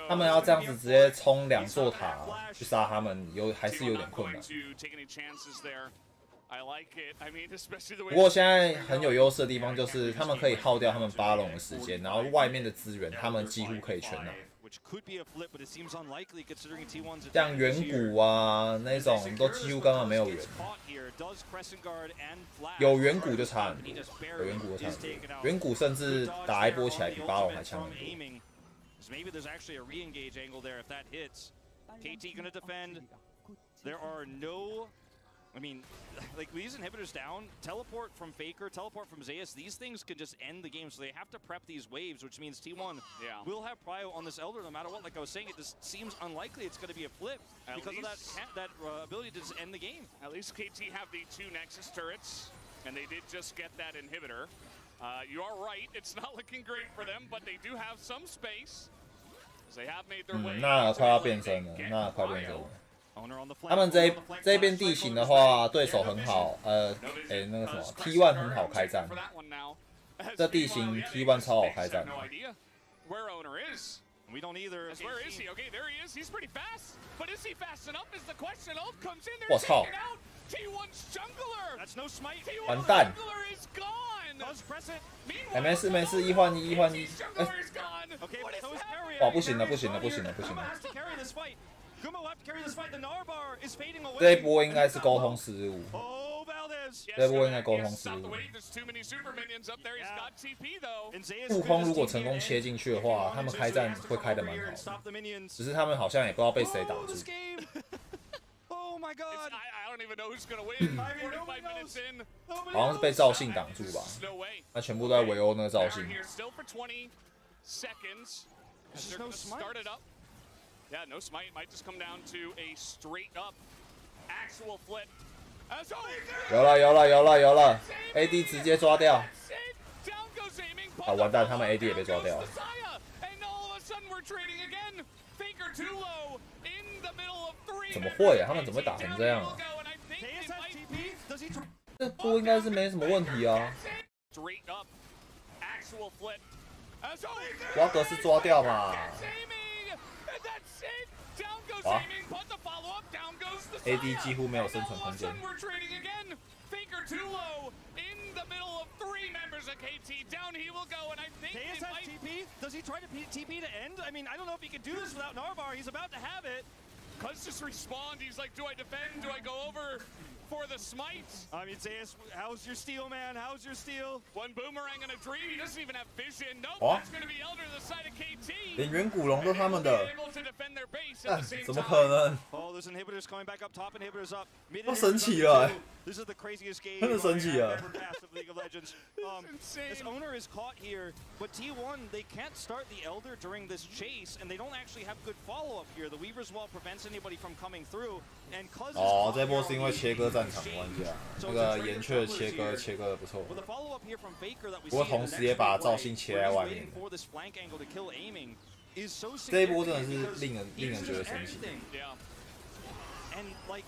他们要这样子直接冲2座塔去杀他们，还是有点困难。不过现在很有优势的地方就是他们可以耗掉他们巴龙的时间，然后外面的资源他们几乎可以全拿。 像远古啊那种都几乎根本没有远，有远古就差很多，有远古就差很多，远古甚至打一波起来比巴龙还强很多。 I mean, like these inhibitors down, teleport from Faker, teleport from Zeus, these things can just end the game. So they have to prep these waves, which means T1 will have prio on this Elder no matter what. Like I was saying, it just seems unlikely it's going to be a flip because of that ability to just end the game. At least KT have the 2 Nexus turrets, and they did just get that inhibitor. You are right, it's not looking great for them, but they do have some space. They have made their way. 那快要变身了，那快变身了。 他们这边地形的话，对手很好，那个什么 T1 很好开战，这地形 T1 超好开战。 We don't either. Where is he? Okay, there he is. He's pretty fast. But is he fast enough is the question. Ult comes in there. 我操 T1's jungler. That's no smite. 完蛋 Jungler is gone. 哎，没事没事，1换1，1换1。哎， Okay, what is happening? 哇，不行了不行了不行了不行了！ 这一波应该是沟通失误。这一波应该沟通失误。悟空如果成功切进去的话，他们开战会开得蛮好的。只是他们好像也不知道被谁挡住。好像是被赵信挡住吧？那全部都在围殴那个赵信。 Yeah, no smite. Might just come down to a straight up actual flip. 有了 ，AD 直接抓掉。啊，完蛋，他们 AD 也被抓掉了。怎么会啊？他们怎么会打成这样啊？这波应该是没什么问题啊。瓜格是抓掉嘛？ 啊 ！AD 几乎没有生存空间。Does he try to TP to end? I mean, I don't know if he can do this without Narvar. He's about to have it. Cuz just respond. He's like, do I defend? Do I go over for the smite? I mean, Zeus, how's your steal, man? How's your steal? One boomerang and a dream. He doesn't even have vision. Nope, that's going to be Elder to the side of KT. 连远古龙都他们的，怎么可能？ Oh, there's inhibitors coming back up. Top inhibitors up. 都神奇了 This is the craziest game 真的神奇了 ever passed of League of Legends. This owner is caught here, but T1 they can't start the Elder during this chase, and they don't actually have good follow-up here. The Weaver's Wall prevents anybody from coming through, and Cuz 哦，这波是因为切割战场关系啊，那个岩雀切割的不错。With a follow-up here from Faker that we 不过同时也把赵信切在外面。is so 这一波真的 significant 是令人觉得生气。 Yeah. And like,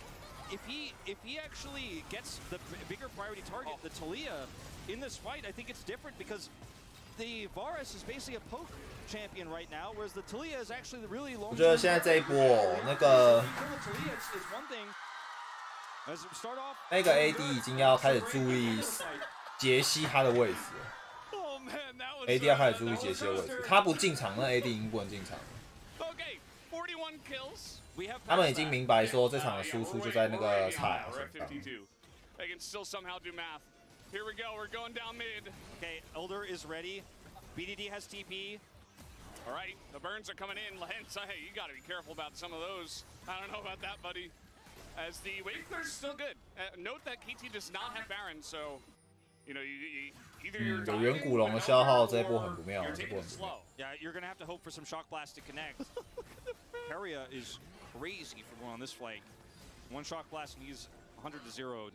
if he actually gets the bigger priority target, the Taliyah, in this fight, I think it's different because the Varus is basically a poke champion right now, whereas the Taliyah is actually the really long. 我觉得现在这一波那个 那个 AD 已经要开始注意杰西他的位置了。AD 要开始注意杰西的位置，他不进场，那 AD 已经不能进场了。他们已经明白说这场的输出就在那个菜身上。 They can still somehow do math. Here we go. We're going down mid. Okay, Elder is ready. BDD has TP. All right, the burns are coming in. Hence, hey, you got to be careful about some of those. I don't know about that, buddy. As the wave clear's still good. Note that KT does not have Baron, so you know either you're 有远古龙的消耗这一波很不妙，这波很不妙。 Yeah, you're gonna have to hope for some shock blast to connect. Keria is crazy for going on this flank. One shock blast and he's 100 to 0'd.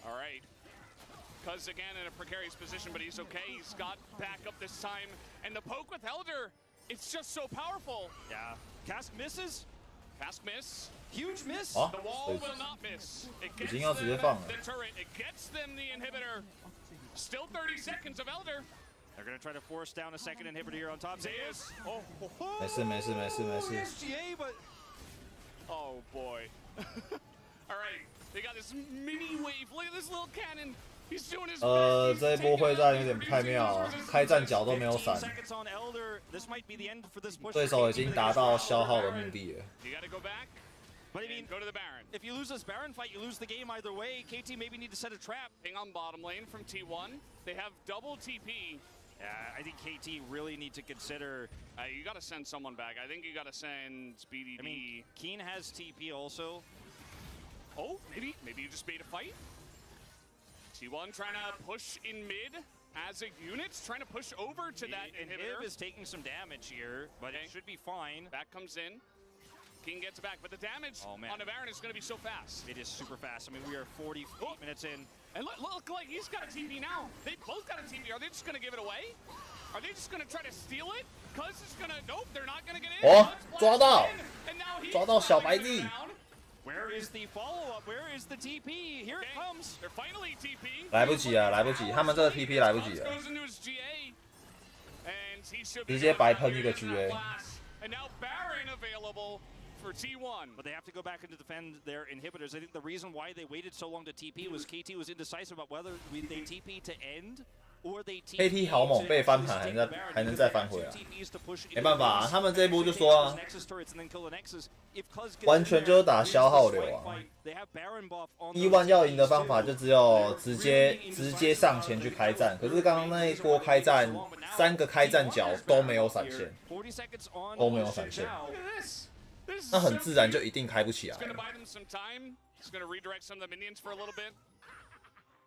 All right. Cuz again in a precarious position, but he's okay. He's got backup this time. And the poke with Elder, it's just so powerful. Yeah. Cask misses. Cask miss. Huge miss. Oh. The wall will not miss. It gets 已经要直接放了。 the turret. It gets them the inhibitor. Still 30 seconds of Elder. They're gonna try to force down a second inhibitor here on top. Zeus. Oh, 没事没事没事没事。 SGA, but oh boy. All right. They got this mini wave. Look at this little cannon. He's doing his best. 这一波会战有点不太妙，开战角都没有闪， seconds on Elder. This might be the end for this push. 对手已经达到消耗的目的了。 You got to go back. But I mean, Go to the Baron. if you lose this Baron fight, you lose the game either way. KT maybe need to set a trap. Ping on bottom lane from T1. They have double TP. Yeah, I think KT really need to consider. You got to send someone back. I think you got to send BDD. I mean, Keen has TP also. Oh, maybe you just made a fight. T1 trying to push in mid as a unit, trying to push over to that inhibitor. Inhib is taking some damage here, but it should be fine. Back comes in. King gets back, but the damage on the Baron is going to be so fast. It is super fast. I mean, we are 48 minutes in. And look, like he's got a TP now. They both got a TP. Are they just going to give it away? Are they just going to try to steal it? Cuz is going to, nope, they're not going to get in. 哦，抓到， And now he's 抓到小白弟。 Where is the follow-up? Where is the TP? Here it comes. They're finally TP. 来不及啊，来不及，他们这个 TP 来不及了， Goes into his GA. And he should be 直接白喷一个 GA。 And now Baron available for T1. But they have to go back and defend their inhibitors. I think the reason why they waited so long to TP was KT was indecisive about whether they TP to end or they TP KT 好猛，被翻盘还能再翻回来，没办法啊，他们这一波就说啊，完全就是打消耗流啊。T1要赢的方法就只有直接上前去开战，可是刚刚那一波开战，3个开战角都没有闪现，都没有闪现。 那很自然就一定开不起来。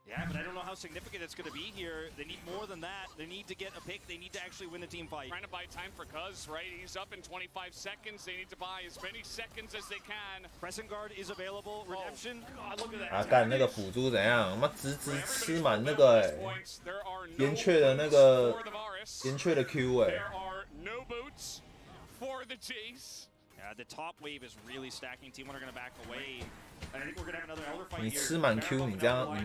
Yeah, but I don't know how significant it's going to be here. They need more than that. They need to get a pick. They need to actually win the team fight. Trying to buy time for Cuz, right? He's up in 25 seconds. They need to buy as many seconds as they can. Pressing guard is available. Redemption. God, look at that. 啊，干那个辅助怎样？妈直吃满那个岩雀的那个岩雀的 Q 哎。 There are no boots for the chase. Yeah, the top wave is really stacking. Team1 are going to back away. I think we're going to have another elder fight 你 here. 吃满 Q， 你们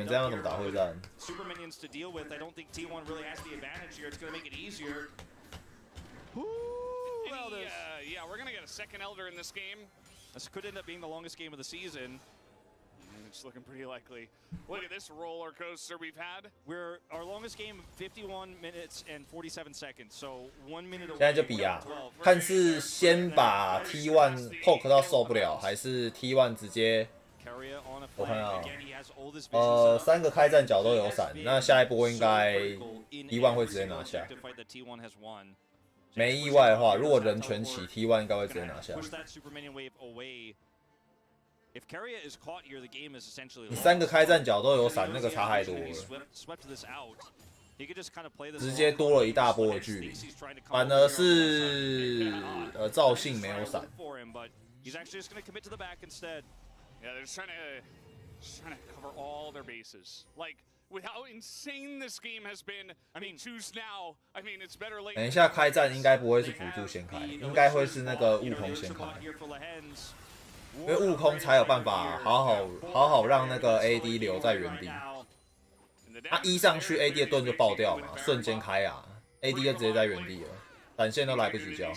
这样怎么打会战？ Super minions to deal with. I don't think T1 really has the advantage here. It's going to make it easier. Yeah, we're going to get a second elder in this game. This could end up being the longest game of the season. It's looking pretty likely. Look at this roller coaster we've had. Our longest game, 51 minutes and 47 seconds. So 1 minute away. 现在就比啊，看是先把 T1 poke 到受不了，还是 T1 直接。 我看到，3个开战角都有闪，那下一波应该T1会直接拿下。没意外的话，如果人全齐，T1 应该会直接拿下。 If Keria is caught here, the game is essentially 你3个开战角都有闪，那个差太多了。 直接多了一大波的距离，反而是赵信没有闪。 He's actually just going to commit to the back instead. Yeah, they're just trying to cover all their bases. Like with how insane this game has been. I mean, choose now. I mean, it's better late. 等一下开战应该不会是辅助先开，应该会是那个悟空先开，因为悟空才有办法好好让那个 AD 留在原地。他一上去 AD 的盾就爆掉嘛，瞬间开啊 ，AD 就直接在原地了，闪现都来不及交。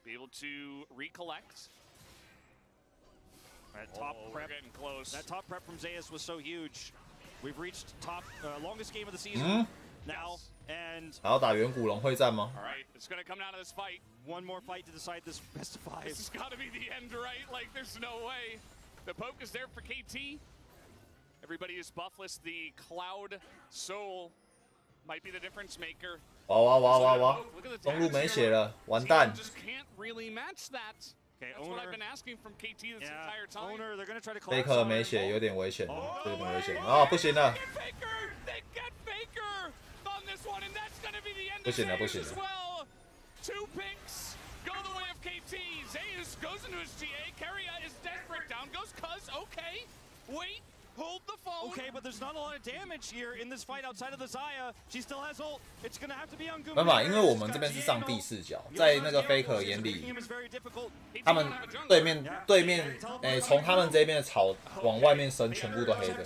Be able to recollect. That top prep, getting close. That top prep from Zeus was so huge. We've reached top longest game of the season now, and 还要打远古龙会战吗 All right, it's going to come down to this fight. One more fight to decide this best of 5. This has got to be the end, right? Like, there's no way. The poke is there for KT. Everybody is buffless. The Cloud Soul might be the difference maker. 哇！中路没血了，完蛋 Just can't really match that. Okay, That's what I've been asking from KT this entire time. Owner, they're gonna try to 贝克没血，有点危险，有点危险啊！不行了， They get Faker on this one, and that's gonna be the end 不行了， of 不 Zeus 行 as 了。 well. 2 picks go the way of KT. Zeus goes into his GA. Keria is desperate. Down goes Cuz. Okay, wait. Hold the phone. Okay, but there's not a lot of damage here in this fight outside of the Xayah. She still has ult. It's gonna have to be on Guma. 没办法，因为我们这边是上帝视角，在那个 Faker 眼里，他们对面，从他们这边的草往外面伸，全部都黑的，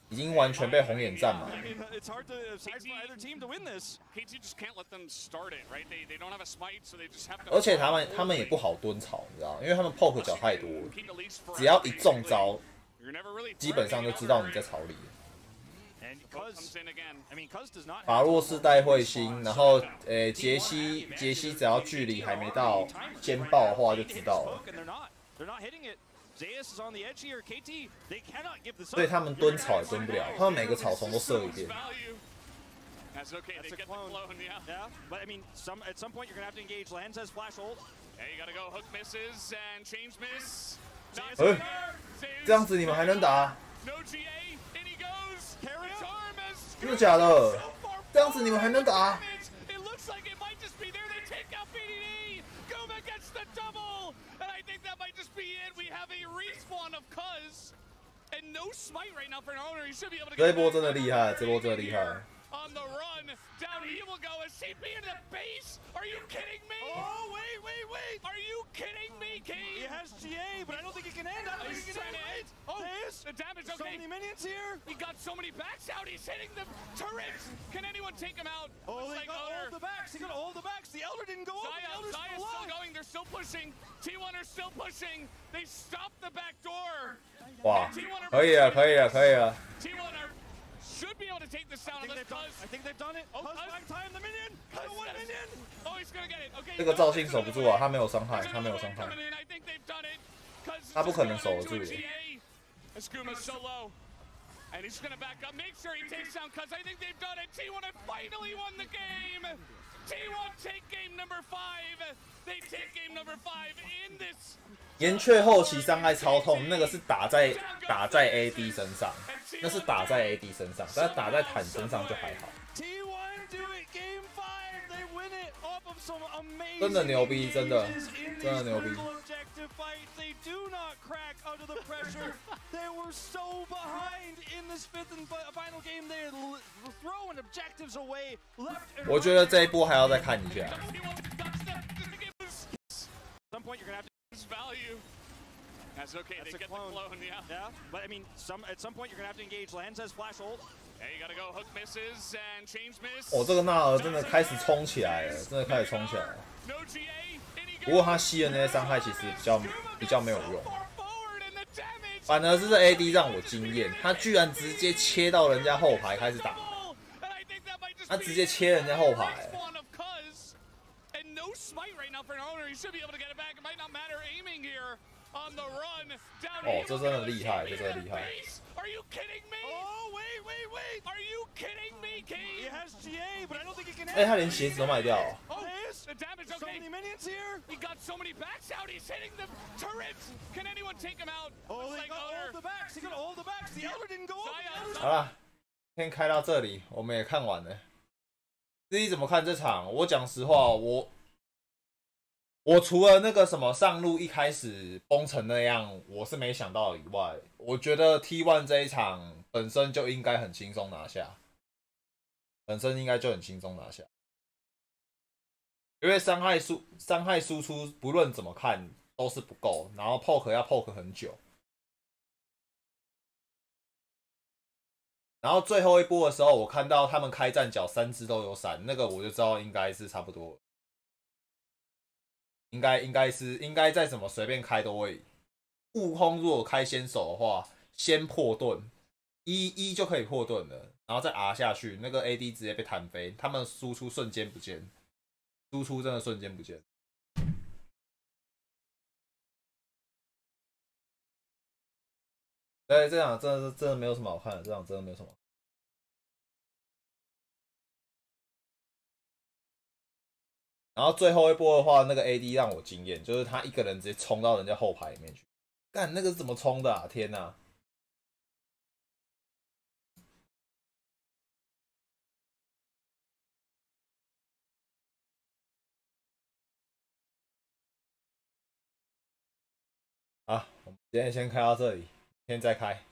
已经完全被红眼占嘛。It's hard to decide for either team to win this. KT just can't let them start it, right? They don't have a smite, so they just have to. 而且他们也不好蹲草，你知道，因为他们 poke 脚太多了，只要一中招，基本上就知道你在草里。法洛士带彗星，然后杰西只要距离还没到肩爆的话就知道了。所以他们蹲草也蹲不了，他们每个草丛都射一遍。That's okay. They get the clone, yeah. But I mean, at some point you're gonna have to engage. Lands has flash ult. Hey, you gotta go. Hook misses and change miss. 这样子你们还能打？ No GA. In he goes. Charm 真的假的？这样子你们还能打？ It looks like it might just be there. They take out BDD. Guma gets the double, and I think that might just be it. We have a respawn of Cuz, and no smite right now for an owner. He should be able to. 这一波真的厉害，这波真的厉害。 On the run, down he will go. A CP into the base? Are you kidding me? Oh, wait! Are you kidding me, Kane? He has GA, but I don't think he can end. I don't think he can end. Oh, the damage, okay. So many minions here. He got so many backs out. He's hitting the turrets. Can anyone take him out? Oh, they got all the backs. He got all the backs. The Elder didn't go up. The Elder's still going. They're still pushing. T1 are still pushing. They stopped the back door. 哇，可以了。T1 are should be able to take this down. I think they've done it. Oh, back time the minion. One minion. Oh, he's gonna get it. Okay. 这个赵信守不住啊，他没有伤害，他不可能守得住的。 Escuma's so low. And he's gonna back up. Make sure he takes down Cuz. I think they've done it. T1 have finally won the game. T1 take game number 5. They take game number 5 in this. 岩雀后期伤害超痛，那个是打在 AD 身上，那是打在 AD 身上，但打在坦身上就还好。真的牛逼，真的牛逼。我觉得这一波还要再看一下。 Value. That's okay. They get the clone, yeah. But I mean, at some point you're gonna have to engage. Lands has flash ult. Hey, you gotta go. Hook misses and change miss. 哦，这个纳尔真的开始冲起来了，不过他吸的那些伤害其实比较没有用，反而是这 AD 让我惊艳，他居然直接切到人家后排开始打，他直接切人家后排。 No smite right now for an owner. He should be able to get it back. It might not matter aiming here on the run. Down 哦，这真的厉害，这真的厉害。 Are you kidding me? Oh, wait! Are you kidding me, Kane? He has GA, but I don't think he can. 哎，他连鞋子都卖掉了。 Oh, the damage. Okay. So many minions here. He got so many backs out. He's hitting the turrets. Can anyone take him out? Oh, they got all the backs. He got all the backs. The Elder didn't go up. 好了，先开到这里，我们也看完了。自己怎么看这场？我讲实话，我除了那个什么上路一开始崩成那样，我是没想到以外，我觉得 T1 这一场本身就应该很轻松拿下，因为伤害输出不论怎么看都是不够，然后 poke 要 poke 很久，然后最后一波的时候，我看到他们开战角3只都有闪，那个我就知道应该是差不多了。应该再怎么随便开都会。悟空如果开先手的话，先破盾，1就可以破盾了，然后再 R 下去，那个 AD 直接被弹飞，他们输出瞬间不见，输出真的瞬间不见。对，这场真的没有什么好看的，这场真的没有什么。然后最后一波的话，那个 AD 让我惊艳，就是他一个人直接冲到人家后排里面去。干，那个是怎么冲的啊？天哪！好，我们今天先开到这里，明天再开。